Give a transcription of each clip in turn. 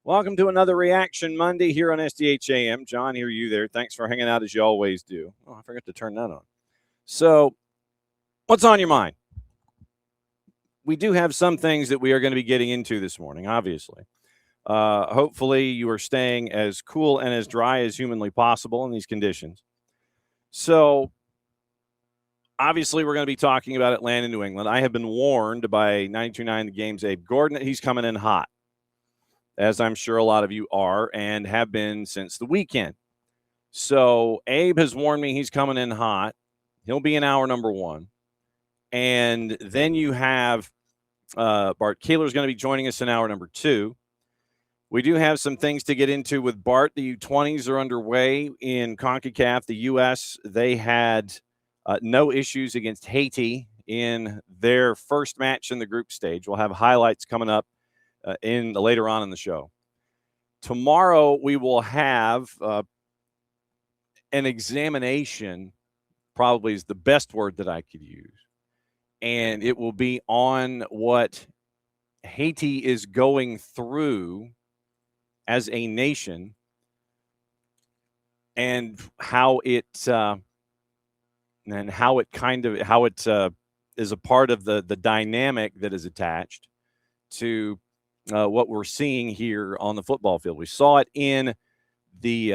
Welcome to another Reaction Monday here on SDH AM. John, hear you there. Thanks for hanging out as you always do. Oh, I forgot to turn that on. So, what's on your mind? We do have some things that we are going to be getting into this morning, obviously. Hopefully, you are staying as cool and as dry as humanly possible in these conditions. So, obviously, we're going to be talking about Atlanta, New England. I have been warned by 92.9 The Game's Abe Gordon that he's coming in hot, as I'm sure a lot of you are and have been since the weekend. So Abe has warned me he's coming in hot. He'll be in hour number one. And then you have Bart Keeler is going to be joining us in hour number two. We do have some things to get into with Bart. The U20s are underway in CONCACAF. The U.S., they had no issues against Haiti in their first match in the group stage. We'll have highlights coming up later on in the show. Tomorrow we will have an examination, probably is the best word that I could use, and it will be on what Haiti is going through as a nation and how it is a part of the dynamic that is attached to what we're seeing here on the football field. We saw it in the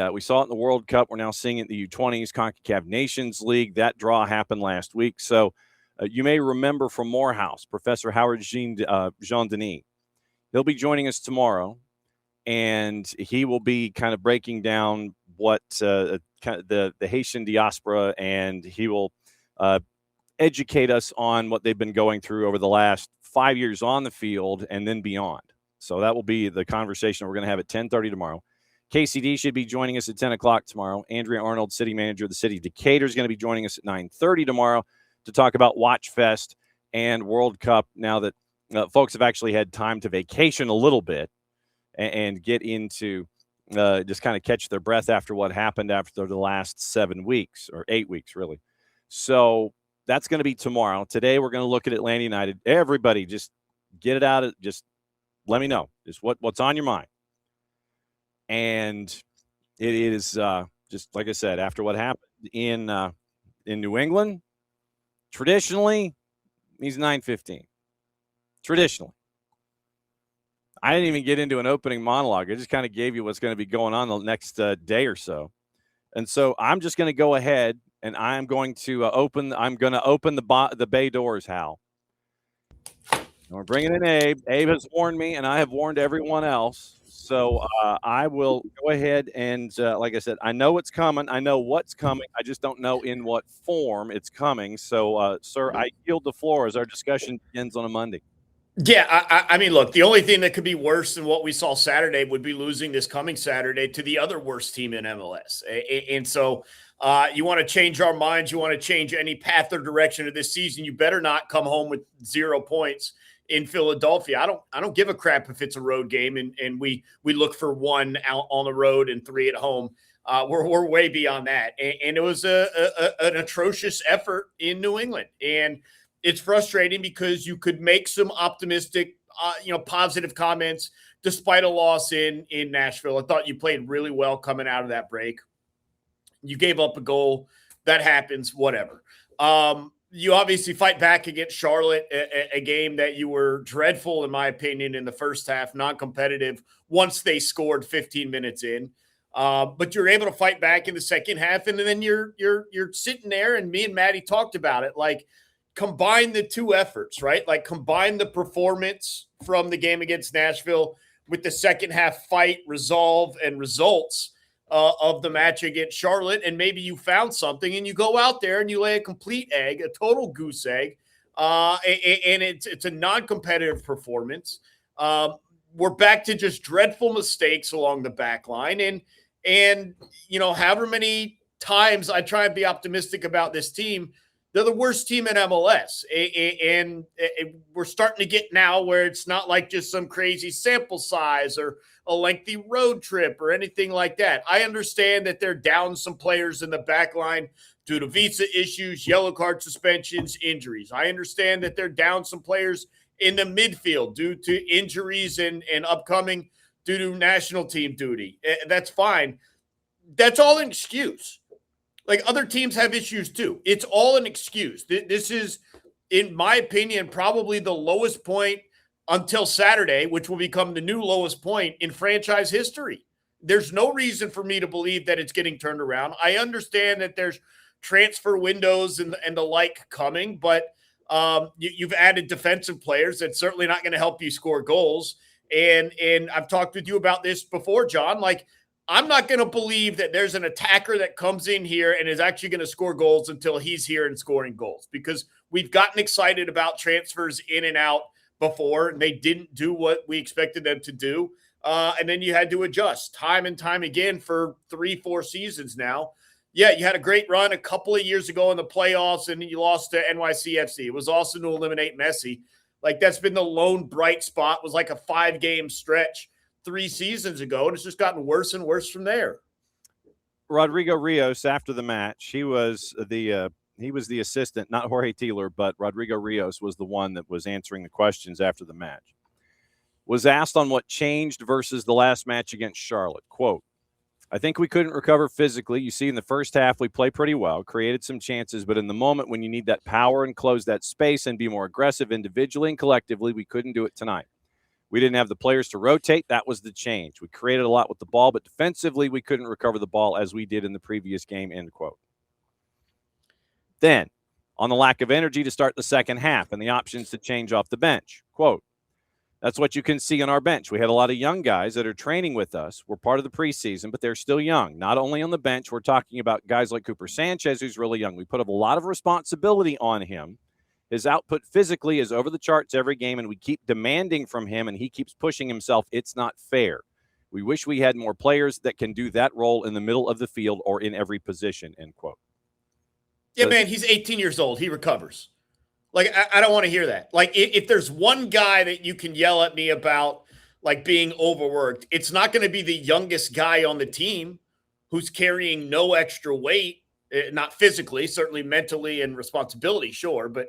World Cup. We're now seeing it in the U20s, CONCACAF Nations League. That draw happened last week. So you may remember from Morehouse, Professor Howard Jean-Denis. He'll be joining us tomorrow, and he will be kind of breaking down what the Haitian diaspora, and he will educate us on what they've been going through over the last 5 years on the field and then beyond. So that will be the conversation we're going to have at 10:30 tomorrow. KCD should be joining us at 10 o'clock tomorrow. Andrea Arnold, city manager of the city of Decatur, is going to be joining us at 9:30 tomorrow to talk about Watch Fest and World Cup now that folks have actually had time to vacation a little bit and get into just kind of catch their breath after what happened after the last 7 weeks or 8 weeks, really. So that's going to be tomorrow. Today we're going to look at Atlanta United. Everybody just get it out. Just let me know. Just what's on your mind. And it is just like I said, after what happened in New England, traditionally, he's 9:15. Traditionally. I didn't even get into an opening monologue. I just kind of gave you what's going to be going on the next day or so. And so I'm just going to go ahead and I'm going to open the bay doors, Hal. And we're bringing in Abe. Abe has warned me, and I have warned everyone else. So I will go ahead and, like I said, I know it's coming. I know what's coming. I just don't know in what form it's coming. So, sir, I yield the floor as our discussion begins on a Monday. Yeah, I mean, look, the only thing that could be worse than what we saw Saturday would be losing this coming Saturday to the other worst team in MLS. And so you want to change our minds, you want to change any path or direction of this season, you better not come home with 0 points in Philadelphia. I don't give a crap if it's a road game and we look for 1 out on the road and 3 at home. We're way beyond that. And it was an atrocious effort in New England. And it's frustrating because you could make some optimistic, positive comments despite a loss in Nashville. I thought you played really well coming out of that break. You gave up a goal. That happens, whatever. You obviously fight back against Charlotte, a game that you were dreadful, in my opinion, in the first half, non-competitive once they scored 15 minutes in. But you're able to fight back in the second half, and then you're sitting there, and me and Maddie talked about it, like, combine the two efforts, right? Like combine the performance from the game against Nashville with the second half fight, resolve, and results of the match against Charlotte. And maybe you found something and you go out there and you lay a complete egg, a total goose egg. And it's a non-competitive performance. We're back to just dreadful mistakes along the back line. And however many times I try and be optimistic about this team. They're the worst team in MLS. And we're starting to get now where it's not like just some crazy sample size or a lengthy road trip or anything like that. I understand that they're down some players in the back line due to visa issues, yellow card suspensions, injuries. I understand that they're down some players in the midfield due to injuries and upcoming due to national team duty. That's fine. That's all an excuse. Like, other teams have issues too. It's all an excuse. This is, in my opinion, probably the lowest point until Saturday, which will become the new lowest point in franchise history. There's no reason for me to believe that it's getting turned around. I understand that there's transfer windows and the like coming, but you've added defensive players that's certainly not going to help you score goals. And I've talked with you about this before, John. Like, I'm not going to believe that there's an attacker that comes in here and is actually going to score goals until he's here and scoring goals, because we've gotten excited about transfers in and out before, and they didn't do what we expected them to do. And then you had to adjust time and time again for 3-4 seasons now. Yeah, you had a great run a couple of years ago in the playoffs, and you lost to NYCFC. It was awesome to eliminate Messi. Like, that's been the lone bright spot, was like a 5-game stretch 3 seasons ago, and it's just gotten worse and worse from there. Rodrigo Rios, after the match, he was the assistant, not Jorge Keeler, but Rodrigo Rios was the one that was answering the questions after the match. Was asked on what changed versus the last match against Charlotte. Quote, I think we couldn't recover physically. You see, in the first half, we played pretty well, created some chances, but in the moment when you need that power and close that space and be more aggressive individually and collectively, we couldn't do it tonight. We didn't have the players to rotate. That was the change. We created a lot with the ball, but defensively, we couldn't recover the ball as we did in the previous game, end quote. Then, on the lack of energy to start the second half and the options to change off the bench, quote, that's what you can see on our bench. We had a lot of young guys that are training with us. We're part of the preseason, but they're still young. Not only on the bench, we're talking about guys like Cooper Sanchez, who's really young. We put up a lot of responsibility on him. His output physically is over the charts every game, and we keep demanding from him, and he keeps pushing himself. It's not fair. We wish we had more players that can do that role in the middle of the field or in every position, end quote. Yeah, man, he's 18 years old. He recovers. Like, I don't want to hear that. Like, if there's one guy that you can yell at me about, like, being overworked, it's not going to be the youngest guy on the team who's carrying no extra weight, not physically, certainly mentally and responsibility, sure, but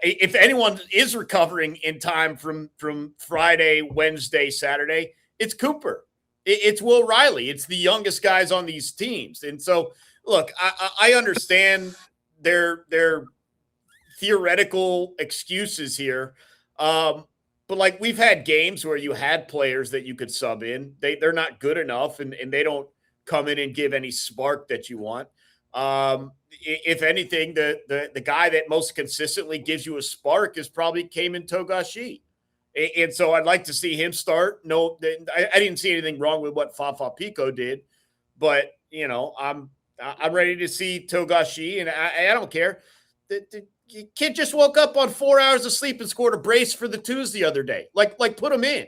if anyone is recovering in time from Friday, Wednesday, Saturday, it's Cooper. It's Will Riley. It's the youngest guys on these teams. And so, look, I understand their theoretical excuses here. But, like, we've had games where you had players that you could sub in. They're not good enough, and they don't come in and give any spark that you want. If anything, the guy that most consistently gives you a spark is probably Cayman Togashi. And so I'd like to see him start. No, I didn't see anything wrong with what Fafa Pico did, but, you know, I'm ready to see Togashi, and I don't care. The kid just woke up on 4 hours of sleep and scored a brace for the Twos the other day. Like put him in.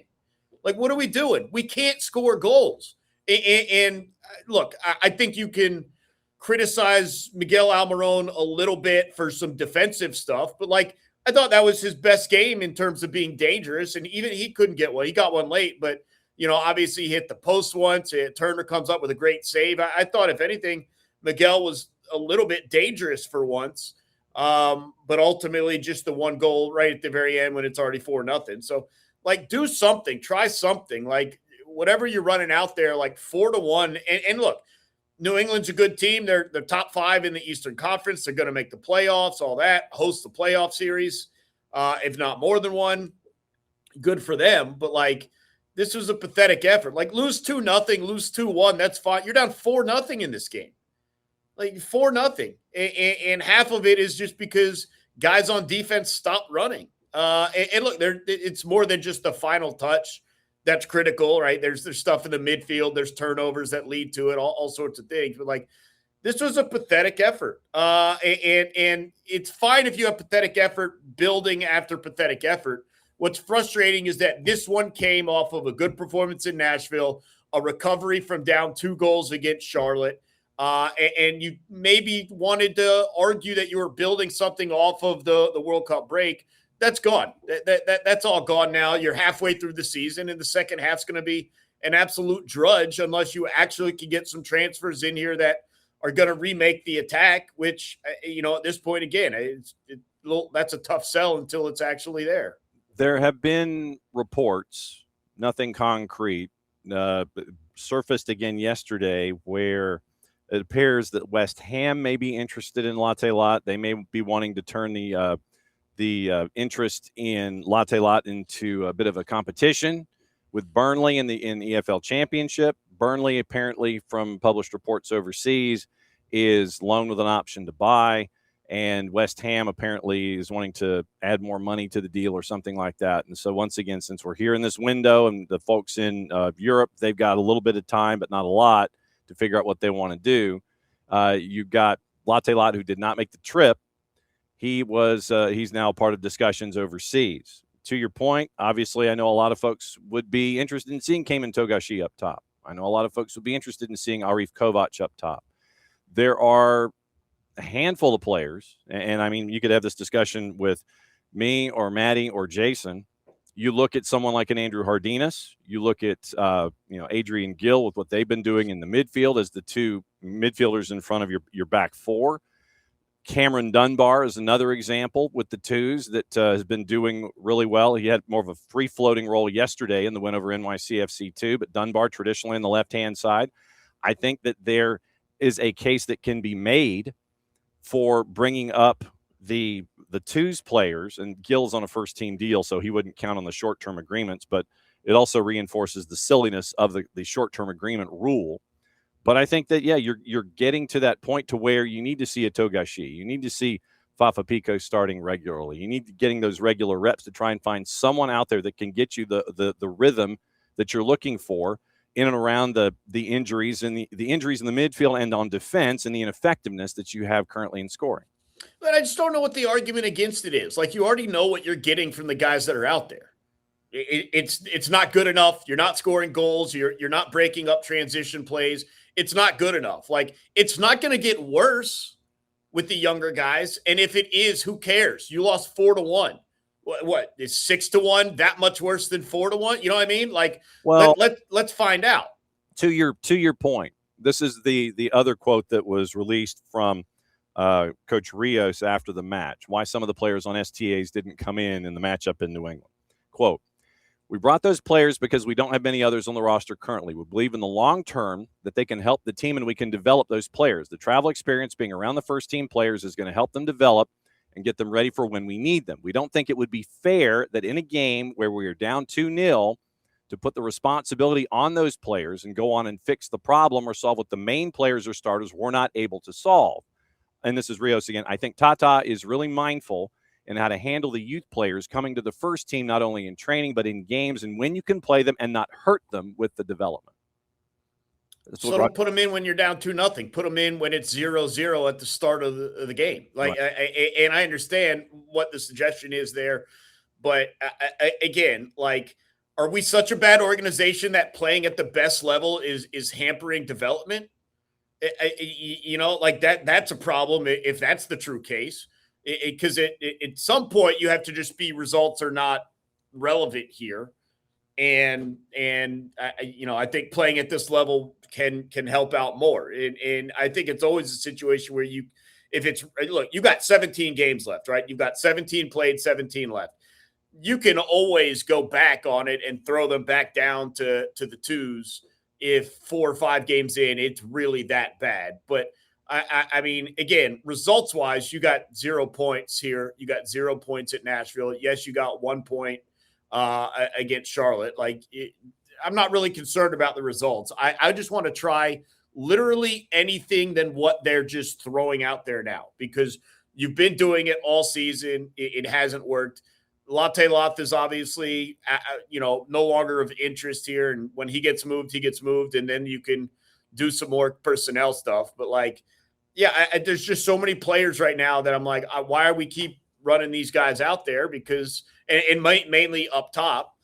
Like, what are we doing? We can't score goals. And look, I think you can criticize Miguel Almiron a little bit for some defensive stuff, but, like, I thought that was his best game in terms of being dangerous, and even he couldn't get one. He got one late, but, you know, obviously he hit the post once. Turner comes up with a great save. I thought, if anything, Miguel was a little bit dangerous for once, but ultimately just the one goal right at the very end when it's already 4-0. So, like, do something, try something, like, whatever you're running out there, like 4-1. And look, New England's a good team. They're top 5 in the Eastern Conference. They're going to make the playoffs, all that, host the playoff series, if not more than one. Good for them. But, like, this was a pathetic effort. Like, lose 2-0, lose 2-1, that's fine. You're down 4-0 in this game. Like, 4-0. And half of it is just because guys on defense stopped running. And look, it's more than just the final touch. That's critical, right? There's stuff in the midfield. There's turnovers that lead to it, all sorts of things. But, like, this was a pathetic effort. And it's fine if you have pathetic effort building after pathetic effort. What's frustrating is that this one came off of a good performance in Nashville, a recovery from down 2 goals against Charlotte, and you maybe wanted to argue that you were building something off of the World Cup break. That's gone. That's all gone now. You're halfway through the season, and the second half's going to be an absolute drudge unless you actually can get some transfers in here that are going to remake the attack, which, at this point, again, that's a tough sell until it's actually there. There have been reports, nothing concrete, surfaced again yesterday where it appears that West Ham may be interested in Latte Lot. They may be wanting to turn the interest in Latte Lot into a bit of a competition with Burnley in the EFL Championship. Burnley, apparently, from published reports overseas, is loaned with an option to buy, and West Ham apparently is wanting to add more money to the deal or something like that. And so once again, since we're here in this window and the folks in Europe, they've got a little bit of time, but not a lot, to figure out what they want to do. You've got Latte Lot, who did not make the trip. He's now part of discussions overseas. To your point, obviously, I know a lot of folks would be interested in seeing Cayman Togashi up top. I know a lot of folks would be interested in seeing Arif Kovac up top. There are a handful of players, and I mean, you could have this discussion with me or Maddie or Jason. You look at someone like an Andrew Hardinas. You look at Adrian Gill with what they've been doing in the midfield as the two midfielders in front of your back four. Cameron Dunbar is another example with the twos that has been doing really well. He had more of a free-floating role yesterday in the win over NYCFC2, but Dunbar traditionally on the left-hand side. I think that there is a case that can be made for bringing up the twos players, and Gill's on a first-team deal, so he wouldn't count on the short-term agreements, but it also reinforces the silliness of the short-term agreement rule. But I think that, you're getting to that point to where you need to see a Togashi. You need to see Fafa Pico starting regularly. You need to getting those regular reps to try and find someone out there that can get you the rhythm that you're looking for in and around the injuries and the injuries in the midfield and on defense and the ineffectiveness that you have currently in scoring. But I just don't know what the argument against it is. Like, you already know what you're getting from the guys that are out there. It's not good enough. You're not scoring goals. You're not breaking up transition plays. It's not good enough. Like, it's not going to get worse with the younger guys. And if it is, who cares? You lost 4-1. What is 6-1 that much worse than 4-1? You know what I mean? Like, well, let's find out. To your point, this is the other quote that was released from Coach Rios after the match. Why some of the players on STAs didn't come in the matchup in New England. Quote, "We brought those players because we don't have many others on the roster currently. We believe in the long term that they can help the team and we can develop those players. The travel experience being around the first team players is going to help them develop and get them ready for when we need them. We don't think it would be fair that in a game where we are down 2-0 to put the responsibility on those players and go on and fix the problem or solve what the main players or starters were not able to solve." And this is Rios again. "I think Tata is really mindful and how to handle the youth players coming to the first team, not only in training, but in games and when you can play them and not hurt them with the development." So don't put them in when you're down 2-0. Put them in when it's 0-0 at the start of the game. Like, right. And I understand what the suggestion is there, but again, like, are we such a bad organization that playing at the best level is hampering development? Like that's a problem if that's the true case. Because at some point you have to just be results are not relevant here, and I think playing at this level can help out more. And I think it's always a situation where you got 17 games left, right? You've got 17 played, 17 left. You can always go back on it and throw them back down to the twos if 4 or 5 games in it's really that bad, but. I mean, again, results-wise, you got 0 points here. You got 0 points at Nashville. Yes, you got 1 point against Charlotte. Like, I'm not really concerned about the results. I just want to try literally anything than what they're just throwing out there now, because you've been doing it all season. It hasn't worked. Latte Loth is obviously, no longer of interest here. And when he gets moved, and then you can do some more personnel stuff. But, like, there's just so many players right now that I'm like, why are we keep running these guys out there? Because and mainly up top,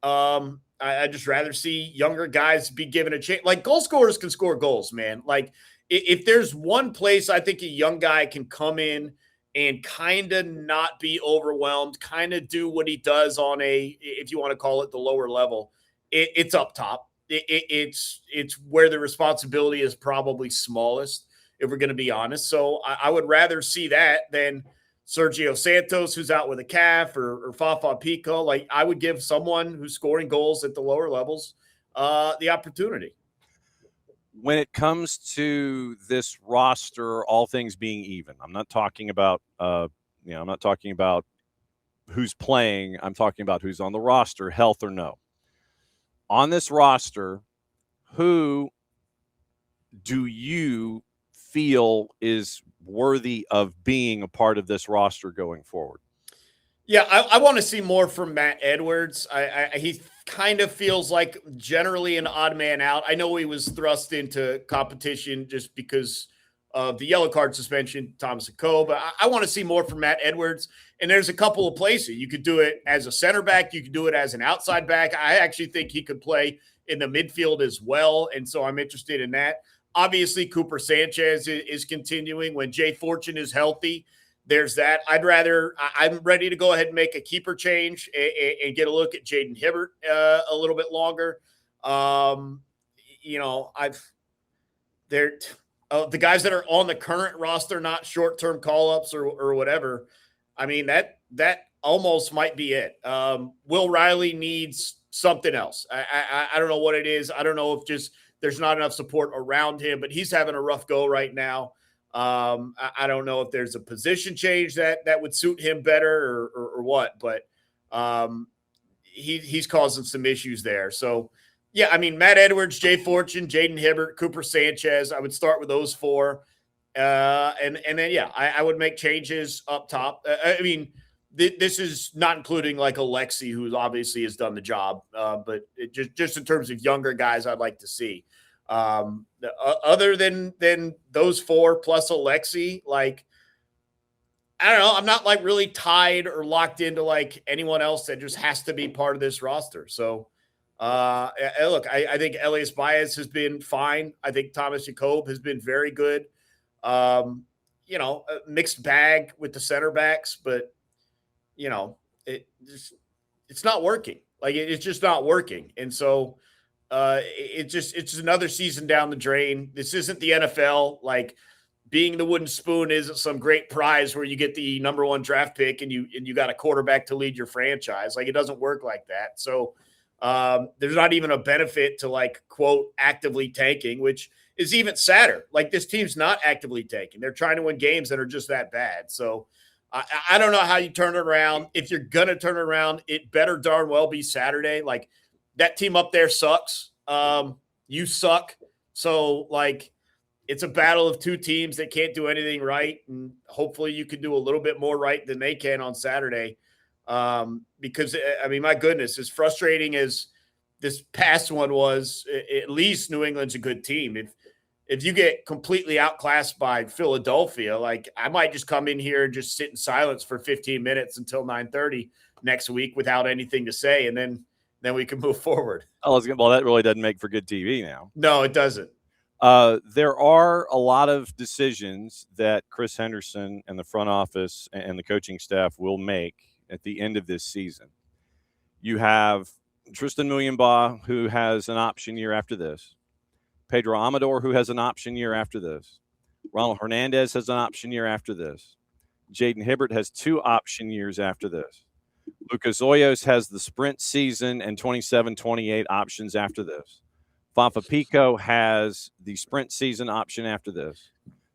I just rather see younger guys be given a chance. Like, goal scorers can score goals, man. Like, if there's one place I think a young guy can come in and kind of not be overwhelmed, kind of do what he does on a, if you want to call it the lower level, it's up top. It's where the responsibility is probably smallest, if we're going to be honest. So I would rather see that than Sergio Santos, who's out with a calf, or Fafa Pico. Like, I would give someone who's scoring goals at the lower levels the opportunity. When it comes to this roster, all things being even, I'm not talking about, I'm not talking about who's playing. I'm talking about who's on the roster, health or no. On this roster, who do you feel is worthy of being a part of this roster going forward? Yeah, I want to see more from Matt Edwards. He kind of feels like generally an odd man out. I know he was thrust into competition just because of the yellow card suspension, Thomas and Co. But I want to see more from Matt Edwards. And there's a couple of places. You could do it as a center back. You could do it as an outside back. I actually think he could play in the midfield as well. And so I'm interested in that. Obviously, Cooper Sanchez is continuing. When Jay Fortune is healthy, there's that. I'm ready to go ahead and make a keeper change and get a look at Jaden Hibbert a little bit longer. The guys that are on the current roster, not short-term call-ups or whatever. I mean, that almost might be it. Will Riley needs something else. I don't know what it is. I don't know if just there's not enough support around him, but he's having a rough go right now. I don't know if there's a position change that would suit him better or what, but he's causing some issues there. So, yeah, I mean, Matt Edwards, Jay Fortune, Jaden Hibbert, Cooper Sanchez, I would start with those four. And then, yeah, I would make changes up top. This is not including like Alexi, who obviously has done the job, but just in terms of younger guys I'd like to see. Other than those four plus Alexi, like, I don't know, I'm not like really tied or locked into like anyone else that just has to be part of this roster. So look, I think Elias Baez has been fine. I think Thomas Jacob has been very good. A mixed bag with the center backs, but it's not working. Like, it's just not working. And so it's just another season down the drain. This isn't the NFL. Like, being the wooden spoon isn't some great prize where you get the number one draft pick and you got a quarterback to lead your franchise. Like, it doesn't work like that. So there's not even a benefit to, like, quote, actively tanking, which is even sadder. Like, this team's not actively tanking. They're trying to win games that are just that bad. So I don't know how you turn it around. If you're going to turn it around, it better darn well be Saturday. Like, that team up there sucks. You suck. So, like, it's a battle of two teams that can't do anything right. And hopefully you can do a little bit more right than they can on Saturday. Because, I mean, my goodness, as frustrating as this past one was, at least New England's a good team. If you get completely outclassed by Philadelphia, like, I might just come in here and just sit in silence for 15 minutes until 9:30 next week without anything to say. And then we can move forward. Well, that really doesn't make for good TV now. No, it doesn't. There are a lot of decisions that Chris Henderson and the front office and the coaching staff will make at the end of this season. You have Tristan Muyumba, who has an option year after this. Pedro Amador, who has an option year after this. Ronald Hernandez has an option year after this. Jaden Hibbert has 2 option years after this. Lucas Hoyos has the sprint season and 27-28 options after this. Fafa Pico has the sprint season option after this.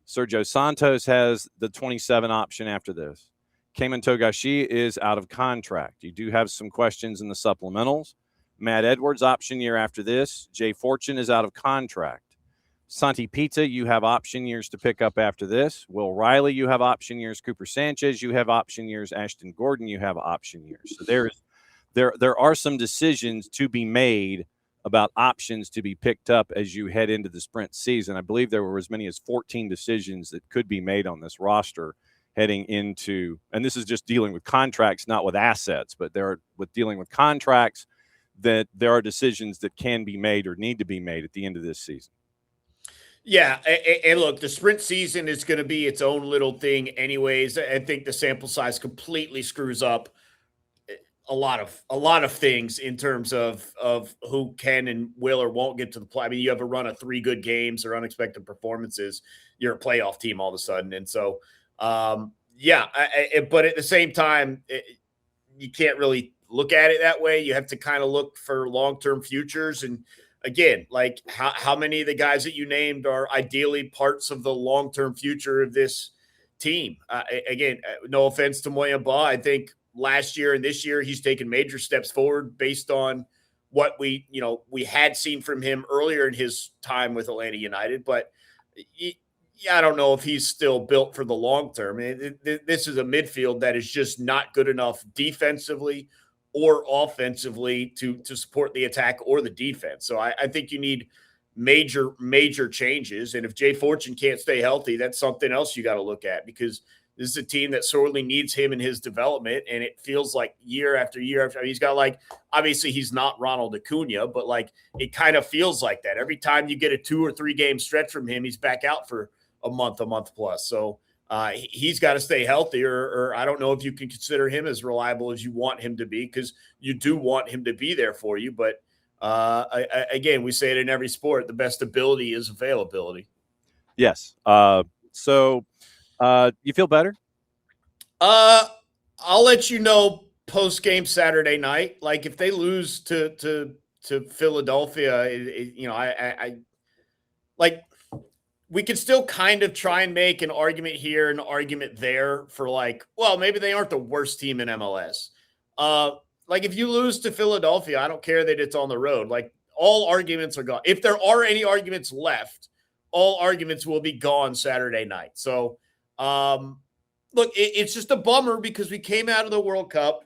Sergio Santos has the 27 option after this. Cayman Togashi is out of contract. You do have some questions in the supplementals. Matt Edwards option year after this. Jay Fortune is out of contract. Santi Pita, you have option years to pick up after this. Will Riley, you have option years. Cooper Sanchez, you have option years. Ashton Gordon, you have option years. So there are some decisions to be made about options to be picked up as you head into the sprint season. I believe there were as many as 14 decisions that could be made on this roster heading into, and this is just dealing with contracts, not with assets, but dealing with contracts, that there are decisions that can be made or need to be made at the end of this season. Yeah, and look, the sprint season is going to be its own little thing, anyways. I think the sample size completely screws up a lot of things in terms of who can and will or won't get to the play. I mean, you have a run of 3 good games or unexpected performances, you're a playoff team all of a sudden, and so yeah. But at the same time, you can't really look at it that way. You have to kind of look for long-term futures. And again, like how many of the guys that you named are ideally parts of the long-term future of this team? Again, no offense to Moyamba. I think last year and this year, he's taken major steps forward based on what we had seen from him earlier in his time with Atlanta United. But yeah, I don't know if he's still built for the long term. This is a midfield that is just not good enough defensively or offensively to support the attack or the defense. So I think you need major changes. And if Jay Fortune can't stay healthy, that's something else you got to look at, because this is a team that sorely needs him in his development. And it feels like year after year after, he's got, like, obviously he's not Ronald Acuna, but like it kind of feels like that. Every time you get a 2 or 3 game stretch from him, he's back out for a month plus. So he's got to stay healthy, or I don't know if you can consider him as reliable as you want him to be, because you do want him to be there for you. But again, we say it in every sport, the best ability is availability. Yes. So you feel better? I'll let you know post game Saturday night. Like if they lose to Philadelphia, I like, we could still kind of try and make an argument here, an argument there for like, well, maybe they aren't the worst team in MLS. Like if you lose to Philadelphia, I don't care that it's on the road. Like all arguments are gone. If there are any arguments left, all arguments will be gone Saturday night. So, look, it's just a bummer because we came out of the World Cup.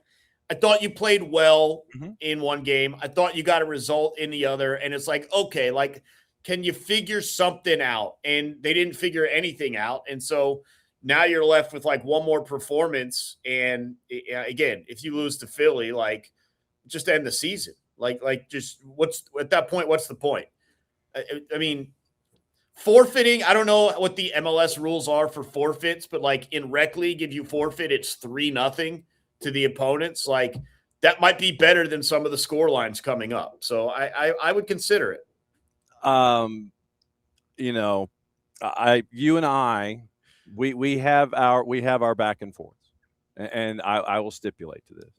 I thought you played well in one game. I thought you got a result in the other. And it's like, okay, like, can you figure something out? And they didn't figure anything out. And so now you're left with like one more performance. And again, if you lose to Philly, like just end the season. Like just what's at that point, what's the point? I mean, forfeiting, I don't know what the MLS rules are for forfeits, but like in rec league, if you forfeit, it's 3-0 to the opponents. Like that might be better than some of the score lines coming up. So I would consider it. You and I, we have our back and forth, and I will stipulate to this.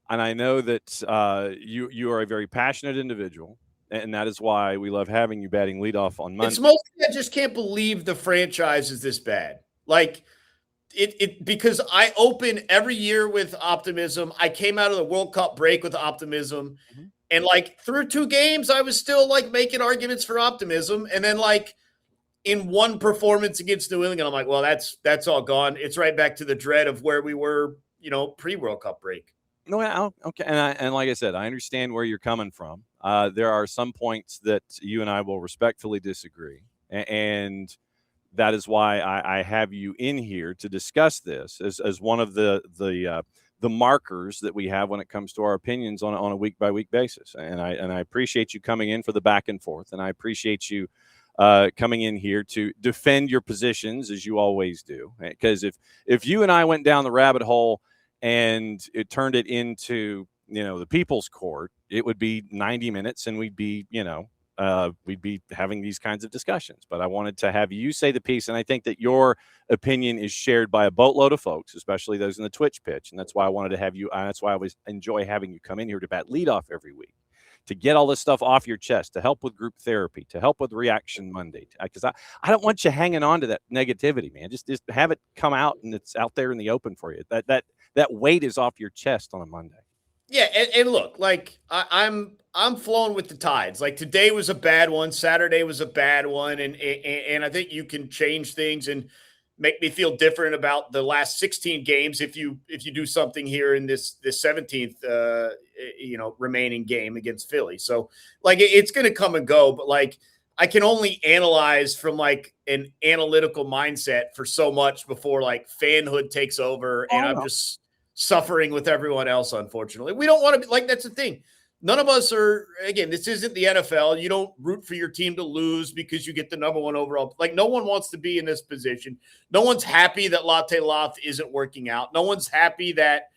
And I know that you are a very passionate individual, and that is why we love having you batting leadoff on Monday. It's mostly I just can't believe the franchise is this bad. Like it because I open every year with optimism. I came out of the World Cup break with optimism. And like through 2 games, I was still like making arguments for optimism. And then like in one performance against New England, I'm like, well, that's all gone. It's right back to the dread of where we were, pre-World Cup break. No, okay. And like I said, I understand where you're coming from. There are some points that you and I will respectfully disagree. And that is why I have you in here to discuss this as one of the markers that we have when it comes to our opinions on a week by week basis. And I appreciate you coming in for the back and forth. And I appreciate you coming in here to defend your positions as you always do. Because if you and I went down the rabbit hole and it turned it into, the people's court, it would be 90 minutes and we'd be having these kinds of discussions. But I wanted to have you say the piece, and I think that your opinion is shared by a boatload of folks, especially those in the Twitch pitch. And that's why I wanted to have you. That's why I always enjoy having you come in here to bat leadoff every week, to get all this stuff off your chest, to help with group therapy, to help with Reaction Monday. Because I don't want you hanging on to that negativity, man. Just have it come out, and it's out there in the open for you. That weight is off your chest on a Monday. Yeah, and look, like I'm flowing with the tides. Like today was a bad one, Saturday was a bad one, and I think you can change things and make me feel different about the last 16 games if you do something here in this 17th remaining game against Philly. So like it's going to come and go, but like I can only analyze from like an analytical mindset for so much before like fanhood takes over, and I'm just suffering with everyone else. Unfortunately, we don't want to be like, that's the thing. none of us are, again, this isn't the NFL. You don't root for your team to lose because you get the number one overall. Like, no one wants to be in this position. No one's happy that Latte Loft isn't working out. No one's happy that,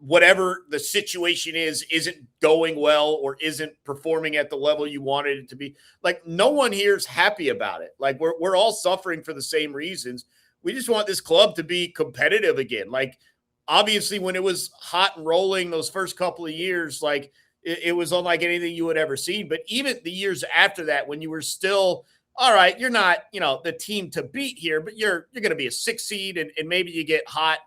whatever the situation isn't going well or isn't performing at the level you wanted it to be. Like, no one here is happy about it. Like, we're all suffering for the same reasons. We just want this club to be competitive again. Like, obviously, when it was hot and rolling those first couple of years, like, it was unlike anything you had ever seen. But even the years after that, when you were still, all right, you're not, the team to beat here, but you're going to be a 6 seed and maybe you get hot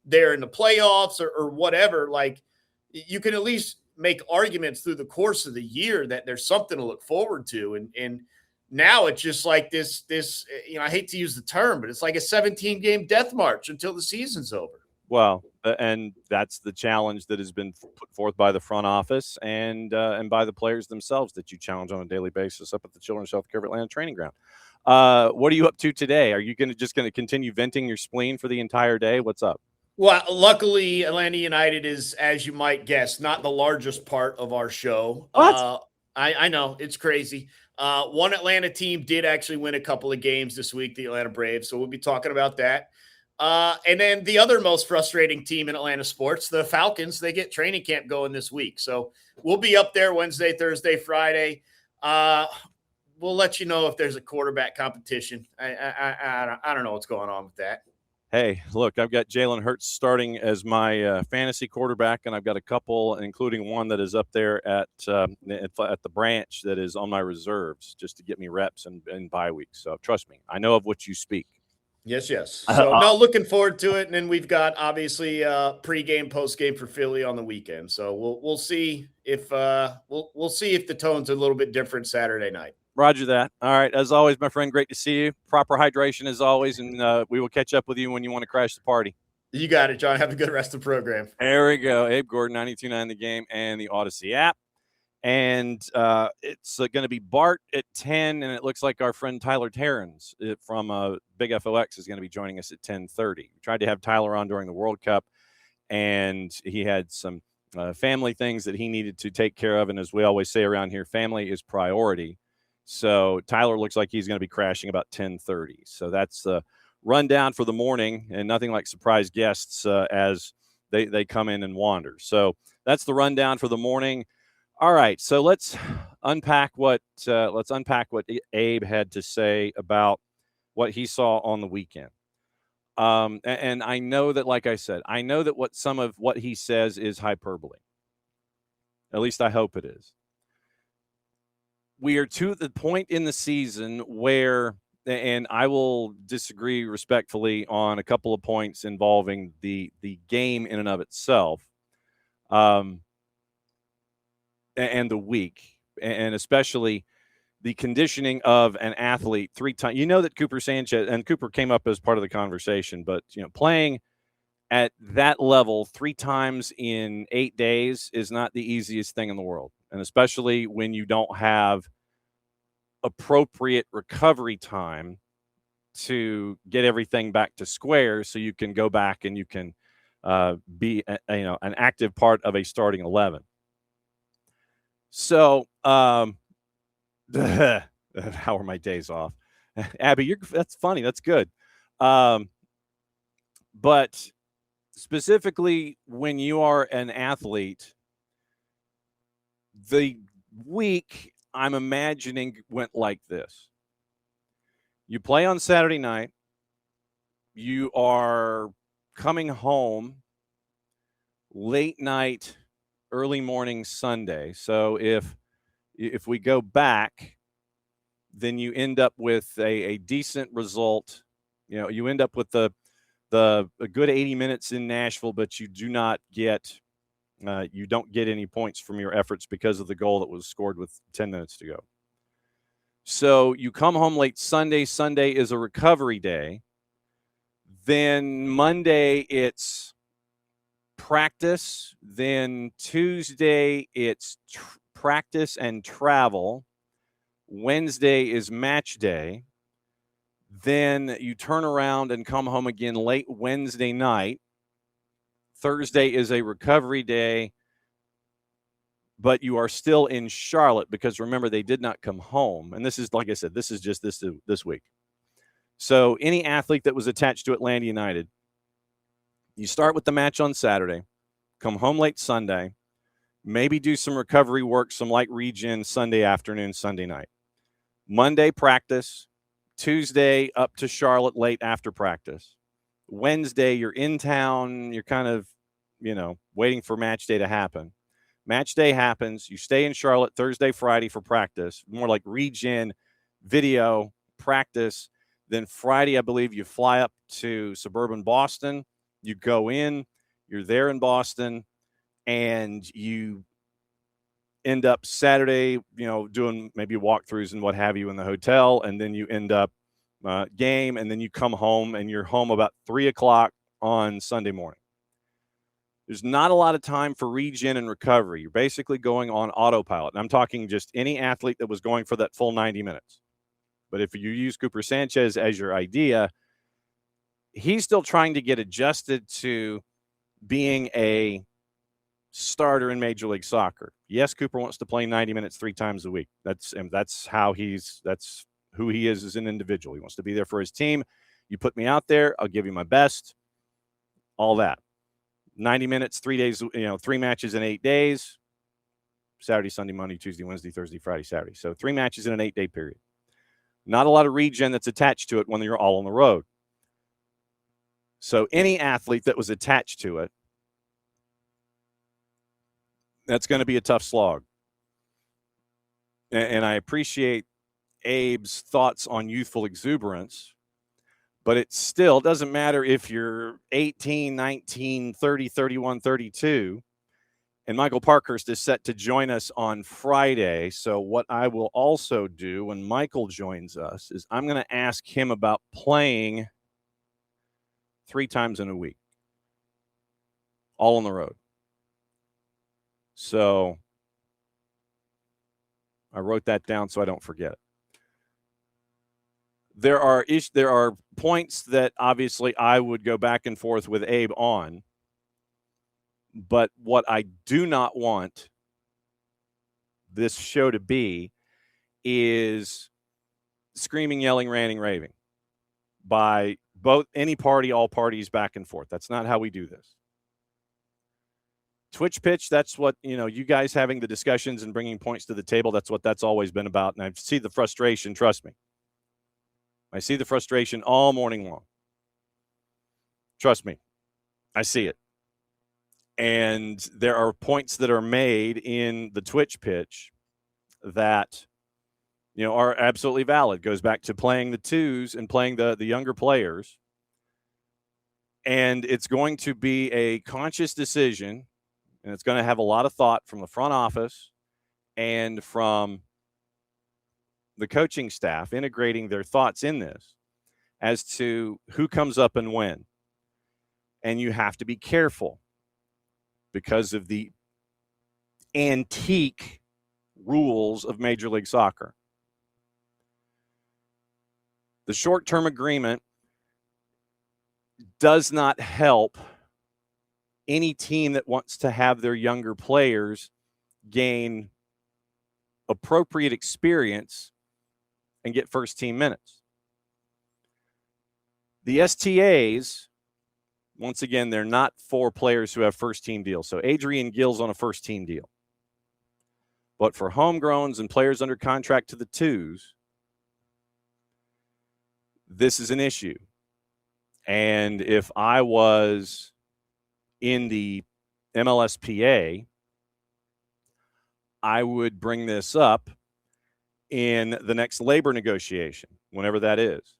there in the playoffs or whatever. Like, you can at least make arguments through the course of the year that there's something to look forward to. And now it's just like this, I hate to use the term, but it's like a 17-game death march until the season's over. Well, and that's the challenge that has been put forth by the front office and by the players themselves that you challenge on a daily basis up at the Children's Health Care of Atlanta training ground. What are you up to today? Are you just going to continue venting your spleen for the entire day? What's up? Well, luckily, Atlanta United is, as you might guess, not the largest part of our show. What? I know, it's crazy. One Atlanta team did actually win a couple of games this week, the Atlanta Braves, so we'll be talking about that. And then the other most frustrating team in Atlanta sports, the Falcons, they get training camp going this week. So we'll be up there Wednesday, Thursday, Friday. We'll let you know if there's a quarterback competition. I don't know what's going on with that. Hey, look, I've got Jalen Hurts starting as my fantasy quarterback, and I've got a couple, including one that is up there at the branch that is on my reserves just to get me reps and bye weeks. So trust me, I know of what you speak. Yes. So no, looking forward to it. And then we've got obviously pregame, postgame for Philly on the weekend. So we'll see if we'll see if the tone's a little bit different Saturday night. Roger that. All right. As always, my friend, great to see you. Proper hydration as always, and we will catch up with you when you want to crash the party. You got it, John. Have a good rest of the program. There we go. Abe Gordon, 92.9 The Game and the Odyssey app. And it's going to be Bart at 10, and it looks like our friend Tyler Terens from Big FOX is going to be joining us at 10:30. We tried to have Tyler on during the World Cup, and he had some family things that he needed to take care of. And as we always say around here, family is priority. So Tyler looks like he's going to be crashing about 10:30. So that's the rundown for the morning, and nothing like surprise guests as they come in and wander. So that's the rundown for the morning. All right, so let's unpack what Abe had to say about what he saw on the weekend. And I know that, like I said, I know that some of what he says is hyperbole. At least I hope it is. We are to the point in the season where, and I will disagree respectfully on a couple of points involving the game in and of itself, and the week, and especially the conditioning of an athlete 3 times. You know that Cooper Sanchez, and Cooper came up as part of the conversation, but playing at that level 3 times in 8 days is not the easiest thing in the world. And especially when you don't have appropriate recovery time to get everything back to square so you can go back and you can be an active part of a starting 11. So how are my days off? Abby, that's funny. That's good. But specifically when you are an athlete, the week I'm imagining went like this. You play on Saturday night. You are coming home late night, early morning Sunday. So if we go back, then you end up with a decent result. You end up with a good 80 minutes in Nashville, but you do not get you don't get any points from your efforts because of the goal that was scored with 10 minutes to go. So you come home late Sunday. Sunday is a recovery day. Then Monday it's practice. Then Tuesday it's practice and travel. Wednesday is match day. Then you turn around and come home again late Wednesday night. Thursday is a recovery day. but you are still in Charlotte because, remember, they did not come home. And this is, like I said, this is just this week. So any athlete that was attached to Atlanta United, you start with the match on Saturday, come home late Sunday, maybe do some recovery work, some light regen Sunday afternoon, Sunday night. Monday, practice. Tuesday, up to Charlotte late after practice. Wednesday, you're in town. You're kind of, waiting for match day to happen. Match day happens. You stay in Charlotte Thursday, Friday for practice, more like regen, video, practice. Then Friday, I believe you fly up to suburban Boston. You go in, you're there in Boston, and you end up Saturday, doing maybe walkthroughs and what have you in the hotel. And then you end up game, and then you come home, and you're home about 3:00 on Sunday morning. There's not a lot of time for regen and recovery. You're basically going on autopilot. And I'm talking just any athlete that was going for that full 90 minutes. But if you use Cooper Sanchez as your idea, he's still trying to get adjusted to being a starter in Major League Soccer. Yes, Cooper wants to play 90 minutes 3 times a week. That's who he is as an individual. He wants to be there for his team. You put me out there, I'll give you my best. All that. 90 minutes, 3 days, 3 matches in 8 days. Saturday, Sunday, Monday, Tuesday, Wednesday, Thursday, Friday, Saturday. So 3 matches in an 8-day period. Not a lot of regen that's attached to it when you're all on the road. So any athlete that was attached to it, that's going to be a tough slog. And I appreciate Abe's thoughts on youthful exuberance, but it still doesn't matter if you're 18, 19, 30, 31, 32. And Michael Parkhurst is set to join us on Friday. So what I will also do when Michael joins us is I'm going to ask him about playing 3 times in a week, all on the road. So I wrote that down so I don't forget it. There are points that obviously I would go back and forth with Abe on, but what I do not want this show to be is screaming, yelling, ranting, raving by both any party, all parties, back and forth. That's not how we do this. Twitch pitch, that's what, you guys having the discussions and bringing points to the table, that's what that's always been about. And I see the frustration, trust me. I see the frustration all morning long. Trust me, I see it. And there are points that are made in the Twitch pitch that, are absolutely valid. Goes back to playing the twos and playing the younger players. And it's going to be a conscious decision, and it's going to have a lot of thought from the front office and from the coaching staff, integrating their thoughts in this as to who comes up and when. And you have to be careful because of the antique rules of Major League Soccer. The short-term agreement does not help any team that wants to have their younger players gain appropriate experience and get first-team minutes. The STAs, once again, they're not for players who have first-team deals. So Adrian Gill's on a first-team deal. But for homegrowns and players under contract to the twos, this is an issue. And if I was in the MLSPA, I would bring this up in the next labor negotiation, whenever that is,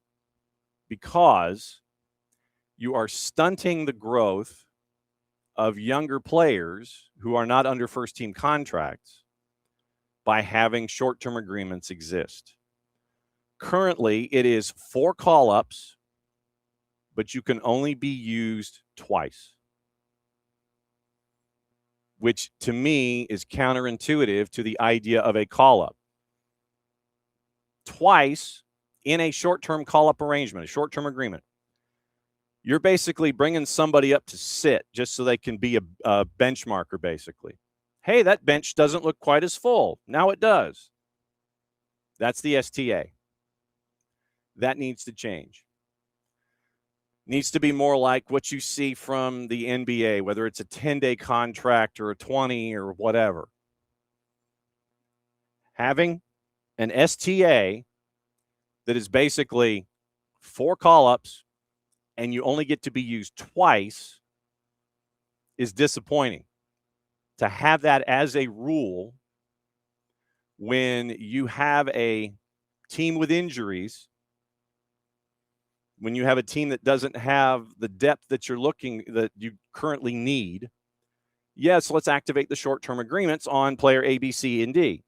because you are stunting the growth of younger players who are not under first-team contracts by having short-term agreements exist. Currently, it is 4 call-ups, but you can only be used twice, which to me is counterintuitive to the idea of a call-up. Twice in a short-term call-up arrangement, a short-term agreement, you're basically bringing somebody up to sit just so they can be a benchmarker, basically. Hey, that bench doesn't look quite as full. Now it does. That's the STA. That needs to change. Needs to be more like what you see from the NBA, whether it's a 10-day contract or a 20 or whatever. Having an STA that is basically 4 call-ups and you only get to be used twice is disappointing. To have that as a rule when you have a team with injuries, when you have a team that doesn't have the depth that you currently need, yes, let's activate the short-term agreements on player A, B, C, and D.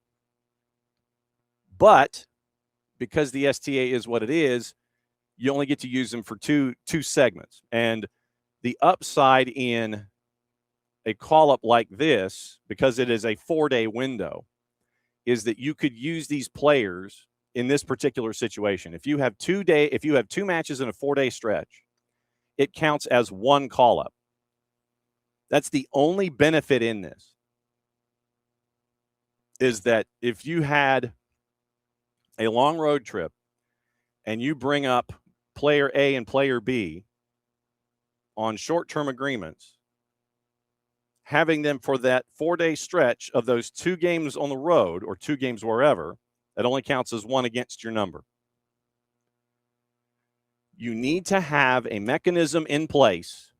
But because the STA is what it is, you only get to use them for two segments. And the upside in a call-up like this, because it is a 4-day window, is that you could use these players in this particular situation. If you have 2 matches in a 4-day stretch, it counts as 1 call-up. That's the only benefit in this, is that if you had a long road trip and you bring up player A and player B on short-term agreements, having them for that 4-day stretch of those 2 games on the road or 2 games wherever, that only counts as 1 against your number. You need to have a mechanism in place.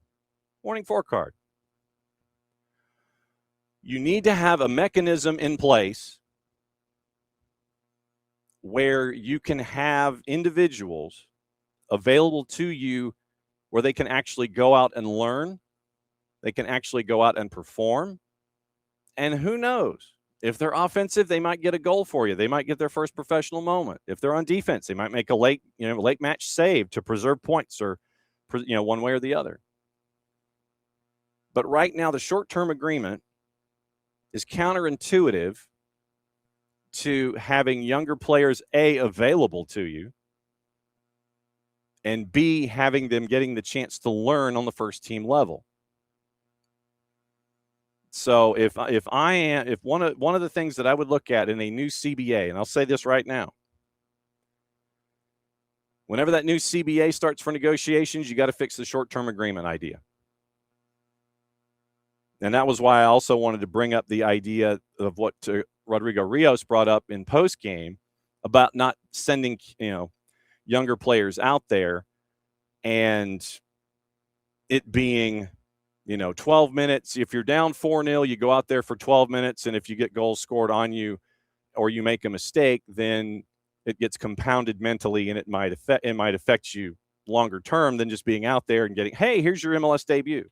Warning 4 card. You need to have a mechanism in place where you can have individuals available to you where they can actually go out and learn. They can actually go out and perform. And who knows? If they're offensive, they might get a goal for you. They might get their first professional moment. If they're on defense, they might make a late match save to preserve points or, one way or the other. But right now, the short-term agreement is counterintuitive to having younger players, A, available to you, and B, having them getting the chance to learn on the first team level. So if one of the things that I would look at in a new CBA, and I'll say this right now, whenever that new CBA starts for negotiations, you got to fix the short-term agreement idea. And that was why I also wanted to bring up the idea of what Rodrigo Rios brought up in post-game about not sending, younger players out there and it being, 12 minutes. If you're down 4-0, you go out there for 12 minutes. And if you get goals scored on you or you make a mistake, then it gets compounded mentally and it might affect you longer term than just being out there and getting, hey, here's your MLS debut.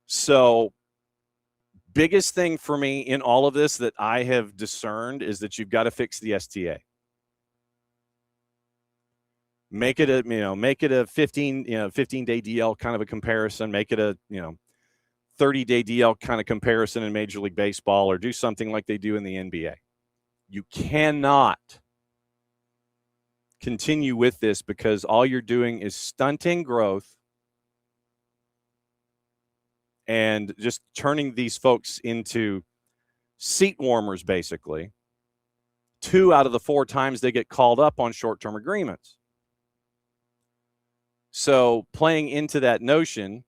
So biggest thing for me in all of this that I have discerned is that you've got to fix the STA. Make it a 15-day DL kind of a comparison. Make it a 30-day DL kind of comparison in Major League Baseball, or do something like they do in the NBA. You cannot continue with this because all you're doing is stunting growth and just turning these folks into seat warmers, basically. 2 out of the 4 times they get called up on short-term agreements. So playing into that notion,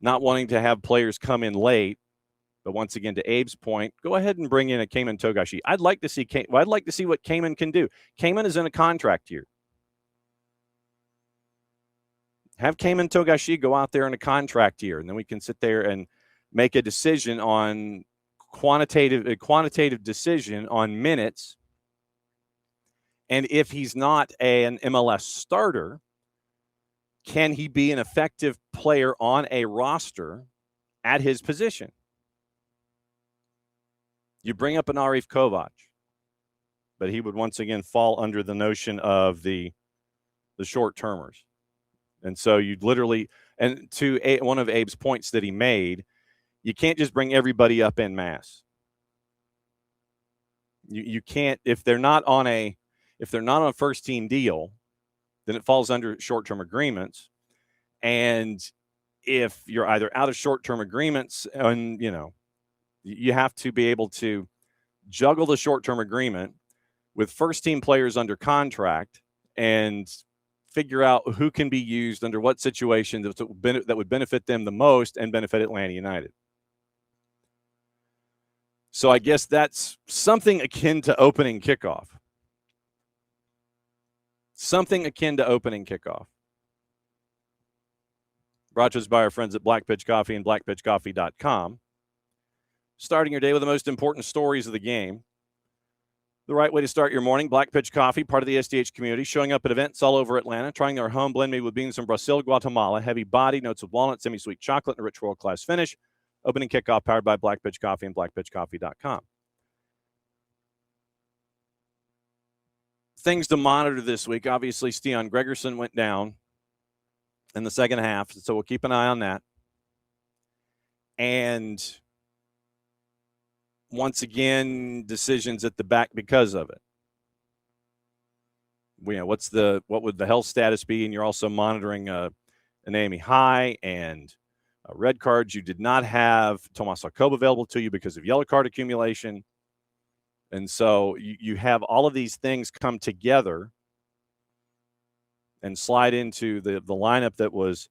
not wanting to have players come in late, but once again, to Abe's point, go ahead and bring in a Cayman Togashi. I'd like to see what Cayman can do. Cayman is in a contract year. Have Cayman Togashi go out there in a contract year, and then we can sit there and make a decision on quantitative decision on minutes. And if he's not an MLS starter, can he be an effective player on a roster at his position? You bring up an Arif Kovac, but he would once again fall under the notion of the short-termers. And so you'd literally, and to one of Abe's points that he made, you can't just bring everybody up en masse. You can't, if they're not on a first team deal, then it falls under short-term agreements. And if you're either out of short-term agreements and, you have to be able to juggle the short-term agreement with first-team players under contract and figure out who can be used under what situation that would benefit them the most and benefit Atlanta United. So I guess that's something akin to opening kickoff. Something akin to opening kickoff. Brought to us by our friends at Black Pitch Coffee and blackpitchcoffee.com. Starting your day with the most important stories of the game. The right way to start your morning. Black Pitch Coffee, part of the SDH community, showing up at events all over Atlanta, trying their home blend made with beans from Brazil, Guatemala. Heavy body, notes of walnut, semi-sweet chocolate, and a rich world-class finish. Opening kickoff powered by Black Pitch Coffee and blackpitchcoffee.com. Things to monitor this week. Obviously, Stian Gregerson went down in the second half, so we'll keep an eye on that. And once again, decisions at the back because of it. What would the health status be? And you're also monitoring an AME high and red cards. You did not have Tomas Sarkob available to you because of yellow card accumulation. And so you have all of these things come together and slide into the lineup that was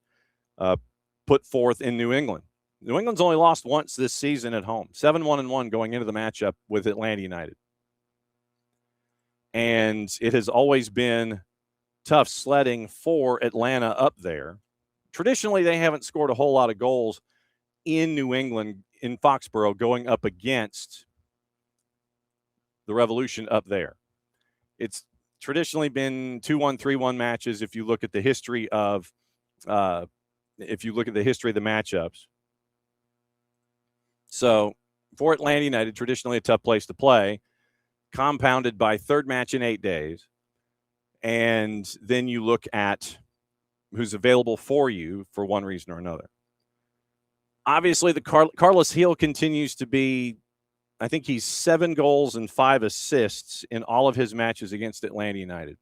put forth in New England. New England's only lost once this season at home, 7-1-1 going into the matchup with Atlanta United. And it has always been tough sledding for Atlanta up there. Traditionally, they haven't scored a whole lot of goals in New England, in Foxborough, going up against the Revolution up there. It's traditionally been 2-1, 3-1 matches if you look at the history of the matchups. So for Atlanta United, traditionally a tough place to play, compounded by third match in 8 days. And then you look at who's available for you for one reason or another. Obviously, the Carlos Gil continues to be, I think he's 7 goals and 5 assists in all of his matches against Atlanta United.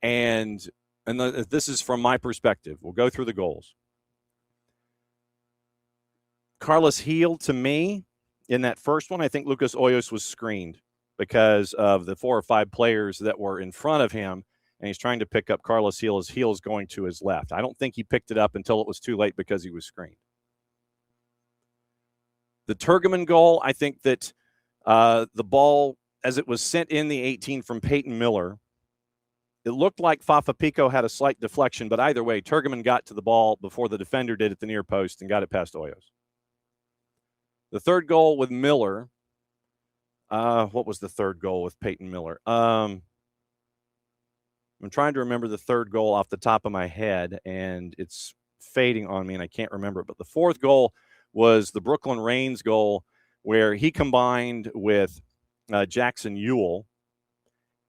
And this is from my perspective. We'll go through the goals. Carlos Gil, to me, in that first one, I think Lucas Hoyos was screened because of the 4 or 5 players that were in front of him, and he's trying to pick up Carlos Gil as Gil's going to his left. I don't think he picked it up until it was too late because he was screened. The Turgeman goal, I think that the ball, as it was sent in the 18 from Peyton Miller, it looked like Fafa Pico had a slight deflection, but either way, Turgeman got to the ball before the defender did at the near post and got it past Hoyos. The third goal with Miller, what was the third goal with Peyton Miller? I'm trying to remember the third goal off the top of my head, and it's fading on me, and I can't remember it. But the fourth goal was the Brooklyn Reigns goal, where he combined with Jackson Ewell,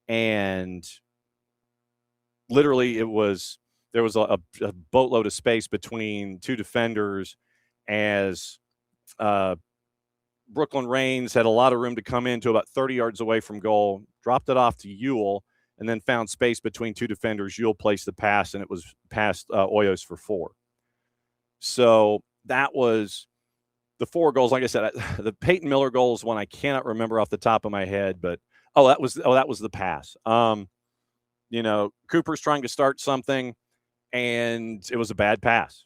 and literally there was a boatload of space between 2 defenders as Brooklyn Reigns had a lot of room to come in to about 30 yards away from goal, dropped it off to Ewell, and then found space between 2 defenders. Ewell placed the pass, and it was past Hoyos for 4. So that was the 4 goals. Like I said, the Peyton Miller goal is one I cannot remember off the top of my head, but that was the pass. Cooper's trying to start something, and it was a bad pass.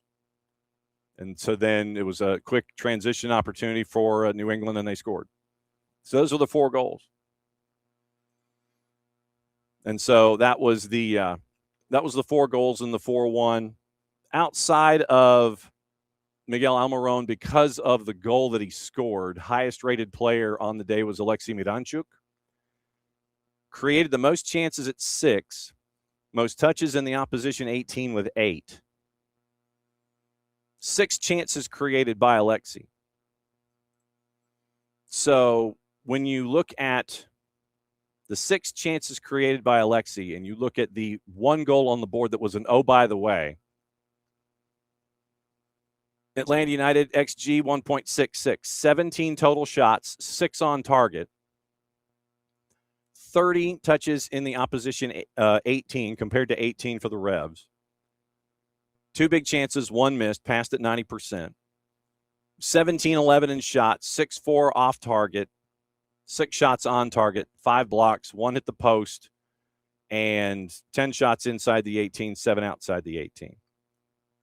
And so then it was a quick transition opportunity for New England, and they scored. So those were the 4 goals. And so that was the 4 goals in the 4-1. Outside of Miguel Almiron, because of the goal that he scored, highest-rated player on the day was Alexei Miranchuk. Created the most chances at 6, most touches in the opposition 18 with 8. 6 chances created by Alexei. So when you look at the 6 chances created by Alexei and you look at the 1 goal on the board that was an oh, by the way, Atlanta United XG 1.66, 17 total shots, 6 on target, 30 touches in the opposition 18 compared to 18 for the Revs. 2 big chances, 1 missed, passed at 90%. 17-11 in shots, 6-4 off target, 6 shots on target, 5 blocks, 1 hit the post, and 10 shots inside the 18, 7 outside the 18.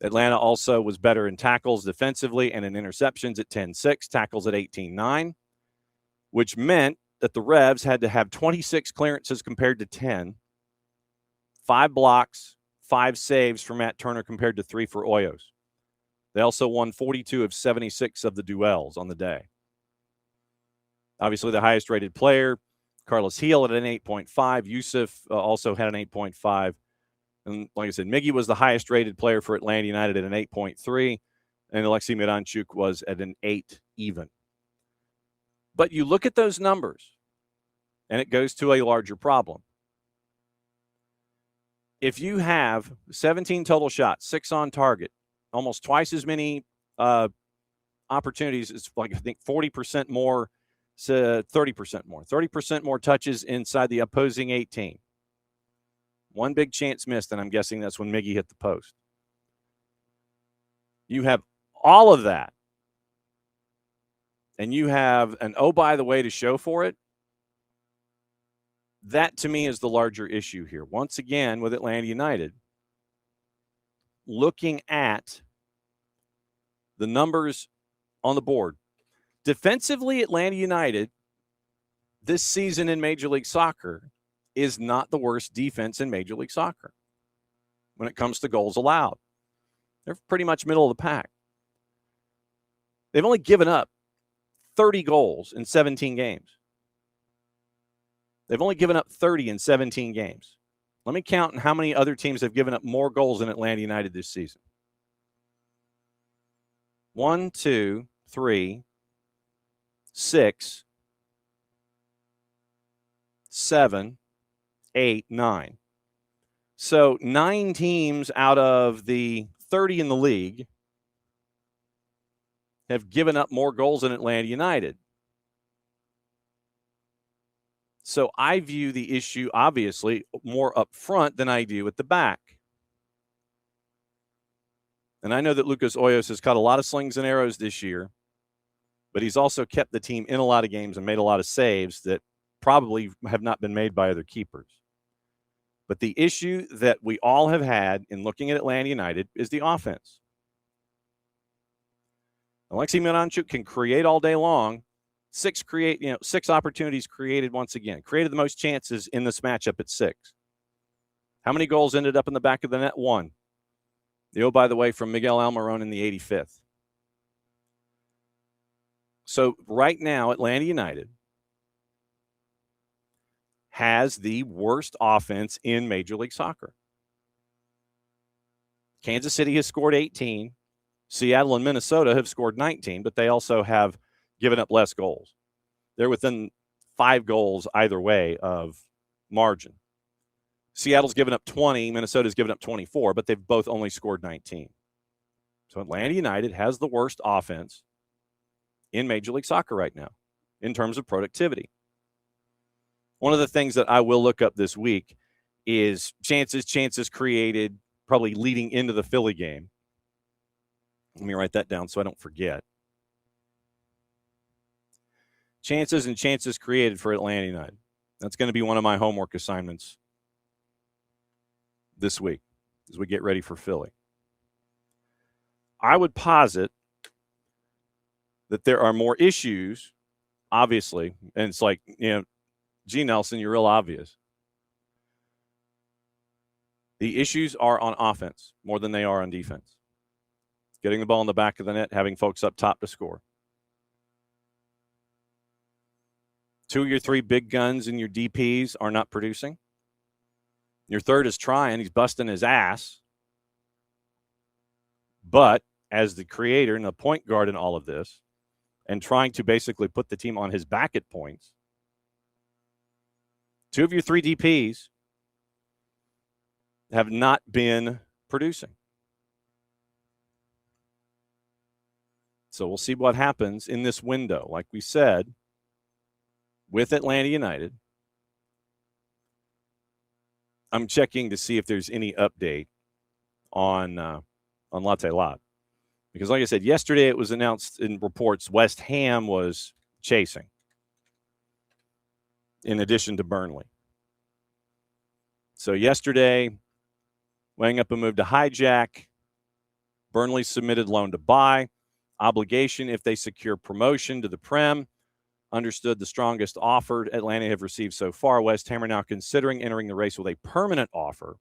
Atlanta also was better in tackles defensively and in interceptions at 10-6, tackles at 18-9, which meant that the Revs had to have 26 clearances compared to 10, 5 blocks, 5 saves for Matt Turner compared to 3 for Hoyos. They also won 42 of 76 of the duels on the day. Obviously, the highest-rated player, Carlos Heel, at an 8.5. Yusuf also had an 8.5. And like I said, Miggy was the highest-rated player for Atlanta United at an 8.3, and Alexei Miranchuk was at an 8 even. But you look at those numbers, and it goes to a larger problem. If you have 17 total shots, 6 on target, almost twice as many opportunities, it's like I think 40% more, 30% more. 30% more touches inside the opposing 18. 1 big chance missed, and I'm guessing that's when Miggy hit the post. You have all of that, and you have an oh, by the way, to show for it. That, to me, is the larger issue here. Once again, with Atlanta United, looking at the numbers on the board. Defensively, Atlanta United this season in Major League Soccer is not the worst defense in Major League Soccer when it comes to goals allowed. They're pretty much middle of the pack. They've only given up 30 goals in 17 games. They've only given up 30 in 17 games. Let me count how many other teams have given up more goals than Atlanta United this season. 1, 2, 3, 6, 7, 8, 9. So 9 teams out of the 30 in the league have given up more goals than Atlanta United. So I view the issue, obviously, more up front than I do at the back. And I know that Lucas Hoyos has caught a lot of slings and arrows this year, but he's also kept the team in a lot of games and made a lot of saves that probably have not been made by other keepers. But the issue that we all have had in looking at Atlanta United is the offense. Alexei Miranchuk can create all day long. 6 opportunities created once again. Created the most chances in this matchup at 6. How many goals ended up in the back of the net? 1. By the way, from Miguel Almiron in the 85th. So right now, Atlanta United has the worst offense in Major League Soccer. Kansas City has scored 18. Seattle and Minnesota have scored 19, but they also have given up less goals. They're within 5 goals either way of margin. Seattle's given up 20, Minnesota's given up 24, but they've both only scored 19. So Atlanta United has the worst offense in Major League Soccer right now in terms of productivity. One of the things that I will look up this week is chances created, probably leading into the Philly game. Let me write that down so I don't forget. Chances and chances created for Atlanta United. That's going to be one of my homework assignments this week as we get ready for Philly. I would posit that there are more issues, obviously, and it's like, G. Nelson, you're real obvious. The issues are on offense more than they are on defense. Getting the ball in the back of the net, having folks up top to score. 2 of your 3 big guns in your DPs are not producing. Your third is trying. He's busting his ass. But as the creator and the point guard in all of this, and trying to basically put the team on his back at points, 2 of your 3 DPs have not been producing. So we'll see what happens in this window. Like we said, with Atlanta United, I'm checking to see if there's any update on on Latte Lot. Because like I said, yesterday it was announced in reports West Ham was chasing in addition to Burnley. So yesterday, weighing up a move to hijack, Burnley submitted loan to buy. Obligation if they secure promotion to the Prem. Understood the strongest offer Atlanta have received so far. West Ham are now considering entering the race with a permanent offer,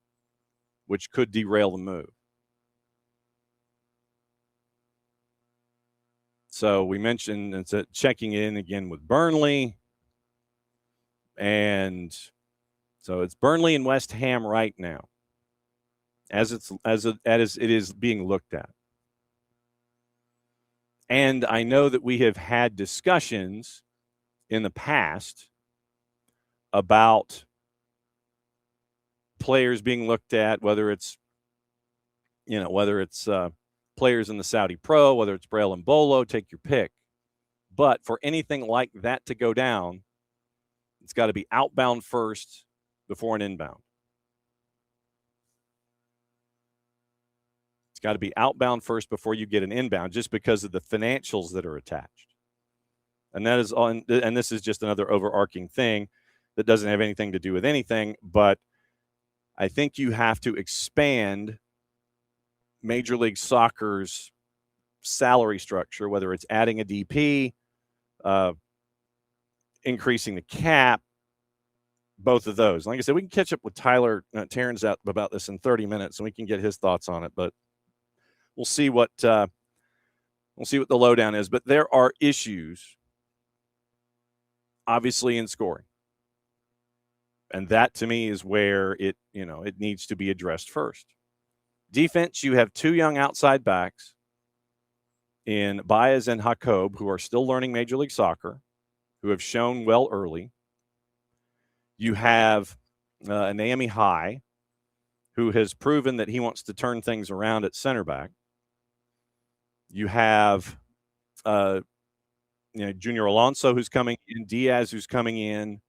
which could derail the move. So we mentioned it's checking in again with Burnley. And so it's Burnley and West Ham right now, as it is being looked at. And I know that we have had discussions in the past about players being looked at, whether it's players in the Saudi Pro, whether it's Braille and Bolo, take your pick. But for anything like that to go down, it's got to be outbound first before an inbound. It's got to be outbound first before you get an inbound, just because of the financials that are attached. And that is on, and this is just another overarching thing that doesn't have anything to do with anything, but I think you have to expand Major League Soccer's salary structure, whether it's adding a DP, increasing the cap, both of those. Like I said, we can catch up with Tyler Terens out about this in 30 minutes, and we can get his thoughts on it. But we'll see what the lowdown is. But there are issues, obviously, in scoring, and that to me is where it needs to be addressed first. Defense, you have two young outside backs in Baez and Jacob, who are still learning Major League Soccer, who have shown well early. You have Naomi High, who has proven that he wants to turn things around at center back. You have Junior Alonso, who's coming in, Diaz, who's coming in,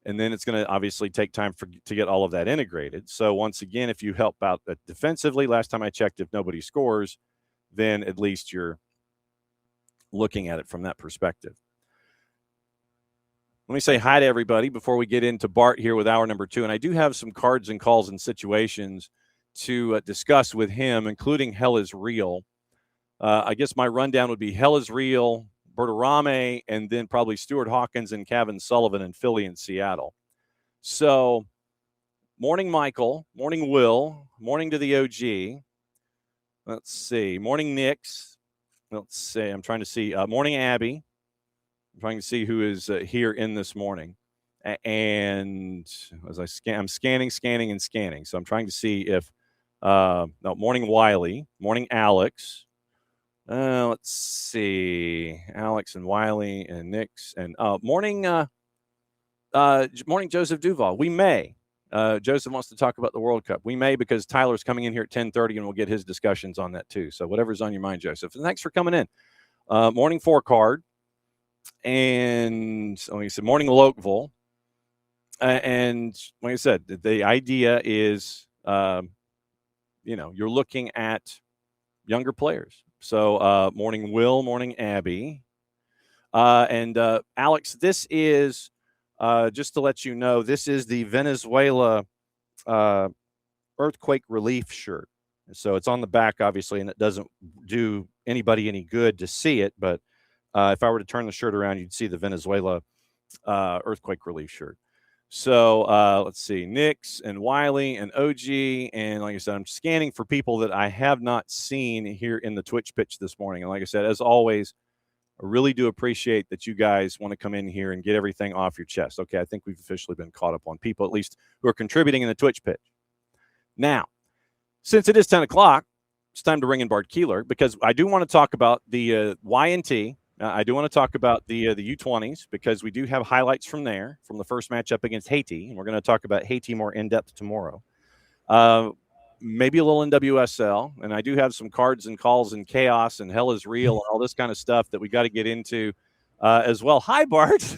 and then it's going to obviously take time to get all of that integrated. So once again, if you help out defensively, last time I checked, if nobody scores, then at least you're looking at it from that perspective. Let me say hi to everybody before we get into Bart here with hour number 2. And I do have some cards and calls and situations to discuss with him, including Hell is Real. I guess my rundown would be Hell is Real, Bertarame, and then probably Stuart Hawkins and Kevin Sullivan in Philly and Seattle. So, morning, Michael. Morning, Will. Morning to the OG. Let's see. Morning, Nix. Let's see. I'm trying to see. Morning, Abby. I'm trying to see who is here in this morning. And as I'm scanning. So I'm trying to see if morning, Wiley. Morning, Alex. Let's see. Alex and Wiley and Nix. And morning, Joseph Duval. We may. Joseph wants to talk about the World Cup. We may, because Tyler's coming in here at 10:30, and we'll get his discussions on that too. So whatever's on your mind, Joseph. And thanks for coming in. Morning 4 card. And like I said, morning Lokeville. And like I said, the idea is, you're looking at younger players. So morning Will, morning Abby. And Alex, this is, just to let you know, this is the Venezuela earthquake relief shirt. So it's on the back, obviously, and it doesn't do anybody any good to see it. But if I were to turn the shirt around, you'd see the Venezuela earthquake relief shirt. So let's see, Nix and Wiley and OG. And like I said, I'm scanning for people that I have not seen here in the Twitch pitch this morning. And like I said, as always, I really do appreciate that you guys want to come in here and get everything off your chest. Okay, I think we've officially been caught up on people, at least, who are contributing in the Twitch pitch. Now, since it is 10 o'clock, it's time to bring in Bart Keeler, because I do want to talk about the YNT. I do want to talk about the U20s, because we do have highlights from there, from the first matchup against Haiti, and we're going to talk about Haiti more in-depth tomorrow. Maybe a little NWSL, and I do have some cards and calls and chaos and Hell is Real and all this kind of stuff that we got to get into as well. Hi, Bart.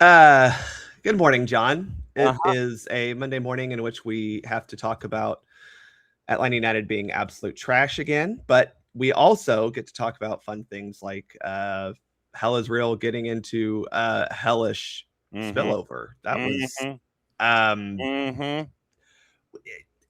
Good morning, John. It is a Monday morning in which we have to talk about Atlanta United being absolute trash again, but we also get to talk about fun things like Hell is Real getting into hellish spillover. That was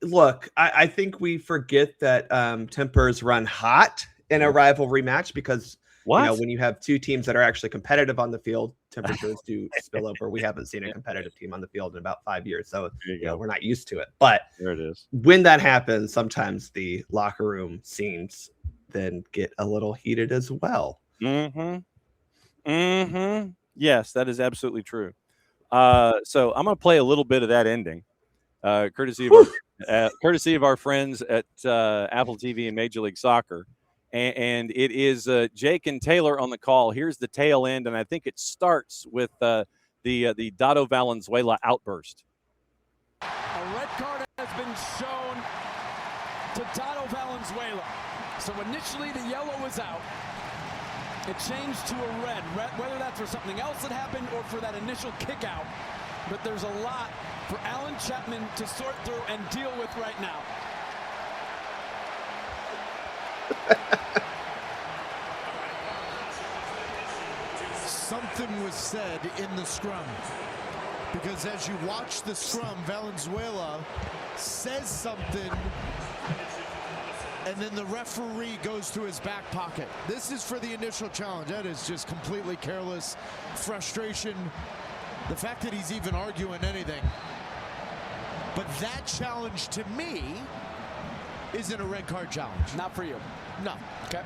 look, I think we forget that tempers run hot in a rivalry match because when you have two teams that are actually competitive on the field, temperatures do spill over. We haven't seen a competitive team on the field in about 5 years, so we're not used to it. But there it is. When that happens, sometimes the locker room scenes then get a little heated as well. Yes, that is absolutely true. So I'm going to play a little bit of that ending, courtesy of our friends at Apple TV and Major League Soccer. And it is Jake and Taylor on the call. Here's the tail end, and I think it starts with the Dato Valenzuela outburst. A red card has been shown to Dato Valenzuela. So initially the yellow was out. It changed to a red, whether that's for something else that happened or for that initial kick out. But there's a lot for Alan Chapman to sort through and deal with right now. Something was said in the scrum, because as you watch the scrum, Valenzuela says something and then the referee goes to his back pocket. This is for the initial challenge. That is just completely careless frustration. The fact that he's even arguing anything. But that challenge to me isn't a red card challenge. Not for you. No. Okay.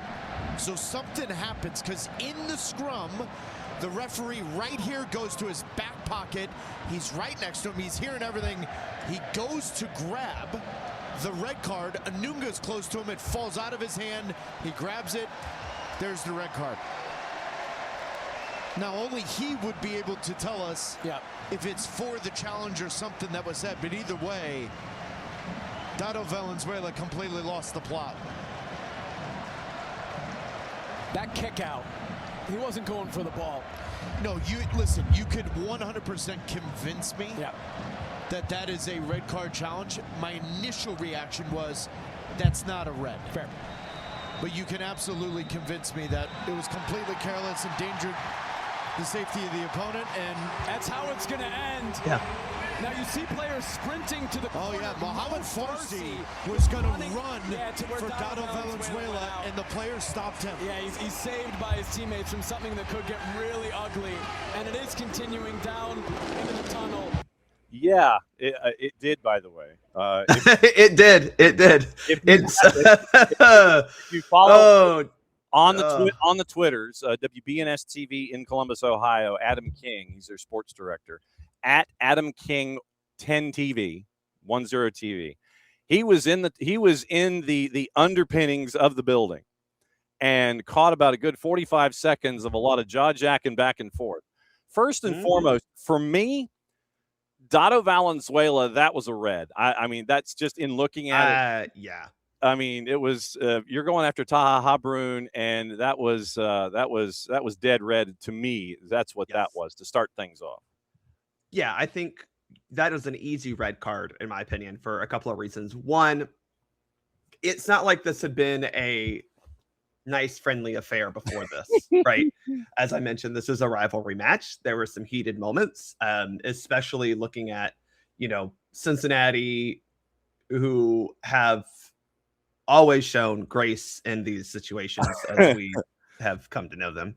So something happens, because in the scrum, the referee right here goes to his back pocket. He's right next to him. He's hearing everything. He goes to grab the red card. Anunga's close to him. It falls out of his hand. He grabs it. There's the red card. Now, only he would be able to tell us if it's for the challenge or something that was said. But either way, Dato Valenzuela completely lost the plot. That kick out, he wasn't going for the ball. No, listen, you could 100% convince me that that is a red card challenge. My initial reaction was, that's not a red. Fair. But you can absolutely convince me that it was completely careless, endangered the safety of the opponent, and that's how it's going to end. Yeah. Now you see players sprinting to the corner. Oh yeah, Mohamed Farsi was going to run for Dato Valenzuela, and the player stopped him. Yeah, he's saved by his teammates from something that could get really ugly, and it is continuing down into the tunnel. Yeah, it did, by the way. It did. If you follow on the Twitters, WBNS TV in Columbus, Ohio, Adam King, he's their sports director, at Adam King 10 TV, 10 TV. He was in the underpinnings of the building and caught about a good 45 seconds of a lot of jaw jacking back and forth. First and foremost, for me, Dato Valenzuela, that was a red. I mean, that's just in looking at it. Yeah. I mean, it was you're going after Taha Habrun, and that was dead red to me. That's what that was to start things off. Yeah, I think that is an easy red card, in my opinion, for a couple of reasons. One, it's not like this had been a nice, friendly affair before this, right? As I mentioned, this is a rivalry match. There were some heated moments, especially looking at, Cincinnati, who have always shown grace in these situations as we have come to know them.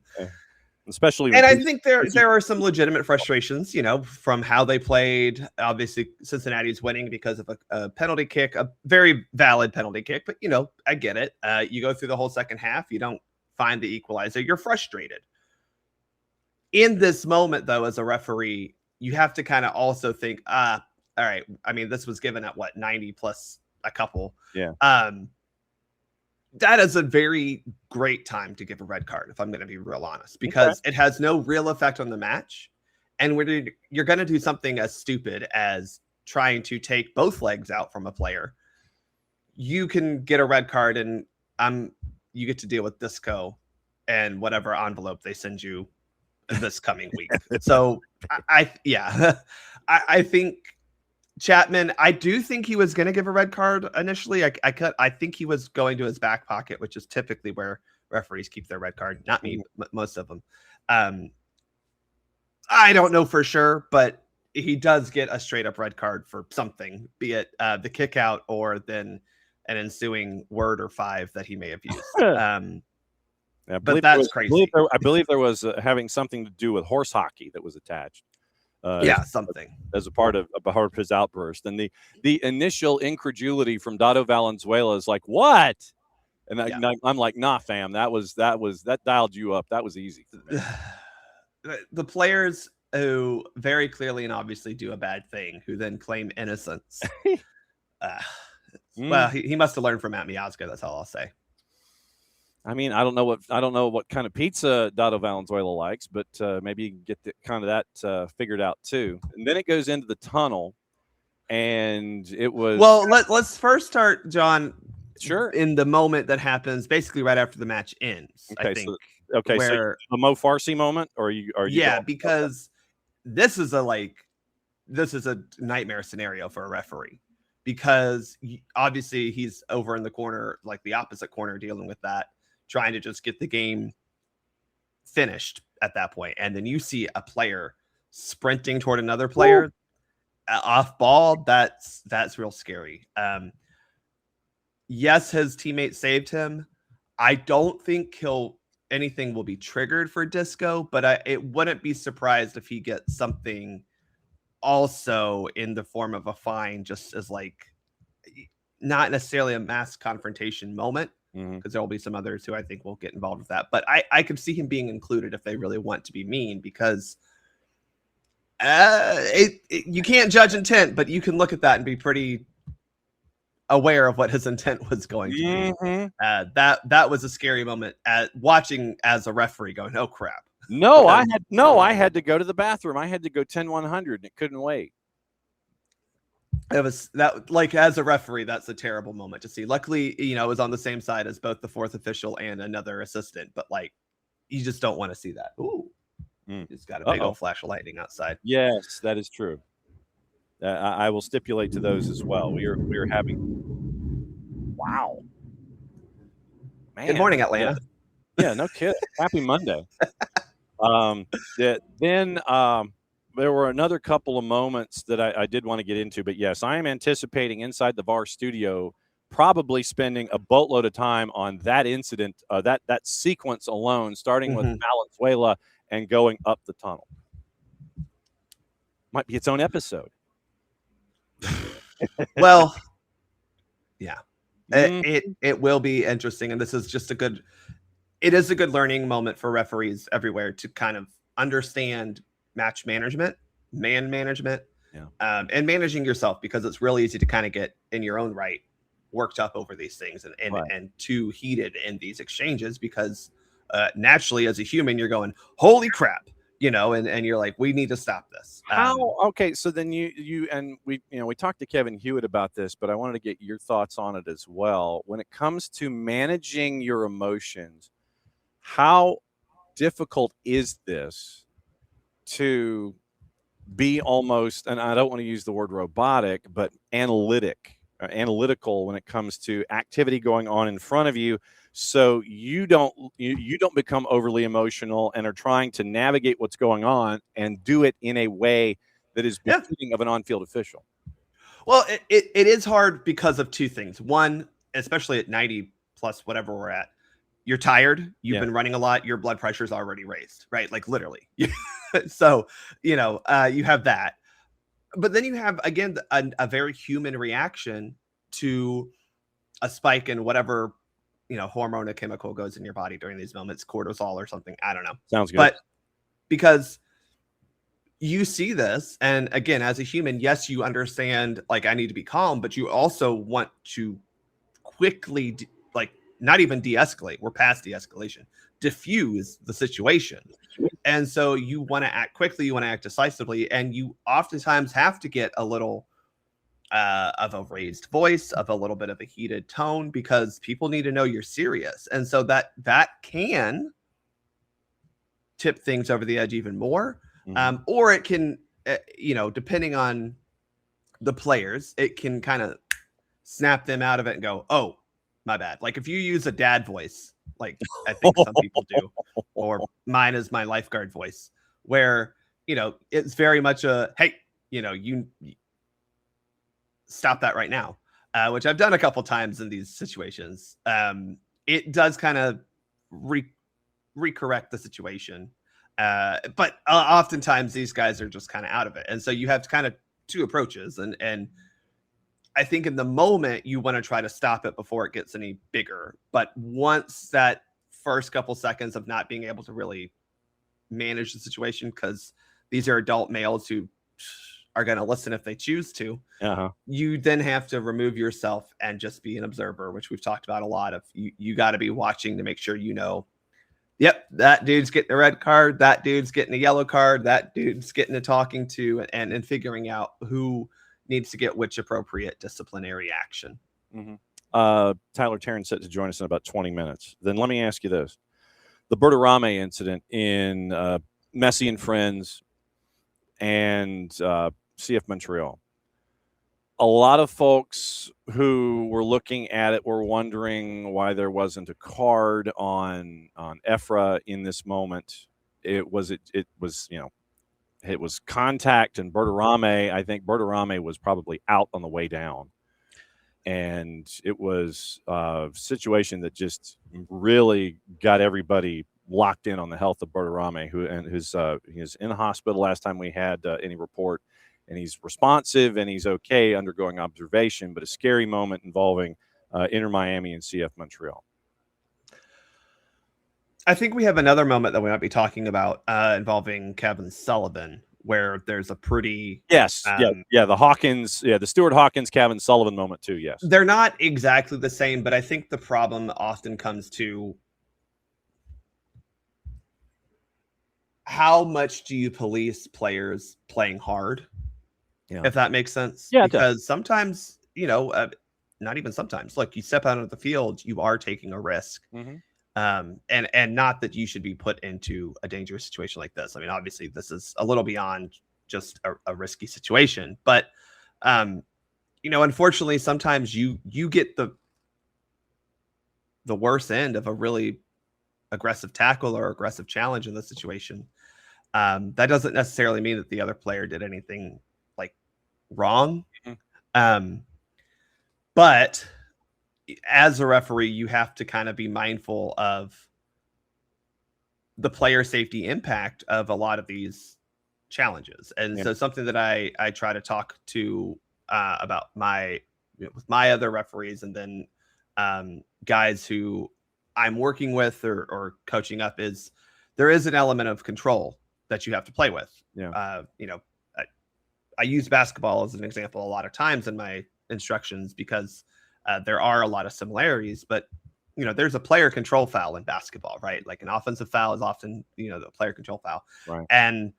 Especially, and I think there are some legitimate frustrations, from how they played. Obviously, Cincinnati's winning because of a penalty kick, a very valid penalty kick. But I get it. You go through the whole second half, you don't find the equalizer, you're frustrated. In this moment, though, as a referee, you have to kind of also think, all right. I mean, this was given at 90 plus a couple. Yeah. That is a very great time to give a red card, if I'm going to be real honest, because it has no real effect on the match. And when you're going to do something as stupid as trying to take both legs out from a player, you can get a red card, and you get to deal with Disco and whatever envelope they send you this coming week. So I think Chapman, I do think he was going to give a red card initially. I think he was going to his back pocket, which is typically where referees keep their red card. Not me, most of them. I don't know for sure, but he does get a straight up red card for something, be it the kick out or then an ensuing word or 5 that he may have used. Yeah, but that's crazy. I believe there was having something to do with horse hockey that was attached. Something as a part of his outburst, and the initial incredulity from Dado Valenzuela is like, what? And I'm like, nah, fam, that dialed you up. That was easy. The players who very clearly and obviously do a bad thing, who then claim innocence. Well, he must have learned from Matt Miazga. That's all I'll say. I mean, I don't know what kind of pizza Dado Valenzuela likes, but maybe you can get that figured out too. And then it goes into the tunnel, and it was Let's first start, John. Sure. In the moment that happens, basically right after the match ends. Okay, I think. So a Mo Farsi moment, or are you? Yeah, because this is a nightmare scenario for a referee, because obviously he's over in the corner, like the opposite corner, dealing with that, trying to just get the game finished at that point. And then you see a player sprinting toward another player off ball. That's real scary. Yes, his teammate saved him. I don't think anything will be triggered for Disco, but it wouldn't be surprised if he gets something also in the form of a fine, just as like not necessarily a mass confrontation moment, because there will be some others who I think will get involved with that. But I could see him being included if they really want to be mean, because you can't judge intent, but you can look at that and be pretty aware of what his intent was going to be. That was a scary moment watching as a referee going, oh crap. I had to go to the bathroom. I had to go 10-100 and it couldn't wait. It was that, like, as a referee, that's a terrible moment to see. Luckily, it was on the same side as both the fourth official and another assistant, but like, you just don't want to see that. Ooh, it's got a big old flash of lightning outside. Yes, that is true. I will stipulate to those as well. We are having. Wow. Man. Good morning, Atlanta. Yeah, no kidding. Happy Monday. Then there were another couple of moments that I did want to get into, but yes, I am anticipating inside the VAR studio probably spending a boatload of time on that incident, that sequence alone, starting with Valenzuela and going up the tunnel. Might be its own episode. Well, yeah, it will be interesting, and this is just it is a good learning moment for referees everywhere to kind of understand match management, man management, and managing yourself, because it's really easy to kind of get in your own right worked up over these things and too heated in these exchanges, because naturally as a human you're going, holy crap, and you're like, we need to stop this. Okay, so then you and we talked to Kevin Hewitt about this, but I wanted to get your thoughts on it as well. When it comes to managing your emotions, how difficult is this to be almost, and I don't want to use the word robotic, but analytical when it comes to activity going on in front of you, so you don't become overly emotional and are trying to navigate what's going on and do it in a way that is befitting of an on-field official? Well, it is hard because of two things. One, especially at 90 plus whatever we're at, you're tired, you've been running a lot, your blood pressure is already raised, right? Like literally. So, you have that. But then you have, again, a very human reaction to a spike in whatever, hormone or chemical goes in your body during these moments, cortisol or something. I don't know. Sounds good. But because you see this, and again, as a human, yes, you understand, like, I need to be calm, but you also want to quickly, not even de-escalate. We're past de-escalation. Diffuse the situation. And so you want to act quickly, you want to act decisively, and you oftentimes have to get a little of a raised voice, of a little bit of a heated tone, because people need to know you're serious. And so that can tip things over the edge even more. Or it can, depending on the players, it can kind of snap them out of it and go, oh, my bad. Like if you use a dad voice, like I think some people do, or mine is my lifeguard voice, where, it's very much a, hey, you stop that right now, which I've done a couple times in these situations. It does kind of recorrect the situation. But oftentimes these guys are just kind of out of it. And so you have kind of two approaches. And I think in the moment you want to try to stop it before it gets any bigger. But once that first couple seconds of not being able to really manage the situation, because these are adult males who are going to listen if they choose to, you then have to remove yourself and just be an observer, which we've talked about a lot of. You got to be watching to make sure yep, that dude's getting a red card, that dude's getting a yellow card, that dude's getting a talking to, and figuring out who needs to get which appropriate disciplinary action. Tyler Terens set to join us in about 20 minutes. Then let me ask you this. The Bertarame incident in Messi and Friends and CF Montreal. A lot of folks who were looking at it were wondering why there wasn't a card on Efra in this moment. It was contact, and Bertarame. I think Bertarame was probably out on the way down, and it was a situation that just really got everybody locked in on the health of Bertarame, who's in the hospital last time we had any report. And he's responsive and he's okay, undergoing observation, but a scary moment involving Inter Miami and CF Montreal. I think we have another moment that we might be talking about involving Kevin Sullivan, where there's a pretty... the Stuart Hawkins, Kevin Sullivan moment too, yes. They're not exactly the same, but I think the problem often comes to how much do you police players playing hard? Yeah. If that makes sense. Yeah, because sometimes, not even sometimes, look, you step out of the field, you are taking a risk. And not that you should be put into a dangerous situation like this. I mean, obviously this is a little beyond just a risky situation, but unfortunately sometimes you get the worst end of a really aggressive tackle or aggressive challenge in this situation. That doesn't necessarily mean that the other player did anything wrong. But as a referee, you have to kind of be mindful of the player safety impact of a lot of these challenges. And so something that I try to talk to about with my other referees, and then guys who I'm working with or coaching up, is there is an element of control that you have to play with. I use basketball as an example a lot of times in my instructions because there are a lot of similarities, but there's a player control foul in basketball, right? Like an offensive foul is often, the player control foul. Right. And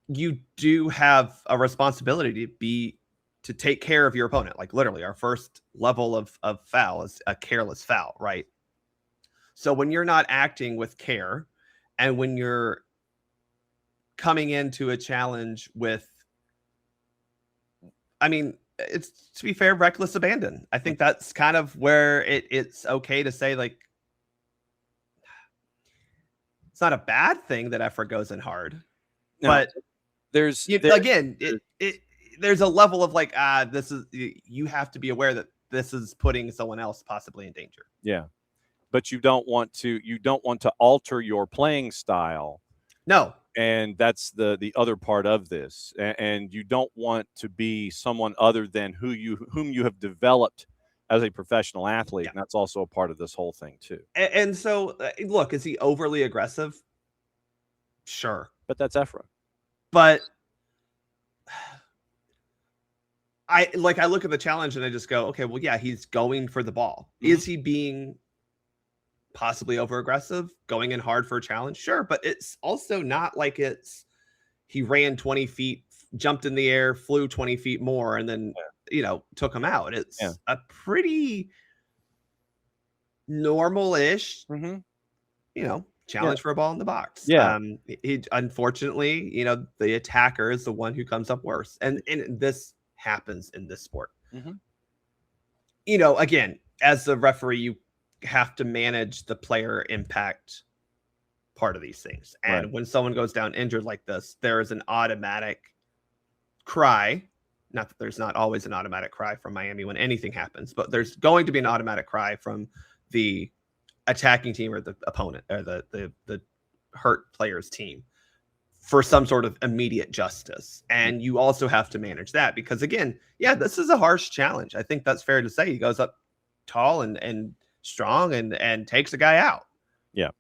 you do have a responsibility to take care of your opponent. Like literally our first level of foul is a careless foul, right? So when you're not acting with care, and when you're coming into a challenge with, it's, to be fair, reckless abandon. I think that's kind of where it's okay to say, like, it's not a bad thing that Efra goes in hard, but there's a level of you have to be aware that this is putting someone else possibly in danger. Yeah. But you don't want to alter your playing style. No. And that's the other part of this. And you don't want to be someone other than whom you have developed as a professional athlete. Yeah. And that's also a part of this whole thing too. And so, look, is he overly aggressive? Sure. But that's Efra. But I look at the challenge and I just go, okay, well, yeah, he's going for the ball. Mm-hmm. Is he being possibly over aggressive, going in hard for a challenge? Sure. But it's also not like he ran 20 feet, jumped in the air, flew 20 feet more, and then, took him out. It's a pretty normal-ish, challenge for a ball in the box. Yeah. He unfortunately, the attacker is the one who comes up worse. And this happens in this sport. Mhm. Again, as the referee, you have to manage the player impact part of these things. And Right. when someone goes down injured like this, there is an automatic cry. Not that there's not always an automatic cry from Miami when anything happens, but there's going to be an automatic cry from the attacking team or the opponent or the hurt player's team for some sort of immediate justice. And you also have to manage that because, again, this is a harsh challenge. I think that's fair to say. He goes up tall and strong and takes a guy out. Yeah.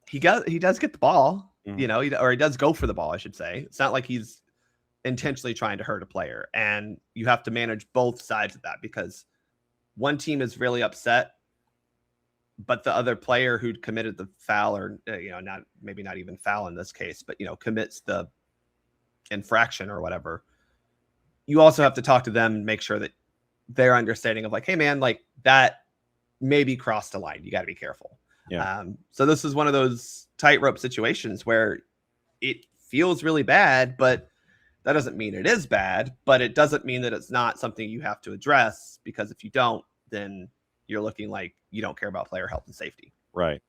He does get the ball, Mhm. or he does go for the ball, I should say. It's not like he's intentionally trying to hurt a player. And you have to manage both sides of that because one team is really upset, but the other player who committed the foul or, not even foul in this case, but, commits the infraction or whatever, you also have to talk to them and make sure that their understanding of like, hey man, like that maybe crossed a line. You got to be careful. Yeah. So this is one of those tightrope situations where it feels really bad, but that doesn't mean it is bad, but it doesn't mean that it's not something you have to address, because if you don't, then you're looking like you don't care about player health and safety. Right.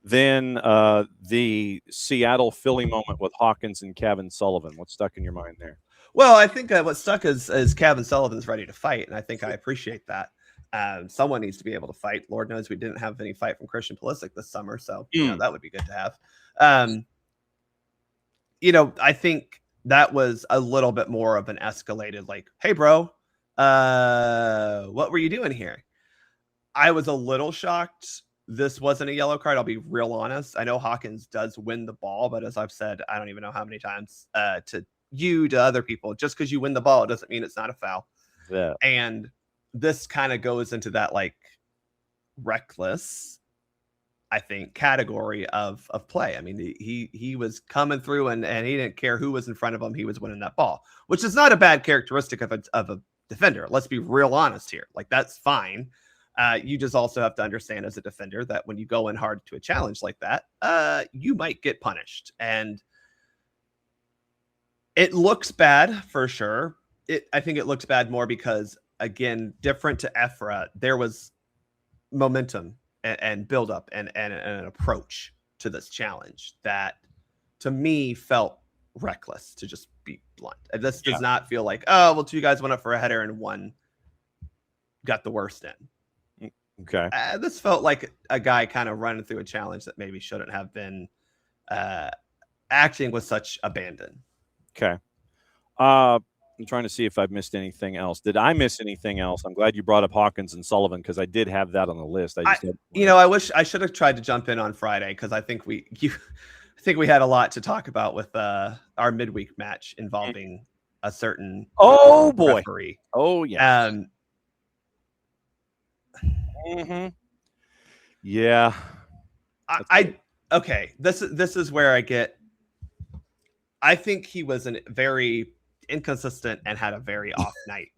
Then the Seattle Philly moment with Hawkins and Kevin Sullivan. What's stuck in your mind there? Well, I think what stuck is Kevin Sullivan's ready to fight, and I think I appreciate that. Someone needs to be able to fight. Lord knows we didn't have any fight from Christian Pulisic this summer, so that would be good to have. I think that was a little bit more of an escalated, like, hey, bro, what were you doing here? I was a little shocked this wasn't a yellow card. I'll be real honest. I know Hawkins does win the ball, but as I've said, I don't even know how many times to other people, just because you win the ball, it doesn't mean it's not a foul. Yeah. And this kind of goes into that like reckless, I think, category of play. I mean, he was coming through and he didn't care who was in front of him. He was winning that ball, which is not a bad characteristic of a defender. Let's be real honest here. Like, that's fine. You just also have to understand as a defender that when you go in hard to a challenge like that, you might get punished. And it looks bad for sure. I think it looks bad more because, again, different to Ephra, there was momentum and build up and an approach to this challenge that to me felt reckless, to just be blunt. This does not feel like, oh, well, two guys went up for a header and one got the worst in. Okay. This felt like a guy kind of running through a challenge that maybe shouldn't have been acting with such abandon. Okay. I'm trying to see if I've missed anything else. Did I miss anything else? I'm glad you brought up Hawkins and Sullivan because I did have that on the list. I wish I should have tried to jump in on Friday because I think we had a lot to talk about with our midweek match involving a certain referee. Oh yeah. Yeah. Okay. This is where I think he was very inconsistent and had a very off night.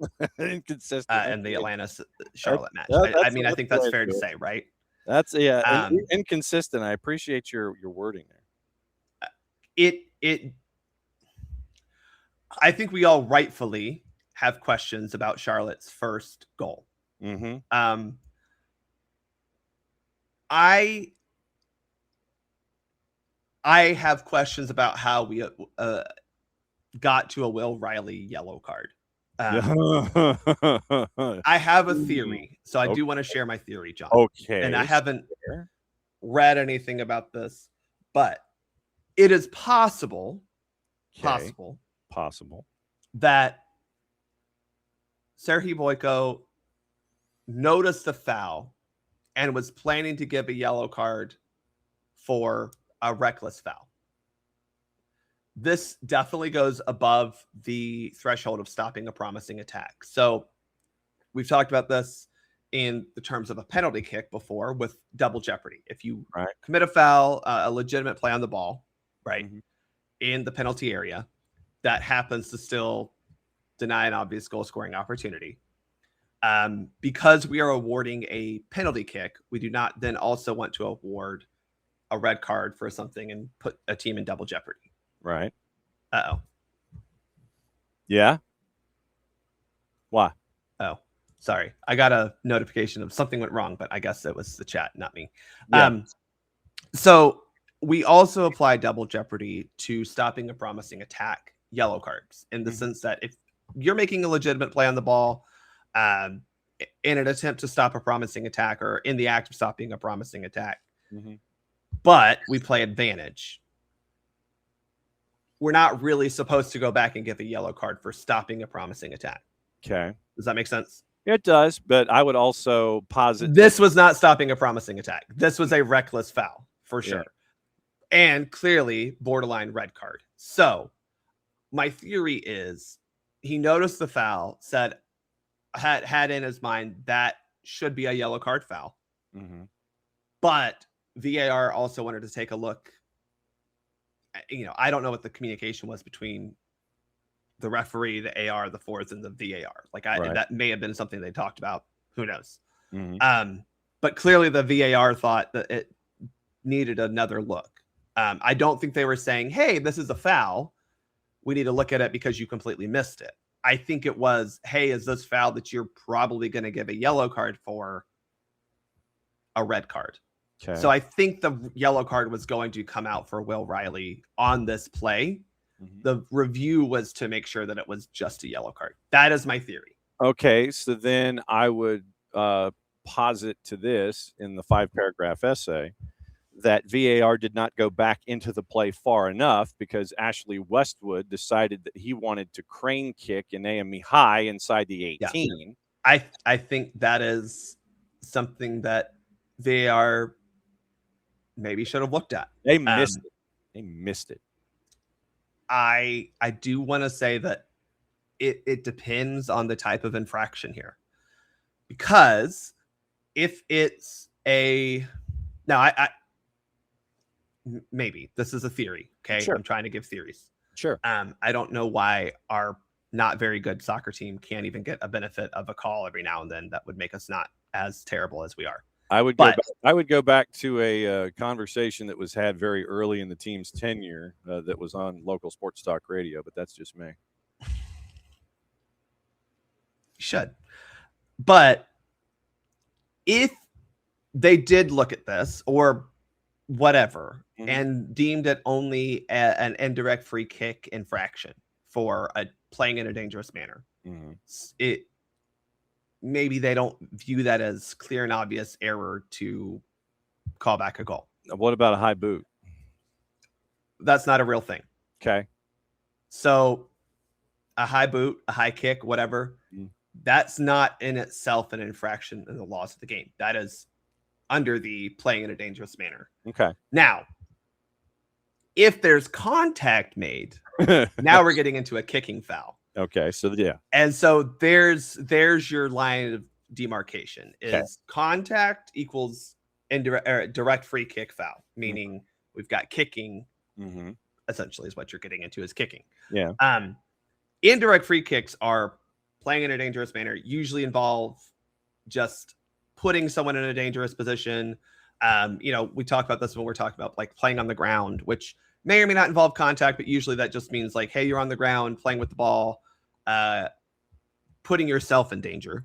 Inconsistent in the Atlanta Charlotte match. I think that's fair to say, right? That's inconsistent. I appreciate your wording there. I think we all rightfully have questions about Charlotte's first goal. Mm-hmm. I have questions about how we got to a Will Riley yellow card. I have a theory, so I do want to share my theory, John. Okay. And I haven't read anything about this, but it is possible that Serhii Boyko noticed the foul and was planning to give a yellow card for a reckless foul. This definitely goes above the threshold of stopping a promising attack. So we've talked about this in the terms of a penalty kick before with double jeopardy. If you commit a foul, a legitimate play on the ball, right, in the penalty area, that happens to still deny an obvious goal scoring opportunity. Because we are awarding a penalty kick, we do not then also want to award a red card for something and put a team in double jeopardy. Right. Uh-oh. Yeah. Why? Oh, sorry. I got a notification of something went wrong, but I guess it was the chat, not me. Yeah. So we also apply double jeopardy to stopping a promising attack yellow cards in the sense that if you're making a legitimate play on the ball in an attempt to stop a promising attack or in the act of stopping a promising attack, but we play advantage, we're not really supposed to go back and give a yellow card for stopping a promising attack. Okay. Does that make sense? It does, but I would also posit this was not stopping a promising attack. This was a reckless foul for sure. And clearly borderline red card. So my theory is he noticed the foul, said, had in his mind that should be a yellow card foul. But VAR also wanted to take a look. I don't know what the communication was between the referee, the AR, the fourth, and the VAR. That may have been something they talked about. Who knows? But clearly the VAR thought that it needed another look. I don't think they were saying, hey, this is a foul. We need to look at it because you completely missed it. I think it was, hey, is this foul that you're probably going to give a yellow card for a red card? Okay. So I think the yellow card was going to come out for Will Riley on this play. The review was to make sure that it was just a yellow card. That is my theory. Okay, so then I would posit to this in the 5-paragraph essay that VAR did not go back into the play far enough because Ashley Westwood decided that he wanted to crane kick an AME high inside the 18. Yeah. I think that is something that VAR maybe should have looked at. They missed it. They missed it. I do want to say that it depends on the type of infraction here, because if it's maybe this is a theory. Okay. Sure. I'm trying to give theories. Sure. I don't know why our not very good soccer team can't even get a benefit of a call every now and then that would make us not as terrible as we are. I would go back to a conversation that was had very early in the team's tenure that was on local sports talk radio, but that's just me. You should. But if they did look at this or whatever and deemed it only an indirect free kick infraction for playing in a dangerous manner, maybe they don't view that as clear and obvious error to call back a goal. What about a high boot? That's not a real thing. Okay. So a high boot, a high kick, whatever, that's not in itself an infraction in the laws of the game. That is under the playing in a dangerous manner. Okay. Now, if there's contact made, now we're getting into a kicking foul. Okay, so yeah. And so there's your line of demarcation is contact equals direct free kick foul, meaning we've got kicking essentially is what you're getting into is kicking. Yeah. Indirect free kicks are playing in a dangerous manner, usually involve just putting someone in a dangerous position. We talk about this when we're talking about like playing on the ground, which may or may not involve contact, but usually that just means like, hey, you're on the ground playing with the ball, putting yourself in danger,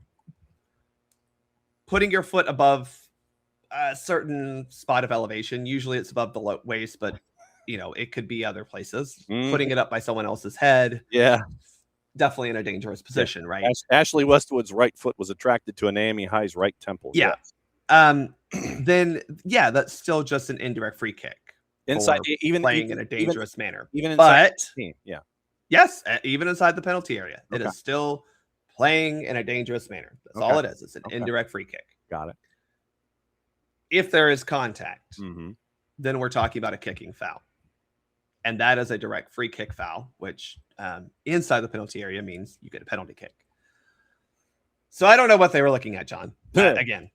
putting your foot above a certain spot of elevation. Usually it's above the waist, but it could be other places. Putting it up by someone else's head. Yeah. Definitely in a dangerous position, right? Ashley Westwood's right foot was attracted to Naomi High's right temple. Yeah. Then that's still just an indirect free kick. Inside, even playing in a dangerous manner. Even inside the team. Yeah. Yes, even inside the penalty area. It is still playing in a dangerous manner. That's all it is. It's an indirect free kick. Got it. If there is contact, then we're talking about a kicking foul. And that is a direct free kick foul, which inside the penalty area means you get a penalty kick. So I don't know what they were looking at, John. Again,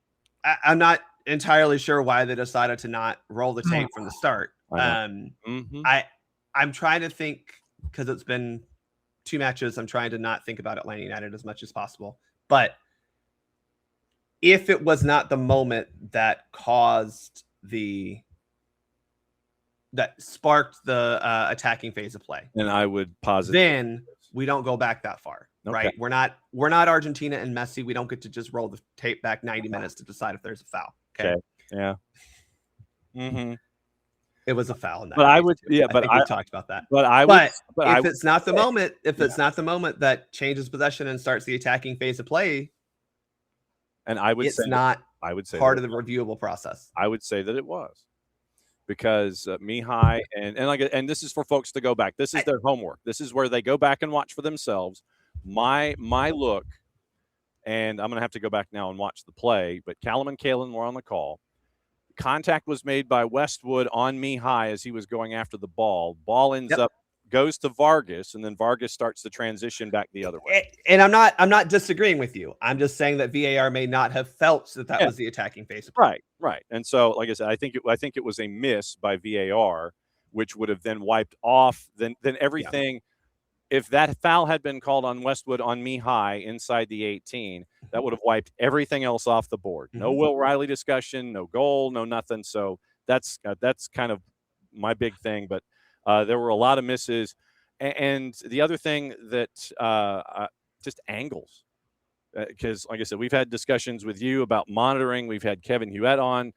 I'm not entirely sure why they decided to not roll the tape from the start. I'm trying to think, because it's been 2 matches, I'm trying to not think about Atlanta United as much as possible. But if it was not the moment that caused the that sparked the attacking phase of play. And I would posit Then we don't go back that far, Okay. right? We're not Argentina and Messi. We don't get to just roll the tape back 90 minutes to decide if there's a foul. Okay. Yeah. Mm-hmm. It was a foul in that. But I case, would, too. yeah, I but think we talked about that. But I But would. if it's not the moment, it's not the moment that changes possession and starts the attacking phase of play, and I would it's say not I would say part of the reviewable process. I would say that it was, because Mihai and this is for folks to go back. This is their homework. This is where they go back and watch for themselves. My look, and I'm going to have to go back now and watch the play. But Callum and Kalen were on the call. Contact was made by Westwood on Mihai as he was going after the ball. Ball goes to Vargas, and then Vargas starts to transition back the other way. And I'm not disagreeing with you. I'm just saying that VAR may not have felt that was the attacking phase of play. Right. And so, like I said, I think it was a miss by VAR, which would have then wiped off then everything. Yeah. If that foul had been called on Westwood on Mihai inside the 18, that would have wiped everything else off the board. No Will Riley discussion, no goal, no nothing. So that's kind of my big thing. But there were a lot of misses. And the other thing that just angles. Because, like I said, we've had discussions with you about monitoring. We've had Kevin Huet on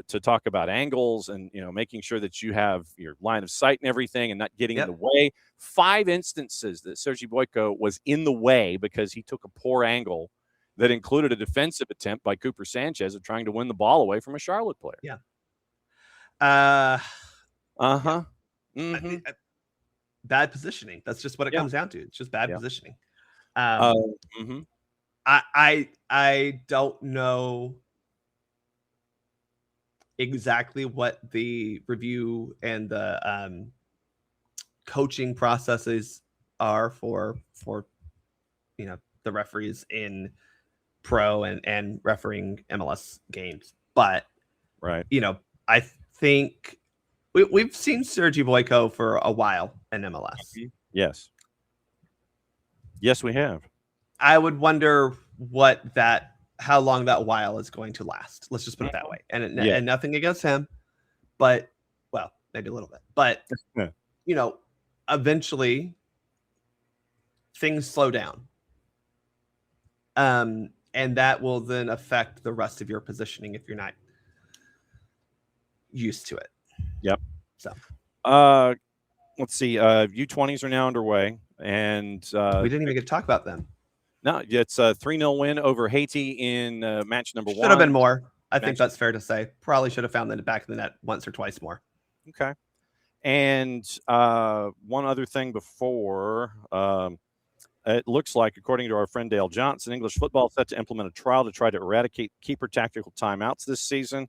to talk about angles and, making sure that you have your line of sight and everything and not getting in the way. 5 instances that Sergi Boyko was in the way because he took a poor angle that included a defensive attempt by Cooper Sanchez of trying to win the ball away from a Charlotte player. Yeah. Mm-hmm. Bad positioning. That's just what it comes down to. It's just bad positioning. I don't know exactly what the review and the coaching processes are for the referees in pro and refereeing MLS games, but I think we've seen Sergi Boyko for a while in MLS. Yes, we have. I would wonder how long that while is going to last. Let's just put it that way. And nothing against him, but maybe a little bit. But eventually things slow down. And that will then affect the rest of your positioning if you're not used to it. Yep. So let's see. U20s are now underway, and we didn't even get to talk about them. No, it's a 3-0 win over Haiti in match number 1. Should have been more. I think that's fair to say. Probably should have found in the back of the net once or twice more. Okay. And one other thing before, it looks like, according to our friend Dale Johnson, English football set to implement a trial to try to eradicate keeper tactical timeouts this season.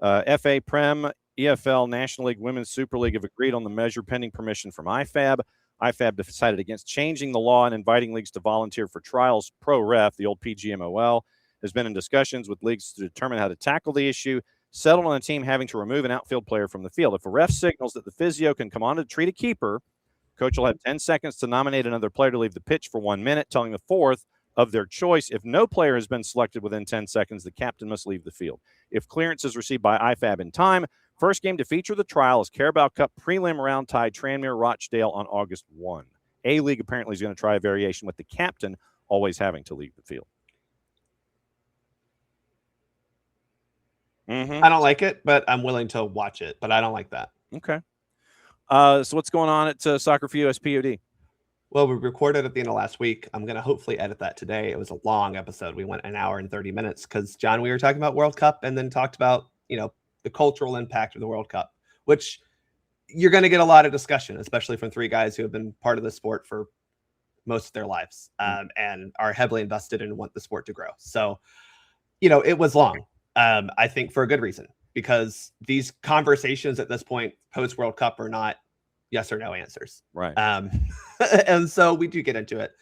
FA Prem, EFL, National League, Women's Super League have agreed on the measure pending permission from IFAB. IFAB decided against changing the law and inviting leagues to volunteer for trials. Pro-Ref, the old PGMOL, has been in discussions with leagues to determine how to tackle the issue, settled on a team having to remove an outfield player from the field. If a ref signals that the physio can come on to treat a keeper, coach will have 10 seconds to nominate another player to leave the pitch for 1 minute, telling the fourth of their choice. If no player has been selected within 10 seconds, the captain must leave the field. If clearance is received by IFAB in time, first game to feature the trial is Carabao Cup prelim round tie Tranmere Rochdale on August 1. A-League apparently is going to try a variation with the captain always having to leave the field. I don't like it, but I'm willing to watch it, but I don't like that. Okay. So what's going on at Soccer for USPOD? Well, we recorded at the end of last week. I'm going to hopefully edit that today. It was a long episode. We went 1 hour and 30 minutes because, John, we were talking about World Cup and then talked about, the cultural impact of the World Cup, which you're going to get a lot of discussion, especially from 3 guys who have been part of the sport for most of their lives and are heavily invested and want the sport to grow. So, it was long, I think, for a good reason, because these conversations at this point, post-World Cup, are not yes or no answers. Right. And so we do get into it.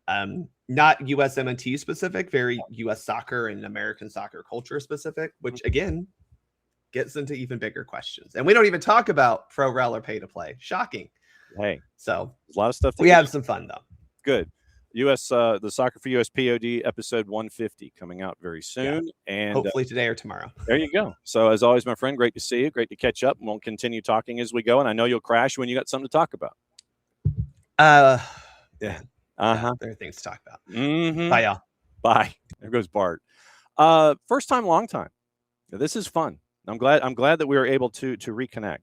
Not USMNT specific, very US soccer and American soccer culture specific, which again gets into even bigger questions. And we don't even talk about pro rel or pay to play. Shocking. Hey, so a lot of stuff. We have some fun though. Good. the Soccer for US POD episode 150 coming out very soon. And hopefully today or tomorrow. There you go. So as always, my friend, great to see you. Great to catch up. And we'll continue talking as we go. And I know you'll crash when you got something to talk about. Yeah. There are things to talk about. Mm-hmm. Bye, y'all. Bye. There goes Bart. First time, long time. This is fun. I'm glad that we were able to reconnect,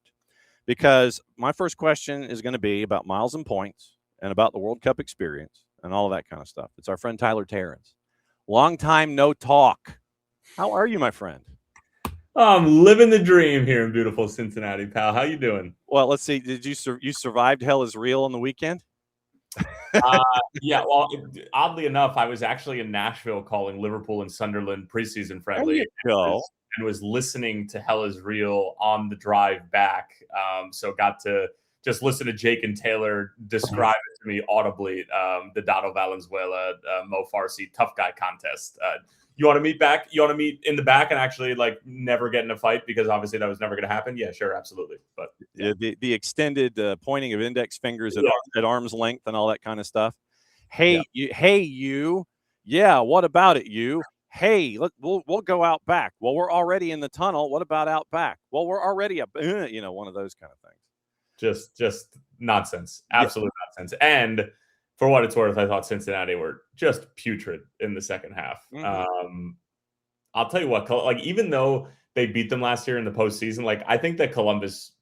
because my first question is going to be about miles and points and about the World Cup experience and all of that kind of stuff. It's our friend Tyler Terens. Long time no talk. How are you, my friend? I'm living the dream here in beautiful Cincinnati, pal. How you doing? Well, let's see. Did you survived Hell is Real on the weekend? Yeah, well, oddly enough, I was actually in Nashville calling Liverpool and Sunderland preseason friendly. And was listening to Hell is Real on the drive back. So got to just listen to Jake and Taylor describe it to me audibly, the Dado Valenzuela, Mo Farsi tough guy contest. You want to meet back? You want to meet in the back and actually like never get in a fight, because obviously that was never going to happen? Yeah, sure, absolutely. But yeah, the extended pointing of index fingers at arm's length and all that kind of stuff. Hey, you. Yeah, what about it, you? Hey, we'll go out back. Well, we're already in the tunnel. What about out back? Well, we're already up. One of those kind of things. Just nonsense. Absolute nonsense. And for what it's worth, I thought Cincinnati were just putrid in the second half. Mm-hmm. I'll tell you what, like, even though they beat them last year in the postseason, like, I think that Columbus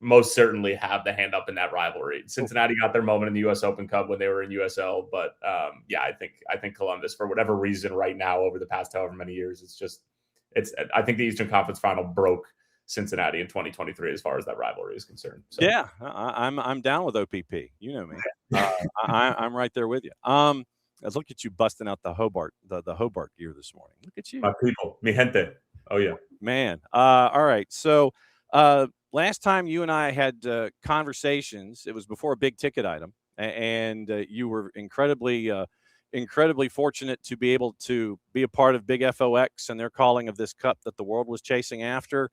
most certainly have the hand up in that rivalry. Cincinnati got their moment in the U.S. Open Cup when they were in USL, but I think Columbus, for whatever reason, right now over the past however many years, I think the Eastern Conference Final broke Cincinnati in 2023 as far as that rivalry is concerned. So. Yeah, I'm down with OPP. You know me. I'm right there with you. Look at you busting out the Hobart gear this morning. Look at you, my people, mi gente. Oh yeah, man. All right, so. Last time you and I had conversations, it was before a big ticket item, and you were incredibly fortunate to be able to be a part of Big FOX and their calling of this cup that the world was chasing after.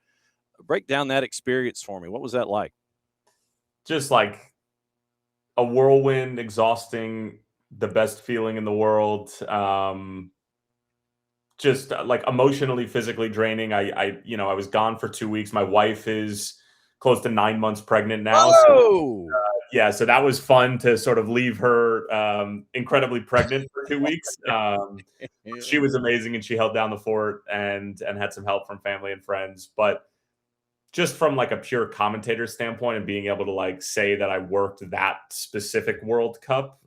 Break down that experience for me. What was that like? Just like a whirlwind, exhausting, the best feeling in the world. Just like emotionally, physically draining. I was gone for 2 weeks. My wife is close to 9 months pregnant now. Oh! So that was fun to sort of leave her incredibly pregnant for 2 weeks. She was amazing, and she held down the fort and had some help from family and friends. But just from like a pure commentator standpoint and being able to like say that I worked that specific World Cup,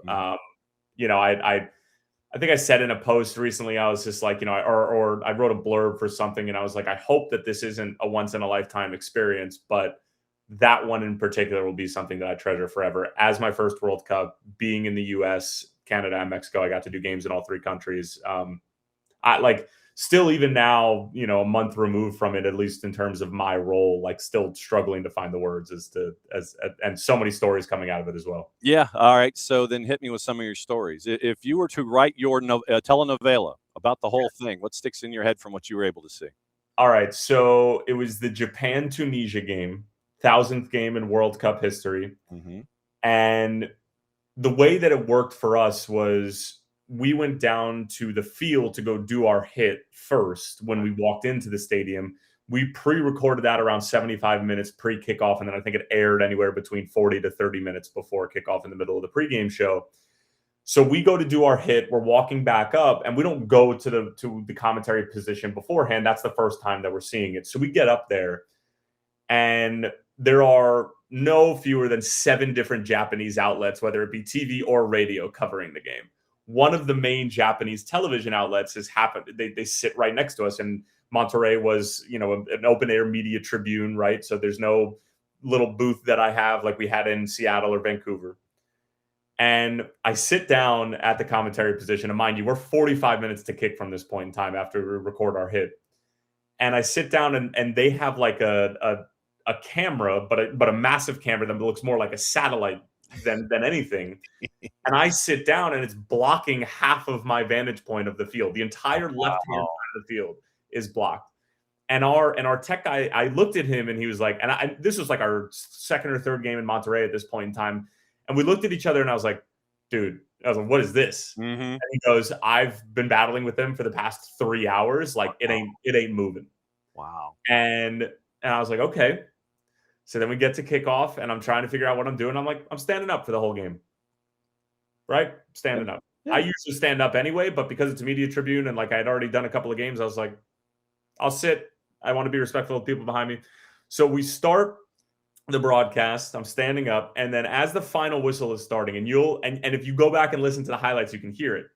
I think I said in a post recently, I was just like, or I wrote a blurb for something, and I was like, I hope that this isn't a once in a lifetime experience, but that one in particular will be something that I treasure forever. As my first World Cup, being in the US, Canada, and Mexico, I got to do games in all three countries. I like still, even now, a month removed from it, at least in terms of my role, like still struggling to find the words and so many stories coming out of it as well. Yeah. All right. So then hit me with some of your stories. If you were to write your telenovela about the whole thing, what sticks in your head from what you were able to see? All right. So it was the Japan-Tunisia game, 1000th game in World Cup history. Mm-hmm. And the way that it worked for us was we went down to the field to go do our hit first when we walked into the stadium. We pre-recorded that around 75 minutes pre-kickoff, and then I think it aired anywhere between 40 to 30 minutes before kickoff in the middle of the pregame show. So we go to do our hit. We're walking back up, and we don't go to the commentary position beforehand. That's the first time that we're seeing it. So we get up there, and there are no fewer than 7 different Japanese outlets, whether it be TV or radio, covering the game. One of the main Japanese television outlets has happened. They sit right next to us, and Monterrey was, an open air media tribune, right? So there's no little booth that I have like we had in Seattle or Vancouver. And I sit down at the commentary position, and mind you, we're 45 minutes to kick from this point in time after we record our hit. And I sit down, and they have like a camera, but a massive camera that looks more like a satellite than anything. And I sit down, and it's blocking half of my vantage point of the field. The entire left-hand side of the field is blocked. And our tech guy, I looked at him, and he was like, this was like our second or third game in Monterrey at this point in time. And we looked at each other, and I was like, dude, I was like, what is this? Mm-hmm. And he goes, I've been battling with them for the past 3 hours. Like it ain't moving. Wow. And I was like, okay. So then we get to kickoff and I'm trying to figure out what I'm doing. I'm like, I'm standing up for the whole game. Right? Standing up. Yeah. I usually stand up anyway, but because it's a media tribune and like I had already done a couple of games, I was like, I'll sit. I want to be respectful of people behind me. So we start the broadcast. I'm standing up. And then as the final whistle is starting, and if you go back and listen to the highlights, you can hear it.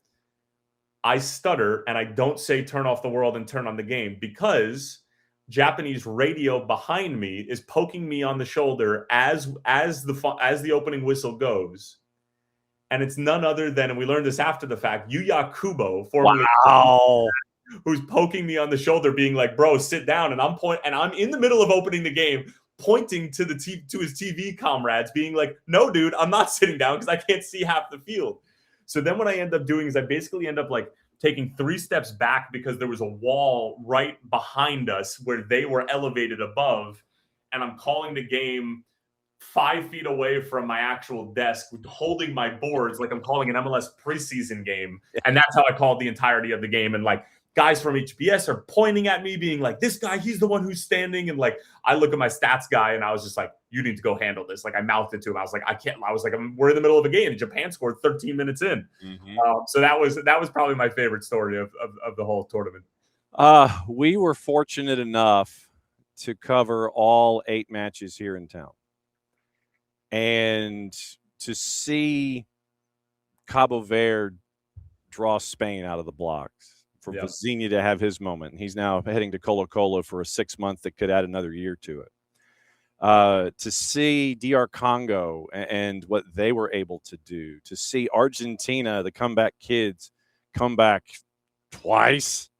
I stutter and I don't say turn off the world and turn on the game because Japanese radio behind me is poking me on the shoulder as the opening whistle goes. And it's none other than, and we learned this after the fact, Yuya Kubo, formerly who's poking me on the shoulder, being like, "Bro, sit down." And I'm in the middle of opening the game, pointing to his TV comrades, being like, "No, dude, I'm not sitting down because I can't see half the field." So then what I end up doing is I basically end up like taking 3 steps back because there was a wall right behind us where they were elevated above, and I'm calling the game 5 feet away from my actual desk, holding my boards like I'm calling an MLS preseason game. And that's how I called the entirety of the game. And like guys from HBS are pointing at me being like, this guy, he's the one who's standing. And like, I look at my stats guy and I was just like, you need to go handle this. Like I mouthed it to him. I was like, I can't. I was like, we're in the middle of a game and Japan scored 13 minutes in. Mm-hmm. So that was probably my favorite story of the whole tournament. We were fortunate enough to cover all 8 matches here in town. And to see Cabo Verde draw Spain out of the blocks, for Vizinha to have his moment. He's now heading to Colo-Colo for a 6-month that could add another year to it. To see DR Congo and what they were able to do. To see Argentina, the comeback kids, come back twice.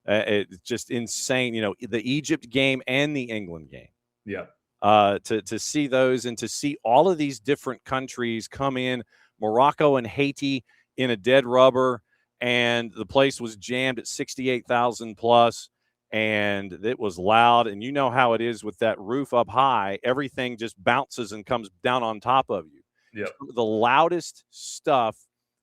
It's just insane. You know, the Egypt game and the England game. Yeah. To see those and to see all of these different countries come in, Morocco and Haiti in a dead rubber, and the place was jammed at 68,000 plus, and it was loud. And you know how it is with that roof up high, everything just bounces and comes down on top of you. Yep. The loudest stuff,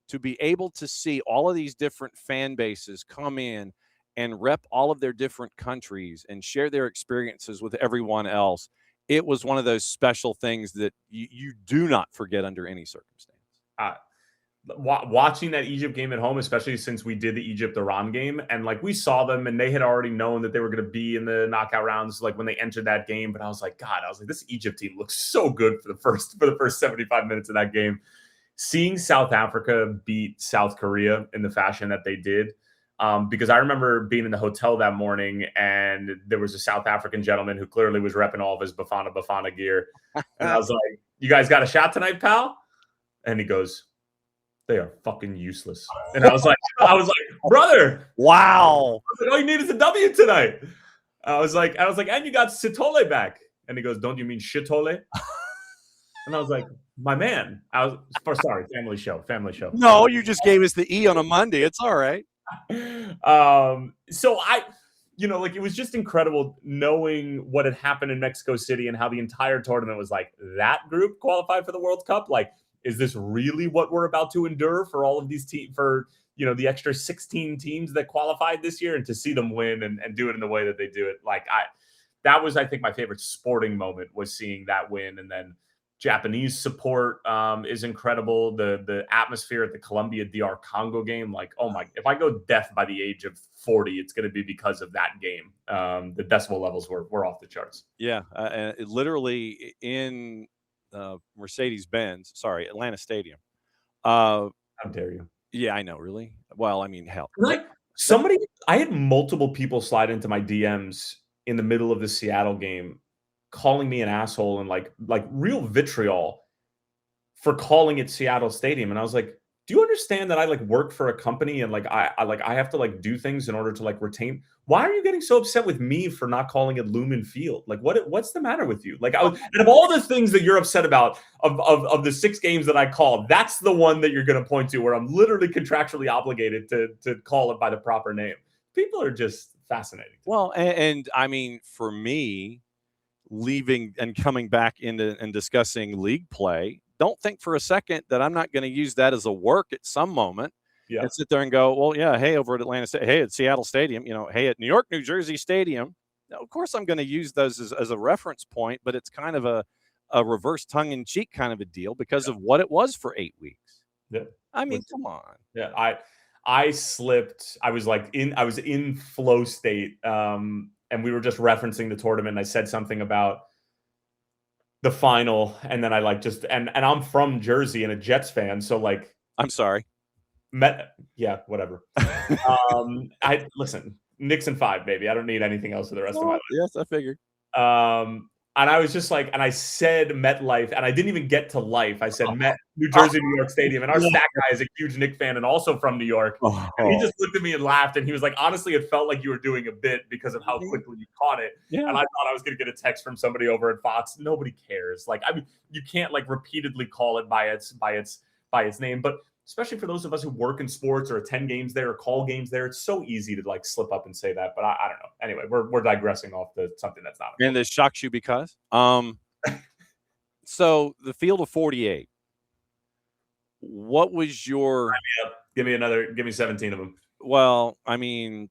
to be able to see all of these different fan bases come in and rep all of their different countries and share their experiences with everyone else. It was one of those special things that you do not forget under any circumstance. Watching that Egypt game at home, especially since we did the Egypt-Iran game, and like we saw them and they had already known that they were going to be in the knockout rounds like when they entered that game. But I was like, this Egypt team looks so good for the first 75 minutes of that game. Seeing South Africa beat South Korea in the fashion that they did. Because I remember being in the hotel that morning and there was a South African gentleman who clearly was repping all of his Bafana gear. And I was like, you guys got a shot tonight, pal? And he goes, they are fucking useless. And I was like, brother, wow. All you need is a W tonight. I was like, and you got Sitole back. And he goes, don't you mean Shitole? And I was like, my man. Sorry, family show. No, you just gave us the E on a Monday. It's all right. So it was just incredible knowing what had happened in Mexico City and how the entire tournament was like, that group qualified for the World Cup. Like, is this really what we're about to endure for all of these teams, for, the extra 16 teams that qualified this year, and to see them win and do it in the way that they do it. Like that was, I think, my favorite sporting moment, was seeing that win. And then Japanese support is incredible. The atmosphere at the Colombia DR Congo game, like, oh my, if I go deaf by the age of 40, it's going to be because of that game. The decibel levels were off the charts. Yeah. Literally in Mercedes-Benz, Atlanta Stadium. How dare you? Yeah, I know. Really? Well, I mean, hell. Like I had multiple people slide into my DMs in the middle of the Seattle game, calling me an asshole and like real vitriol for calling it Seattle Stadium. And I was like, do you understand that I work for a company and I have to do things in order to retain? Why are you getting so upset with me for not calling it Lumen Field? What's the matter with you? And of all the things that you're upset about of the 6 games that I called, that's the one that you're going to point to where I'm literally contractually obligated to call it by the proper name. People are just fascinating. Well, and I mean, for me, leaving and coming back into and discussing league play, don't think for a second that I'm not going to use that as a work at some moment and sit there and go, well, yeah, hey, over at Atlanta State, hey, at Seattle Stadium, hey, at New York, New Jersey Stadium. Now, of course, I'm going to use those as a reference point, but it's kind of a reverse tongue-in-cheek kind of a deal because of what it was for 8 weeks. Yeah. I mean, come on. Yeah, I slipped. I was in flow state, and we were just referencing the tournament. And I said something about the final, and then I and I'm from Jersey and a Jets fan, so I'm sorry. Whatever. I listen, Knicks in 5, baby. I don't need anything else for the rest of my life. Yes, I figured. And I was just and I said MetLife, and I didn't even get to life. I said New Jersey, New York Stadium. And our stat guy is a huge Knicks fan and also from New York. And he just looked at me and laughed. And he was like, honestly, it felt like you were doing a bit because of how quickly you caught it. Yeah. And I thought I was going to get a text from somebody over at Fox. Nobody cares. You can't repeatedly call it by its name. But especially for those of us who work in sports or attend games there or call games there, it's so easy to slip up and say that. But I don't know. Anyway, we're digressing off to something that's not. And this shocks you because? So the field of 48, what was your... Give me 17 of them. Well, I mean,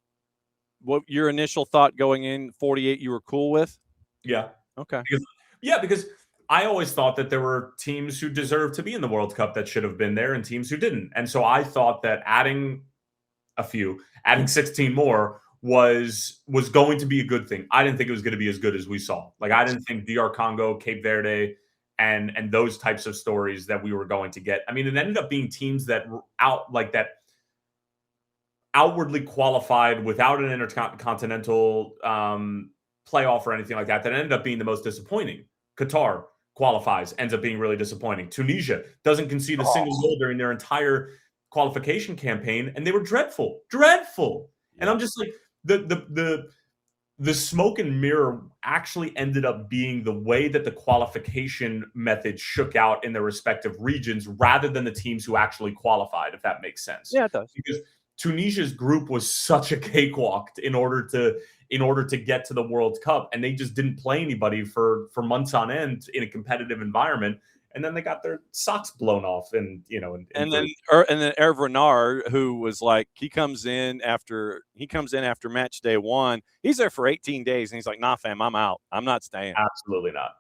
what your initial thought going in 48 you were cool with? Yeah. Okay. Because I always thought that there were teams who deserved to be in the World Cup that should have been there and teams who didn't. And so I thought that adding 16 more was going to be a good thing. I didn't think it was going to be as good as we saw. I didn't think DR Congo, Cape Verde, and those types of stories that we were going to get. I mean, it ended up being teams that were that outwardly qualified without an intercontinental playoff or anything like that. That ended up being the most disappointing. Qatar qualifies, ends up being really disappointing. Tunisia doesn't concede a single goal during their entire qualification campaign, and they were dreadful. Yeah. And I'm just the smoke and mirror actually ended up being the way that the qualification method shook out in their respective regions rather than the teams who actually qualified, if that makes sense. Yeah, it does. Because Tunisia's group was such a cakewalk in order to get to the World Cup, and they just didn't play anybody for months on end in a competitive environment, and then they got their socks blown off, and then Hervé Renard, who was he comes in after match day 1, he's there for 18 days, and he's like, nah, fam, I'm out, I'm not staying. Absolutely not.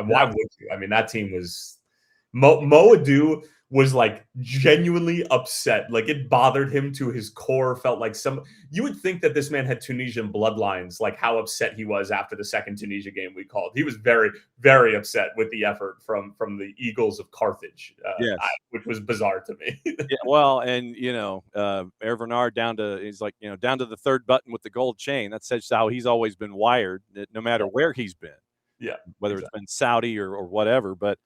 Why would you? I mean, that team was Moadou was genuinely upset. It bothered him to his core. Felt like you would think that this man had Tunisian bloodlines, how upset he was after the second Tunisia game we called. He was very, very upset with the effort from the Eagles of Carthage, yes. Which was bizarre to me. Yeah, well, and Hervé Renard down to the third button with the gold chain. That says how he's always been wired, no matter where he's been. Yeah, whether it's been Saudi or whatever. But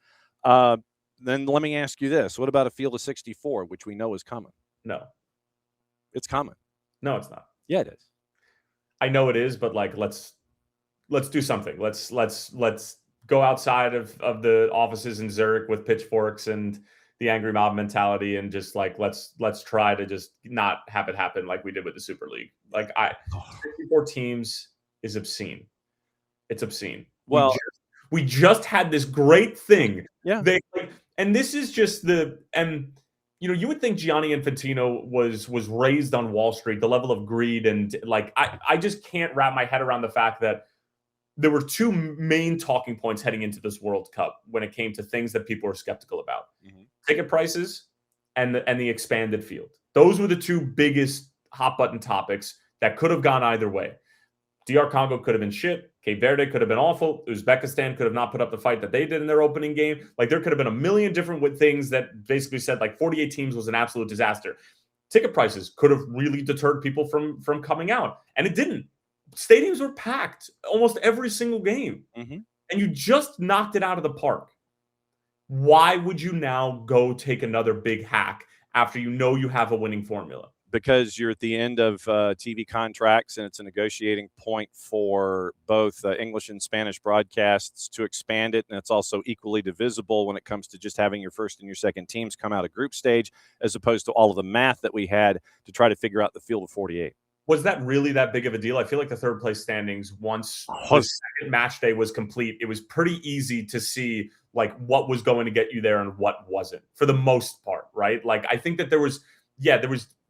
then let me ask you this. What about a field of 64, which we know is coming? No. It's coming. No, it's not. Yeah, it is. I know it is, but let's do something. Let's go outside of the offices in Zurich with pitchforks and the angry mob mentality and just let's try to just not have it happen like we did with the Super League. 64 teams is obscene. It's obscene. Well, we just had this great thing. Yeah. And this is just you would think Gianni Infantino was raised on Wall Street, the level of greed and I just can't wrap my head around the fact that there were two main talking points heading into this World Cup when it came to things that people were skeptical about. Mm-hmm. Ticket prices and the expanded field. Those were the two biggest hot button topics that could have gone either way. DR Congo could have been shit. Cape Verde could have been awful. Uzbekistan could have not put up the fight that they did in their opening game. There could have been a million different things that basically said 48 teams was an absolute disaster. Ticket prices could have really deterred people from coming out, and it didn't. Stadiums were packed almost every single game, mm-hmm. and you just knocked it out of the park. Why would you now go take another big hack after you have a winning formula? Because you're at the end of TV contracts, and it's a negotiating point for both English and Spanish broadcasts to expand it, and it's also equally divisible when it comes to just having your first and your second teams come out of group stage, as opposed to all of the math that we had to try to figure out the field of 48. Was that really that big of a deal? I feel like the third place standings, once the second match day was complete, it was pretty easy to see like what was going to get you there and what wasn't, for the most part, right? Like, I think that there was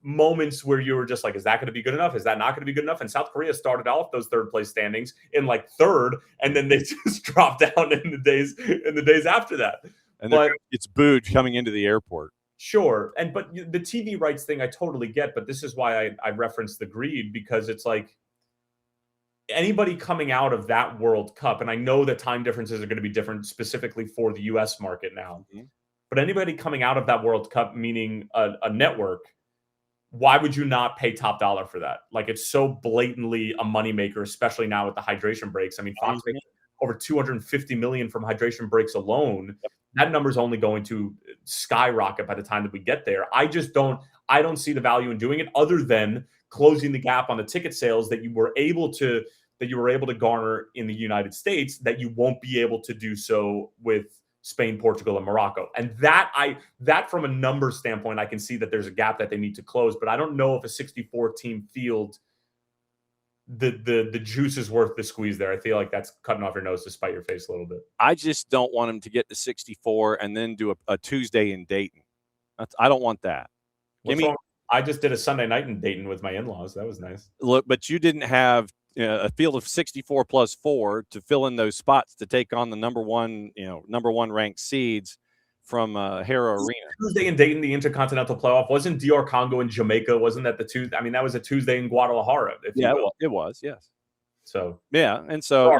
moments where you were just like, is that going to be good enough? Is that not going to be good enough? And South Korea started off those third place standings in like third, and then they just dropped down in the days after that. And it's booed coming into the airport. Sure. But the TV rights thing I totally get, but this is why I referenced the greed, because it's like anybody coming out of that World Cup, and I know that time differences are going to be different specifically for the US market now, but anybody coming out of that World Cup, meaning a network, why would you not pay top dollar for that? Like, it's so blatantly a moneymaker, especially now with the hydration breaks. I mean, Fox makes over $250 million from hydration breaks alone. Yep. That number is only going to skyrocket by the time that we get there. I don't see the value in doing it, other than closing the gap on the ticket sales that you were able to garner in the United States, that you won't be able to do so with Spain, Portugal, and Morocco. And that from a number standpoint, I can see that there's a gap that they need to close, but I don't know if a 64 team field, the juice is worth the squeeze there. I feel like that's cutting off your nose to spite your face a little bit. I just don't want them to get to 64 and then do a Tuesday in Dayton. I don't want that. I just did a Sunday night in Dayton with my in-laws. That was nice. Look, but you didn't have a field of 64 plus 4 to fill in those spots to take on the number one ranked seeds from Hara Arena. Tuesday in Dayton, the Intercontinental Playoff. Wasn't DR Congo in Jamaica? Wasn't that the Tuesday? I mean, that was a Tuesday in Guadalajara. It was, yes. So yeah, and so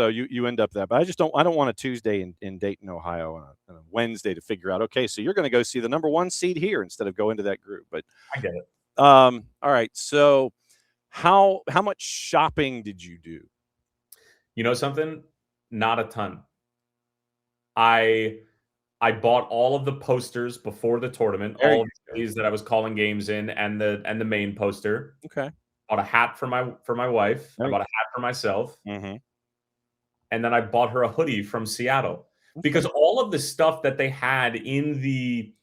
you end up that. But I don't want a Tuesday in Dayton, Ohio, and a Wednesday to figure out. Okay, so you're going to go see the number one seed here instead of go into that group. But I get it. All right, so how much shopping did you do? You know something? Not a ton. I bought all of the posters before the tournament, all of these that I was calling games in, and the main poster. Okay. Bought a hat for my wife. I bought a hat for myself. Mm-hmm. And then I bought her a hoodie from Seattle, because all of the stuff that they had in the,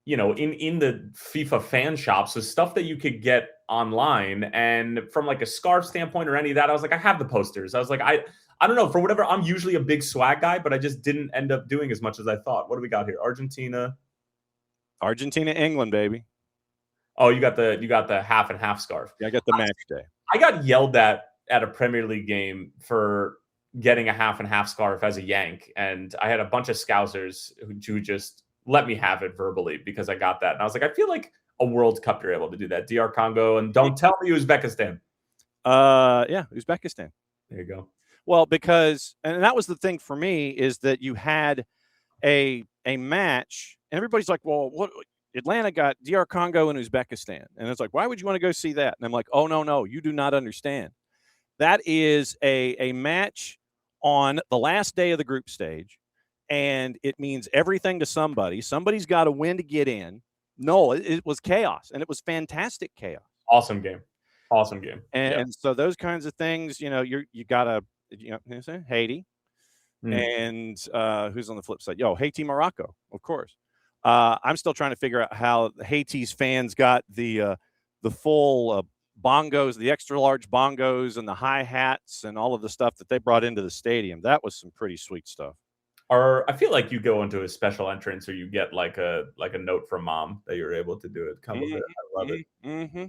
in the FIFA fan shops was stuff that you could get online. And from like a scarf standpoint or any of that, I was like, I have the posters. I was like, I don't know, for whatever. I'm usually a big swag guy, but I just didn't end up doing as much as I thought. What do we got here? Argentina, England, baby. Oh, you got the half and half scarf. Yeah, I got the match day. I got yelled at a Premier League game for getting a half and half scarf as a Yank, and I had a bunch of Scousers who just let me have it verbally because I got that, and I was like, I feel like a World Cup you're able to do that. DR Congo, and don't tell me Uzbekistan. Yeah, Uzbekistan. There you go. Well, because and that was the thing for me, is that you had a match, and everybody's like, well, what? Atlanta got DR Congo and Uzbekistan. And it's like, why would you want to go see that? And I'm like, oh, no, you do not understand. That is a match on the last day of the group stage, and it means everything to somebody. Somebody's got to win to get in. No, it was chaos, and it was fantastic chaos. Awesome game. And so those kinds of things, you got to, Haiti. And who's on the flip side? Haiti, Morocco, of course. I'm still trying to figure out how Haiti's fans got the full bongos, the extra large bongos and the hi-hats and all of the stuff that they brought into the stadium. That was some pretty sweet stuff. I feel like you go into a special entrance, or you get like a note from mom that you're able to do it. I love it. Mm-hmm.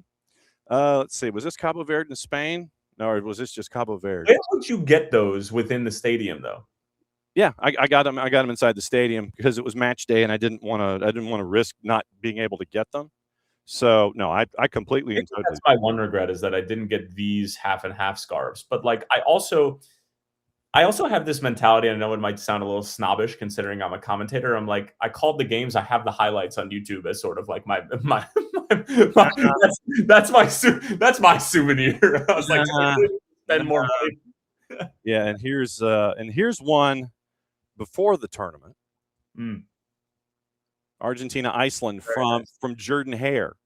Let's see. Was this Cabo Verde in Spain? No, or was this just Cabo Verde? Where would you get those within the stadium, though? Yeah, I got them. I got them inside the stadium because it was match day, and I didn't want to risk not being able to get them. So no, I completely enjoyed it. That's my one regret, is that I didn't get these half and half scarves. But like, I also have this mentality. I know it might sound a little snobbish considering I'm a commentator. I'm like, I called the games. I have the highlights on YouTube as sort of like my that's my souvenir. I was like, spend more money. Yeah, and here's one before the tournament. Argentina, Iceland from Jordan Hare,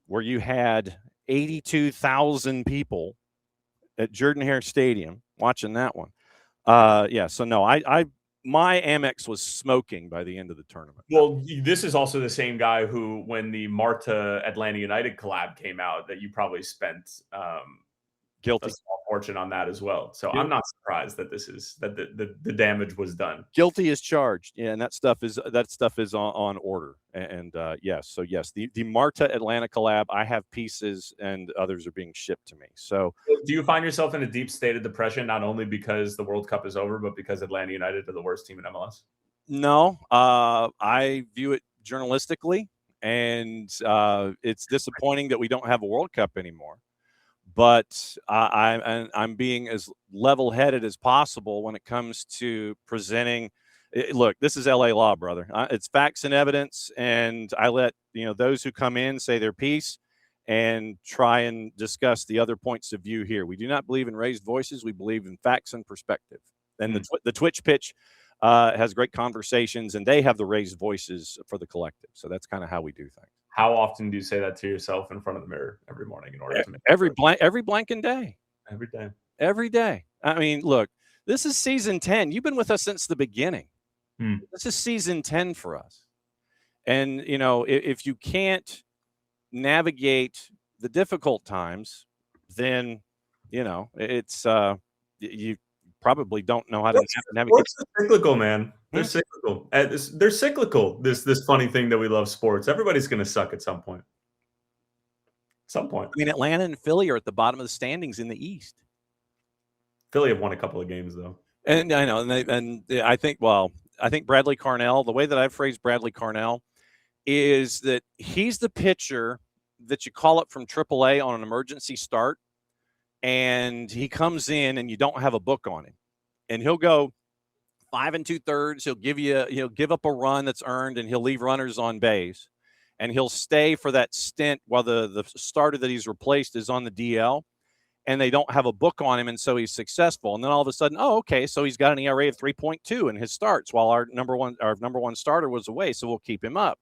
where you had 82,000 people at Jordan Hare Stadium watching that one. So no, I my Amex was smoking by the end of the tournament. Well, this is also the same guy who, when the Marta Atlanta United collab came out, that you probably spent Guilty. a small fortune on that as well. So I'm not surprised that the damage was done. Guilty is charged. Yeah, and that stuff is on order. And yes, the Marta Atlanta collab, I have pieces and others are being shipped to me. So do you find yourself in a deep state of depression, not only because the World Cup is over, but because Atlanta United are the worst team in MLS? No, I view it journalistically, and it's disappointing that we don't have a World Cup anymore. But I'm being as level-headed as possible when it comes to presenting. Look, this is LA law, brother. It's facts and evidence, and I let those who come in say their piece and try and discuss the other points of view here. We do not believe in raised voices. We believe in facts and perspective. And the Twitch pitch has great conversations, and they have the raised voices for the collective. So that's kind of how we do things. How often do you say that to yourself in front of the mirror every morning in order to make every blanking day? Every day. I mean, look, this is season 10. You've been with us since the beginning. This is season 10 for us. And, if you can't navigate the difficult times, then, it's you probably don't know how to navigate. Sports is cyclical, man. They're cyclical. They're cyclical. This funny thing that we love sports. Everybody's going to suck at some point. I mean, Atlanta and Philly are at the bottom of the standings in the East. Philly have won a couple of games, though. And I know, and I think Bradley Carnell, the way that I've phrased Bradley Carnell is that he's the pitcher that you call up from AAA on an emergency start, and he comes in and you don't have a book on him, and he'll go 5 2/3. He'll give up a run that's earned, and he'll leave runners on base, and he'll stay for that stint while the starter that he's replaced is on the DL, and they don't have a book on him, and so he's successful. And then all of a sudden, so he's got an ERA of 3.2 in his starts while our number one starter was away, so we'll keep him up.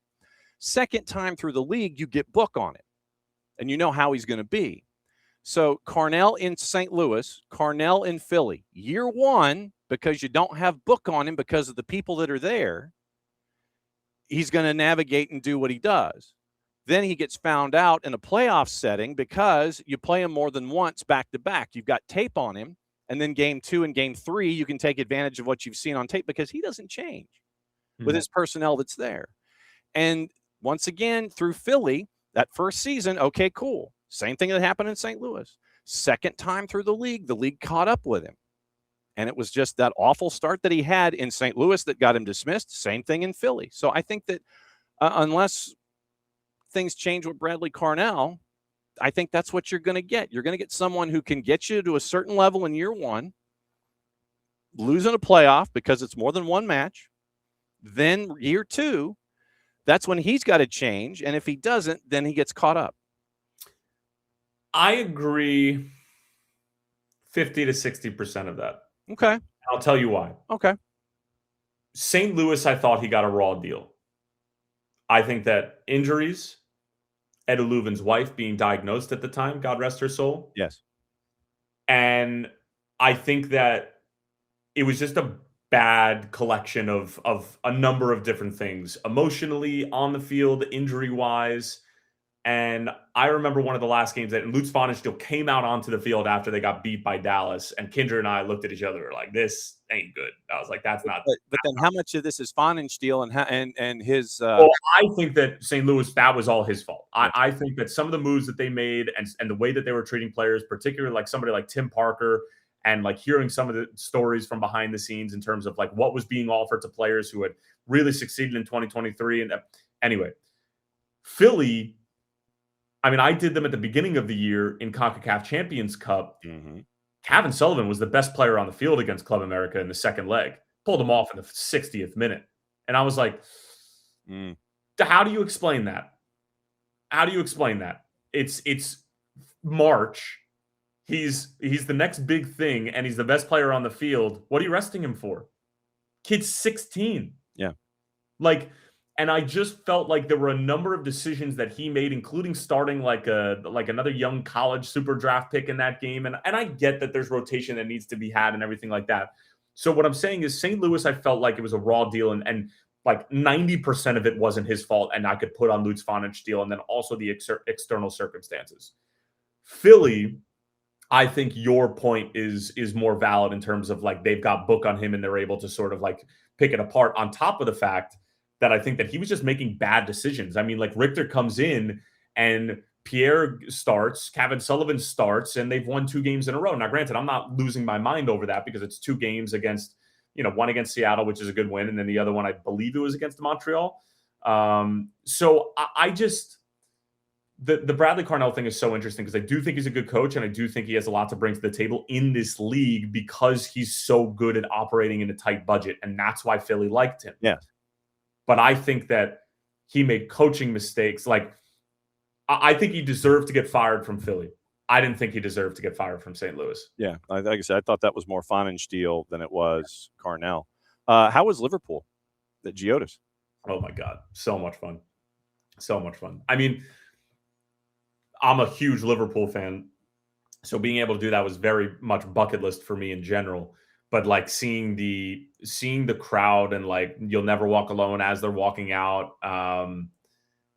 Second time through the league, you get book on him, and you know how he's going to be. So Carnell in St. Louis, Carnell in Philly, year one, because you don't have book on him because of the people that are there, he's going to navigate and do what he does. Then he gets found out in a playoff setting because you play him more than once back to back. You've got tape on him, and then game 2 and game 3, you can take advantage of what you've seen on tape because he doesn't change with his personnel that's there. And once again, through Philly, that first season, okay, cool. Same thing that happened in St. Louis. Second time through the league caught up with him. And it was just that awful start that he had in St. Louis that got him dismissed. Same thing in Philly. So I think that unless things change with Bradley Carnell, I think that's what you're going to get. You're going to get someone who can get you to a certain level in year one, losing a playoff because it's more than one match. Then year 2, that's when he's got to change. And if he doesn't, then he gets caught up. I agree 50 to 60% of that. Okay. I'll tell you why. Okay. St. Louis, I thought he got a raw deal. I think that injuries, Ed Leuven's wife being diagnosed at the time, God rest her soul. Yes. And I think that it was just a bad collection of a number of different things, emotionally, on the field, injury-wise. And I remember one of the last games that Lutz Pfannenstiel came out onto the field after they got beat by Dallas, and Kindred and I looked at each other like, this ain't good. I was like, that's not. But then how much of this is Pfannenstiel and his? Well, I think that St. Louis, that was all his fault. I think that some of the moves that they made and the way that they were treating players, particularly like somebody like Tim Parker, and like hearing some of the stories from behind the scenes in terms of like what was being offered to players who had really succeeded in 2023. And anyway, Philly. I mean, I did them at the beginning of the year in CONCACAF Champions Cup. Mm-hmm. Kevin Sullivan was the best player on the field against Club America in the second leg. Pulled him off in the 60th minute. And I was like, how do you explain that? How do you explain that? It's March. He's the next big thing, and he's the best player on the field. What are you resting him for? Kid's 16. Yeah. And I just felt like there were a number of decisions that he made, including starting like another young college super draft pick in that game. And I get that there's rotation that needs to be had and everything like that. So what I'm saying is St. Louis, I felt like it was a raw deal, and like 90% of it wasn't his fault, and I could put on Lutz Vonich deal, and then also the external circumstances. Philly, I think your point is more valid in terms of like they've got book on him and they're able to sort of like pick it apart, on top of the fact that I think that he was just making bad decisions. I mean, like Richter comes in and Pierre starts, Kevin Sullivan starts, and they've won 2 games in a row. Now, granted, I'm not losing my mind over that because it's 2 games against, one against Seattle, which is a good win, and then the other one, I believe it was against Montreal. So I just, the Bradley Carnell thing is so interesting because I do think he's a good coach, and I do think he has a lot to bring to the table in this league because he's so good at operating in a tight budget, and that's why Philly liked him. Yeah. But I think that he made coaching mistakes. Like, I think he deserved to get fired from Philly. I didn't think he deserved to get fired from St. Louis. Yeah, like I said, I thought that was more Vonich deal than it was Carnell. How was Liverpool at Giotis? Oh, my God. So much fun. So much fun. I mean, I'm a huge Liverpool fan, so being able to do that was very much bucket list for me in general. But like seeing the crowd and like You'll Never Walk Alone as they're walking out,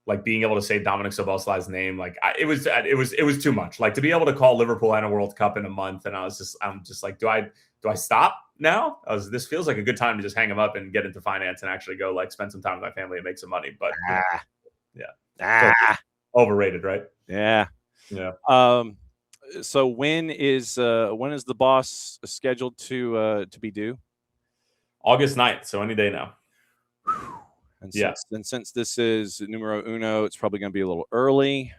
like being able to say Dominic Szoboszlai's name, like it was too much. Like to be able to call Liverpool and a World Cup in a month, and I'm just like, do I stop now? This feels like a good time to just hang them up and get into finance and actually go like spend some time with my family and make some money. But overrated, right? Yeah. So when is the boss scheduled to be due? August 9th, so any day now. And since this is numero uno, it's probably going to be a little early.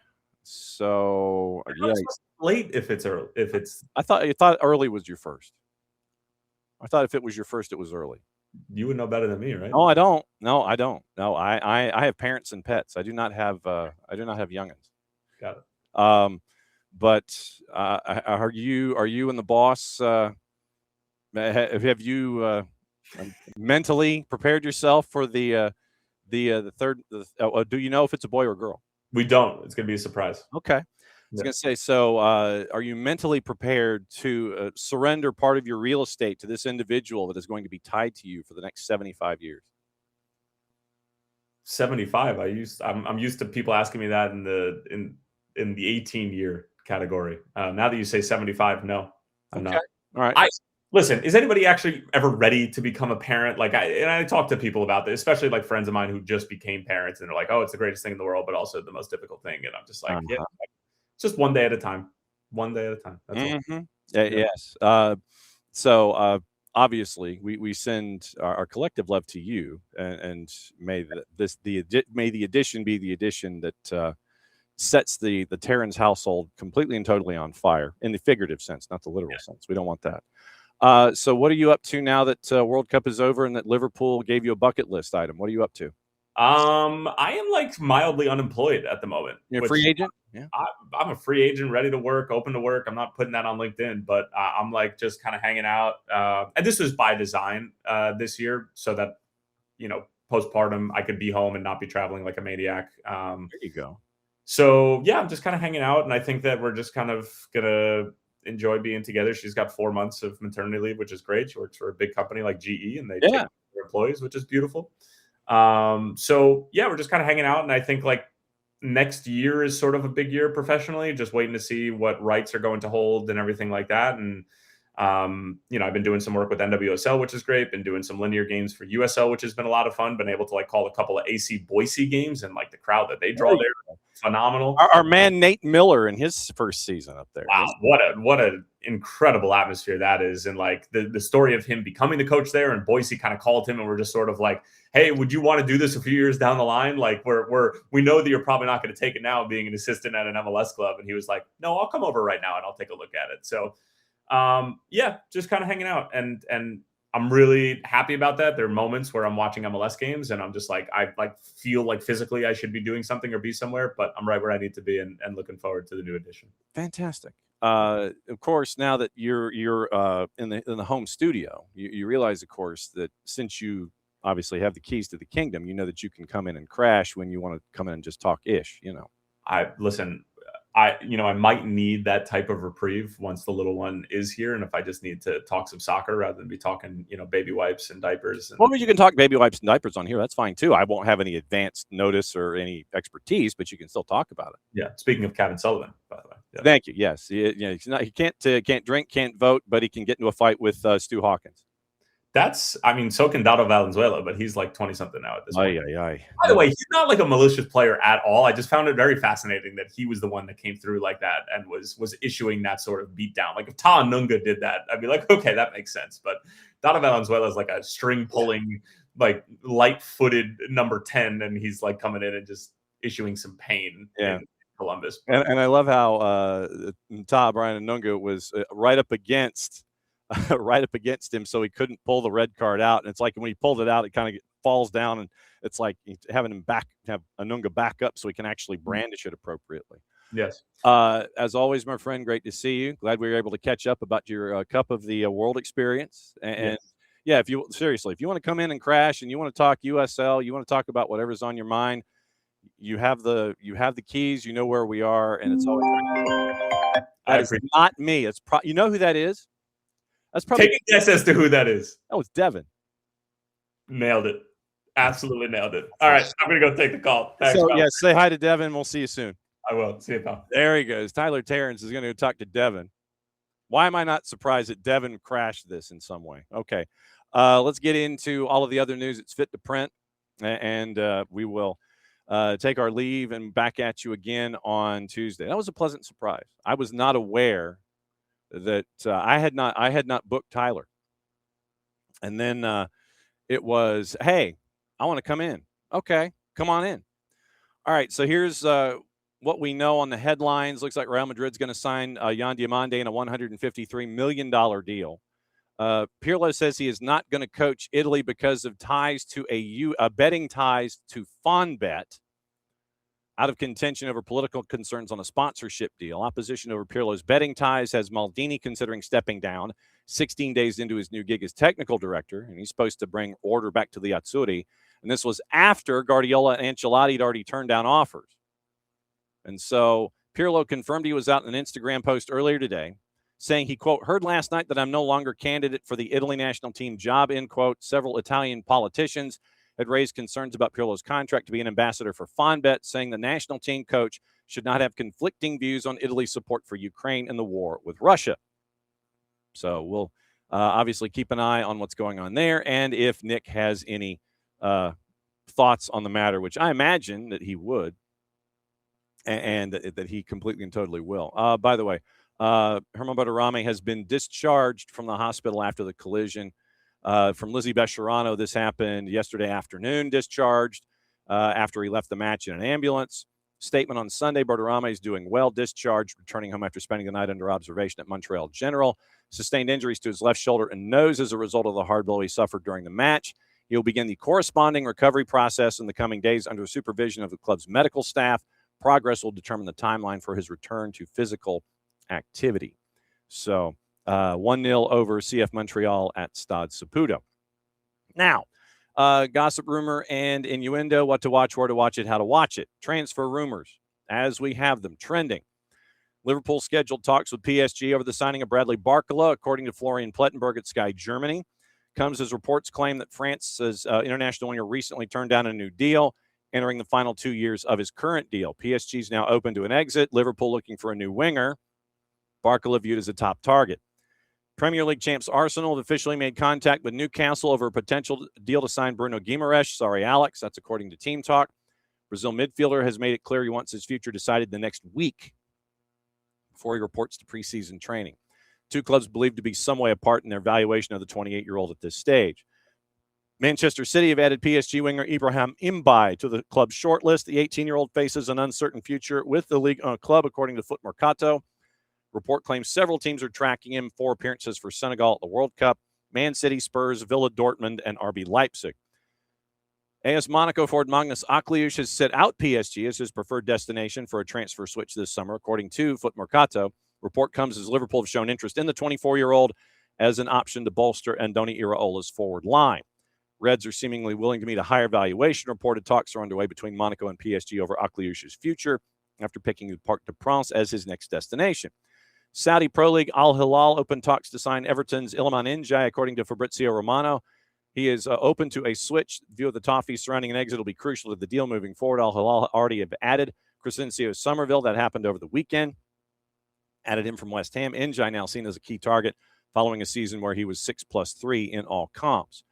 So late if it's early. I thought early was your first. I thought if it was your first, it was early. You would know better than me, right? No, I don't. No, I have parents and pets. I do not have youngins. Got it. But are you and the boss? Have you mentally prepared yourself for the third? Do you know if it's a boy or a girl? We don't. It's going to be a surprise. Okay. I was going to say, so are you mentally prepared to surrender part of your real estate to this individual that is going to be tied to you for the next 75 years? 75. I'm used to people asking me that in the 18-year category. Now that you say 75, no, I'm not. All right. Listen, is anybody actually ever ready to become a parent? Like I talk to people about this, especially like friends of mine who just became parents, and they're like, oh, it's the greatest thing in the world, but also the most difficult thing. And I'm just like, yeah, just one day at a time. One day at a time. That's all. Yes. So obviously we send our collective love to you, and may the addition be the addition that sets the Terens household completely and totally on fire in the figurative sense, not the literal sense. We don't want that. So what are you up to now that World Cup is over and that Liverpool gave you a bucket list item? What are you up to? I am like mildly unemployed at the moment. You're a free agent? Yeah. I'm a free agent, ready to work, open to work. I'm not putting that on LinkedIn, but I'm like just kind of hanging out. And this was by design this year so that, postpartum, I could be home and not be traveling like a maniac. There you go. So, yeah, I'm just kind of hanging out. And I think that we're just kind of going to enjoy being together. She's got 4 months of maternity leave, which is great. She works for a big company like GE, and they take care of their employees, which is beautiful. So, yeah, we're just kind of hanging out. And I think like next year is sort of a big year professionally, just waiting to see what rights are going to hold and everything like that. And, I've been doing some work with NWSL, which is great. Been doing some linear games for USL, which has been a lot of fun. Been able to like call a couple of AC Boise games, and like the crowd that they draw there, phenomenal. Our man Nate Miller in his first season up there. Wow, what an incredible atmosphere that is. And like the story of him becoming the coach there, and Boise kind of called him and we're just sort of like, hey, would you want to do this a few years down the line? Like we know that you're probably not going to take it now being an assistant at an MLS club. And he was like, no, I'll come over right now and I'll take a look at it. So just kind of hanging out, and I'm really happy about that. There are moments where I'm watching MLS games and I'm just like, I like feel like physically I should be doing something or be somewhere, but I'm right where I need to be, and looking forward to the new edition. Fantastic. Of course, now that you're in the home studio, you realize, of course, that since you obviously have the keys to the kingdom, you know that you can come in and crash when you want to come in and just talk ish. I listen. I might need that type of reprieve once the little one is here. And if I just need to talk some soccer rather than be talking, baby wipes and diapers. Well, you can talk baby wipes and diapers on here. That's fine too. I won't have any advanced notice or any expertise, but you can still talk about it. Yeah. Speaking of Kevin Sullivan, by the way. Yeah. Thank you. Yes. He can't drink, can't vote, but he can get into a fight with Stu Hawkins. So can Dado Valenzuela, but he's like 20-something now at this point. Aye. By the way, he's not like a malicious player at all. I just found it very fascinating that he was the one that came through like that and was issuing that sort of beatdown. Like if Ta Nunga did that, I'd be like, okay, that makes sense. But Dado Valenzuela is like a string pulling, like light-footed number 10, and he's like coming in and just issuing some pain in Columbus. And I love how Brian Nunga was right up against him, so he couldn't pull the red card out. And it's like when he pulled it out, it kind of falls down, and it's like having him have Anunga back up so he can actually brandish it appropriately. Yes. As always, my friend, great to see you. Glad we were able to catch up about your Cup of the World experience. And if you want to come in and crash and you want to talk USL, you want to talk about whatever's on your mind, you have the keys. You know where we are, and it's always that is not me. It's you know who that is. That's probably take a guess as to who that is. Oh, it's Devin. Nailed it. Absolutely nailed it. All right, I'm gonna go take the call. Thanks, say hi to Devin. We'll see you soon. I will. See you, pal. There he goes. Tyler Terens is going to talk to Devin. Why am I not surprised that Devin crashed this in some way? Okay, let's get into all of the other news. It's fit to print, and we will take our leave and back at you again on Tuesday. That was a pleasant surprise. I was not aware that I had not booked Tyler, and then it was, hey, I want to come in. Okay, come on in. All right, so here's what we know on the headlines. Looks like Real Madrid's going to sign Yan Diomande in a $153 million deal. Pirlo says he is not going to coach Italy because of ties to betting ties to FonBet. Out of contention over political concerns on a sponsorship deal. Opposition over Pirlo's betting ties has Maldini considering stepping down 16 days into his new gig as technical director, and he's supposed to bring order back to the Azzurri. And this was after Guardiola and Ancelotti had already turned down offers. And so Pirlo confirmed he was out in an Instagram post earlier today saying he, quote, heard last night that I'm no longer candidate for the Italy national team job, end quote. Several Italian politicians had raised concerns about Pirlo's contract to be an ambassador for FonBet, saying the national team coach should not have conflicting views on Italy's support for Ukraine and the war with Russia. So we'll obviously keep an eye on what's going on there, and if Nick has any thoughts on the matter, which I imagine that he would, and that he completely and totally will. By the way, Herman Badarame has been discharged from the hospital after the collision. From Lizzie Bescherano, this happened yesterday afternoon, discharged after he left the match in an ambulance. Statement on Sunday, Bertarame is doing well, discharged, returning home after spending the night under observation at Montreal General. Sustained injuries to his left shoulder and nose as a result of the hard blow he suffered during the match. He will begin the corresponding recovery process in the coming days under supervision of the club's medical staff. Progress will determine the timeline for his return to physical activity. So 1-0 over CF Montreal at Stade Saputo. Now, gossip, rumor, and innuendo, what to watch, where to watch it, how to watch it. Transfer rumors, as we have them, trending. Liverpool scheduled talks with PSG over the signing of Bradley Barcola, according to Florian Plettenberg at Sky Germany. Comes as reports claim that France's international winger recently turned down a new deal, entering the final 2 years of his current deal. PSG is now open to an exit. Liverpool looking for a new winger. Barcola viewed as a top target. Premier League champs Arsenal have officially made contact with Newcastle over a potential deal to sign Bruno Guimaraes. Sorry, Alex. That's according to Team Talk. Brazil midfielder has made it clear he wants his future decided the next week before he reports to preseason training. Two clubs believed to be some way apart in their valuation of the 28-year-old at this stage. Manchester City have added PSG winger Ibrahim Mbaye to the club's shortlist. The 18-year-old faces an uncertain future with the league club, according to Foot Mercato. Report claims several teams are tracking him. 4 appearances for Senegal at the World Cup. Man City, Spurs, Villa Dortmund, and RB Leipzig. AS Monaco forward Magnus Akliush has set out PSG as his preferred destination for a transfer switch this summer, according to Foot Mercato. Report comes as Liverpool have shown interest in the 24-year-old as an option to bolster Andoni Iraola's forward line. Reds are seemingly willing to meet a higher valuation. Reported talks are underway between Monaco and PSG over Akliush's future. after picking Parc des Princes as his next destination. Saudi Pro League Al Hilal opened talks to sign Everton's Iliman Ndiaye, according to Fabrizio Romano. He is open to a switch. View of the toffees surrounding an exit will be crucial to the deal moving forward. Al Hilal already have added Crescencio Somerville. That happened over the weekend. Added him from West Ham. Ndiaye now seen as a key target following a season where he was 6+3 in all comps.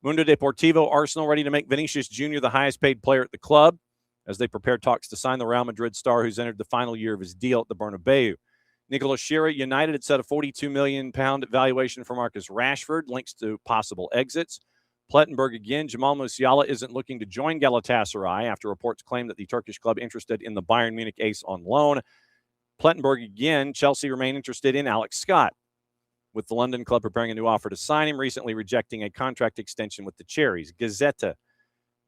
Mundo Deportivo, Arsenal ready to make Vinicius Jr. the highest paid player at the club as they prepare talks to sign the Real Madrid star who's entered the final year of his deal at the Bernabeu. Nicolas Shearer, United had set a £42 million valuation for Marcus Rashford, links to possible exits. Plettenberg again, Jamal Musiala isn't looking to join Galatasaray after reports claim that the Turkish club interested in the Bayern Munich ace on loan. Plettenberg again, Chelsea remain interested in Alex Scott, with the London club preparing a new offer to sign him, recently rejecting a contract extension with the Cherries. Gazzetta,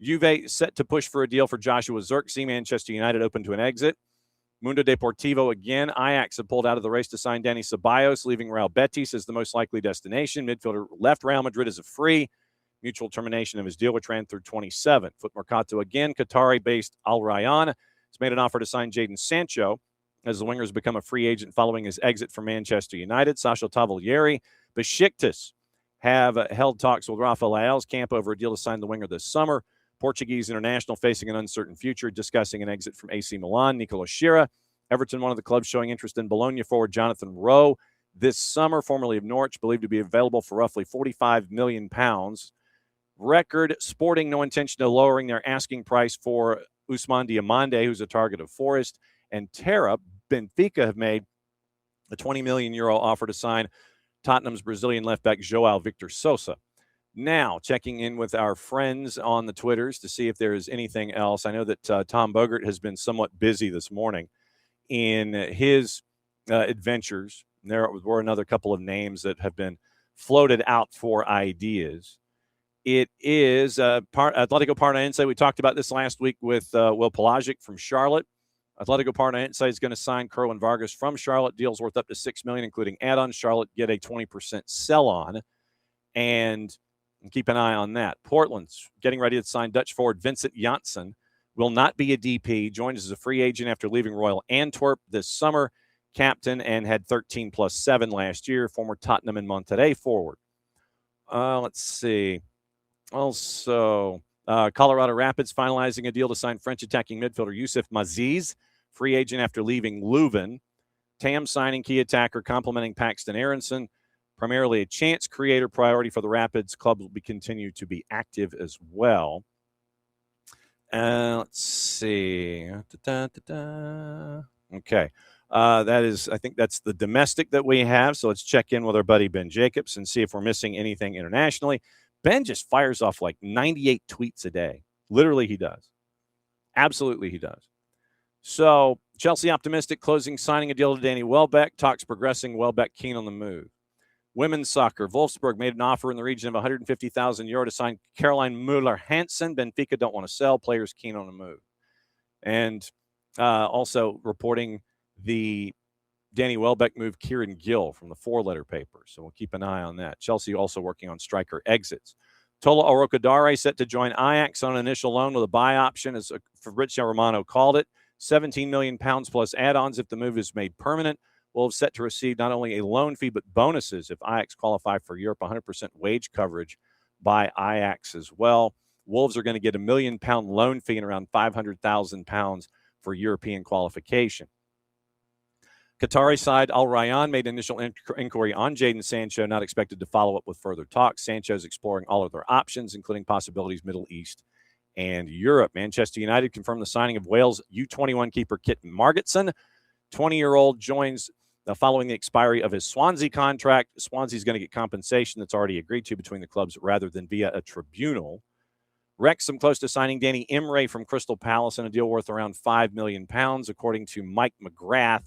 Juve set to push for a deal for Joshua Zirkzee, Manchester United open to an exit. Mundo Deportivo again, Ajax have pulled out of the race to sign Dani Ceballos, leaving Real Betis as the most likely destination. Midfielder left Real Madrid as a free. Mutual termination of his deal, which ran through 27. Foot Mercato again, Qatari-based Al Rayyan has made an offer to sign Jadon Sancho as the winger has become a free agent following his exit from Manchester United. Sasha Tavolieri, Besiktas have held talks with Rafa Leão's camp over a deal to sign the winger this summer. Portuguese international facing an uncertain future, discussing an exit from AC Milan. Nicolas Shearer, Everton, one of the clubs showing interest in Bologna forward Jonathan Rowe this summer, formerly of Norwich, believed to be available for roughly £45 million. Record Sporting, no intention of lowering their asking price for Ousmane Diomande, who's a target of Forest. And Terra, Benfica have made a €20 million offer to sign Tottenham's Brazilian left-back João Victor Sousa. Now, checking in with our friends on the Twitters to see if there is anything else. I know that Tom Bogert has been somewhat busy this morning in his adventures. There were another couple of names that have been floated out for ideas. It is Atletico Paranaense. We talked about this last week with Will Pelagic from Charlotte. Atletico Paranaense is going to sign Kerwin Vargas from Charlotte. Deals worth up to $6 million, including add-ons. Charlotte get a 20% sell-on, and keep an eye on that. Portland's getting ready to sign Dutch forward Vincent Janssen. Will not be a DP. Joins as a free agent after leaving Royal Antwerp this summer. Captain and had 13+7 last year. Former Tottenham and Monterrey forward. Let's see. Also, Colorado Rapids finalizing a deal to sign French attacking midfielder Youssef Maziz, free agent after leaving Leuven. TAM signing key attacker complementing Paxton Aronson. Primarily a chance creator priority for the Rapids. Club will continue to be active as well. Let's see. Okay. I think that's the domestic that we have. So let's check in with our buddy Ben Jacobs and see if we're missing anything internationally. Ben just fires off like 98 tweets a day. Literally, he does. Absolutely, he does. So Chelsea optimistic, signing a deal to Danny Welbeck. Talks progressing. Welbeck keen on the move. Women's soccer. Wolfsburg made an offer in the region of €150,000 to sign Caroline Müller-Hansen. Benfica don't want to sell. Players keen on the move. And also reporting the Danny Welbeck move, Kieran Gill from the four-letter paper. So we'll keep an eye on that. Chelsea also working on striker exits. Tola Orokadare set to join Ajax on an initial loan with a buy option, as Fabrizio Romano called it. £17 million plus add-ons if the move is made permanent. Wolves set to receive not only a loan fee, but bonuses if Ajax qualify for Europe, 100% wage coverage by Ajax as well. Wolves are going to get £1 million loan fee and around £500,000 for European qualification. Qatari side, Al Rayyan made initial inquiry on Jadon Sancho, not expected to follow up with further talks. Sancho's exploring all of their options, including possibilities Middle East and Europe. Manchester United confirmed the signing of Wales U21 keeper Kit Margetson. 20-year-old joins following the expiry of his Swansea contract. Swansea's going to get compensation that's already agreed to between the clubs rather than via a tribunal. Wrexham close to signing Danny Imre from Crystal Palace in a deal worth around £5 million, according to Mike McGrath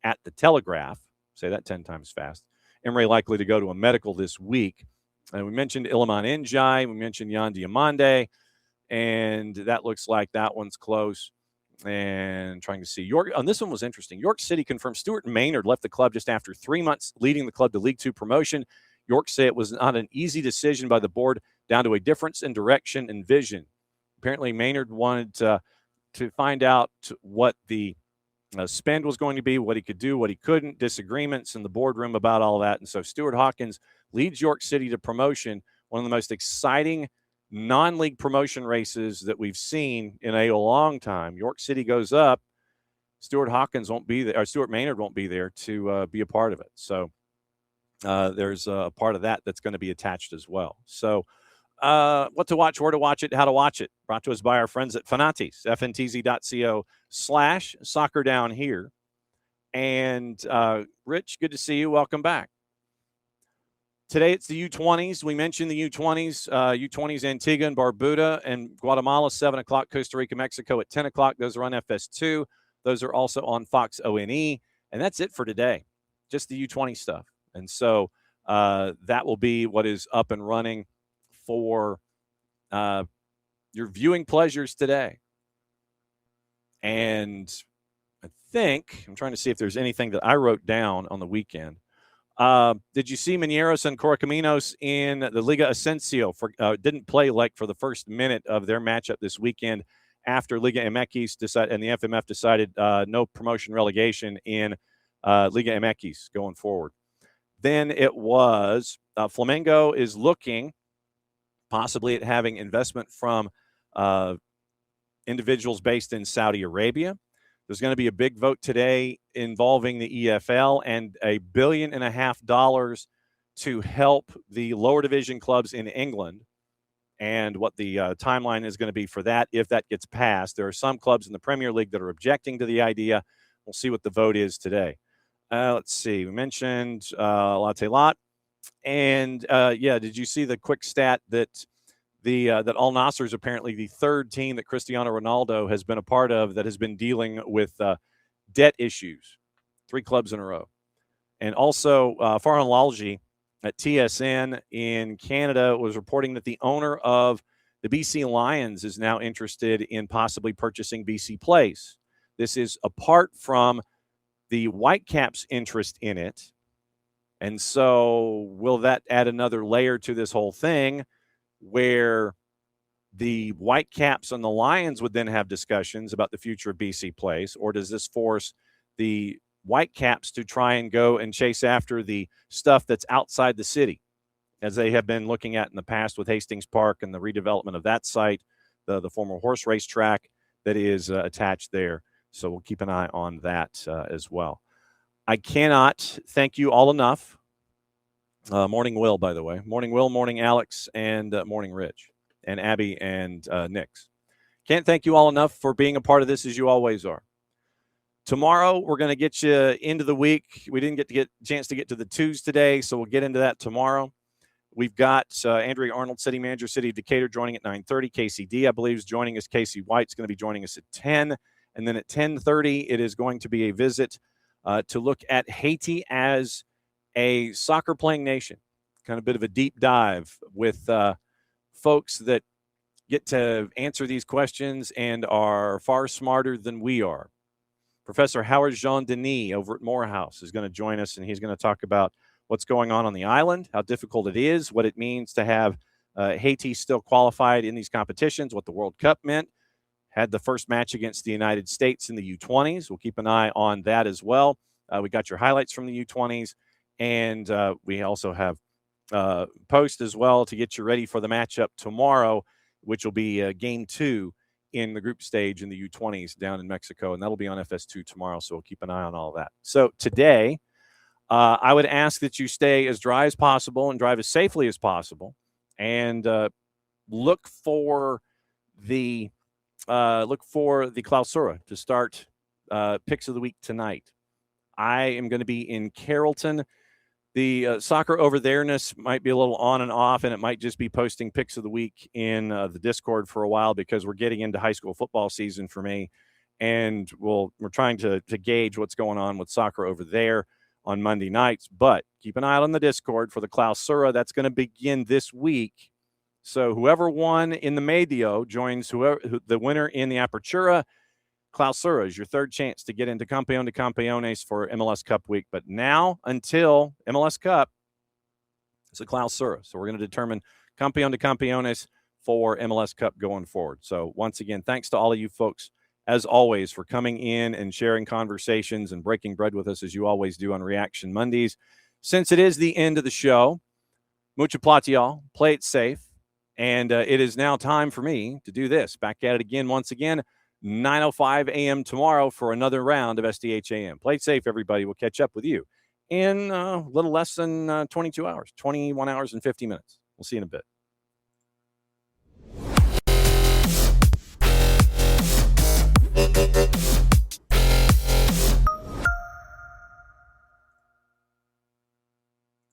at The Telegraph. Say that 10 times fast. Imre likely to go to a medical this week. And we mentioned Iliman Ndiaye. We mentioned Yan Diomande. And that looks like that one's close. And trying to see. York. On this one was interesting. York City confirmed Stuart Maynard left the club just after 3 months, leading the club to League Two promotion. York say it was not an easy decision by the board, down to a difference in direction and vision. Apparently, Maynard wanted to find out what the spend was going to be, what he could do, what he couldn't, disagreements in the boardroom about all that. And so Stuart Hawkins leads York City to promotion, one of the most exciting non-league promotion races that we've seen in a long time. York City goes up. Stuart Hawkins won't be there, or Stuart Maynard won't be there to be a part of it. So there's a part of that that's going to be attached as well. So what to watch, where to watch it, how to watch it. Brought to us by our friends at Fanatiz, fntz.co/soccer down here. And Rich, good to see you. Welcome back. Today it's the U20s. We mentioned the U20s. U20s Antigua and Barbuda and Guatemala, 7 o'clock. Costa Rica, Mexico at 10 o'clock. Those are on FS2. Those are also on Fox ONE. And that's it for today. Just the U20 stuff. And so that will be what is up and running for your viewing pleasures today. And I think, I'm trying to see if there's anything that I wrote down on the weekend. Did you see Mineros and Correcaminos in the Liga Ascenso? Didn't play for the first minute of their matchup this weekend after Liga MX decided, and the FMF decided no promotion relegation in Liga MX going forward. Then it was Flamengo is looking possibly at having investment from individuals based in Saudi Arabia. There's going to be a big vote today involving the EFL and $1.5 billion to help the lower division clubs in England, and what the timeline is going to be for that if that gets passed. There are some clubs in the Premier League that are objecting to the idea. We'll see what the vote is today. Let's see. We mentioned Latte Lot. And, did you see the quick stat that that Al Nassr is apparently the third team that Cristiano Ronaldo has been a part of that has been dealing with debt issues, 3 clubs in a row. And also Farhan Lalji at TSN in Canada was reporting that the owner of the BC Lions is now interested in possibly purchasing BC Place. This is apart from the Whitecaps' interest in it. And so will that add another layer to this whole thing, where the Whitecaps and the Lions would then have discussions about the future of BC Place? Or does this force the Whitecaps to try and go and chase after the stuff that's outside the city, as they have been looking at in the past with Hastings Park and the redevelopment of that site, the former horse race track that is attached there? So we'll keep an eye on that as well. I cannot thank you all enough. Morning, Will, by the way. Morning, Will. Morning, Alex. And morning, Rich. And Abby and Nix. Can't thank you all enough for being a part of this, as you always are. Tomorrow, we're going to get you into the week. We didn't get a chance to get to the twos today, so we'll get into that tomorrow. We've got Andrea Arnold, City Manager, City of Decatur, joining at 9:30. KCD, I believe, is joining us. Casey White's going to be joining us at 10. And then at 10:30, it is going to be a visit to look at Haiti as a soccer-playing nation. Kind of a bit of a deep dive with folks that get to answer these questions and are far smarter than we are. Professor Howard Jean Denis over at Morehouse is going to join us, and he's going to talk about what's going on the island, how difficult it is, what it means to have Haiti still qualified in these competitions, what the World Cup meant. Had the first match against the United States in the U20s. We'll keep an eye on that as well. We got your highlights from the U20s, and we also have post as well to get you ready for the matchup tomorrow, which will be game 2 in the group stage in the U20s down in Mexico, and that'll be on FS2 tomorrow, so we'll keep an eye on all of that. So today, I would ask that you stay as dry as possible and drive as safely as possible, and look for the Clausura to start Picks of the Week tonight. I am going to be in Carrollton. The soccer over there-ness might be a little on and off, and it might just be posting Picks of the Week in the Discord for a while, because we're getting into high school football season for me, and we're trying to gauge what's going on with soccer over there on Monday nights. But keep an eye out on the Discord for the Clausura. That's going to begin this week. So whoever won in the Medio joins the winner in the Apertura. Clausura is your third chance to get into Campeón de Campeones for MLS Cup week. But now, until MLS Cup, it's a Clausura. So we're going to determine Campeón de Campeones for MLS Cup going forward. So once again, thanks to all of you folks as always, for coming in and sharing conversations and breaking bread with us as you always do on Reaction Mondays. Since it is the end of the show, mucha plati, y'all. Play it safe. And it is now time for me to do this. Back at it again, once again, 9:05 a.m. tomorrow for another round of SDH AM. Play it safe, everybody. We'll catch up with you in a little less than 22 hours, 21 hours and 50 minutes. We'll see you in a bit.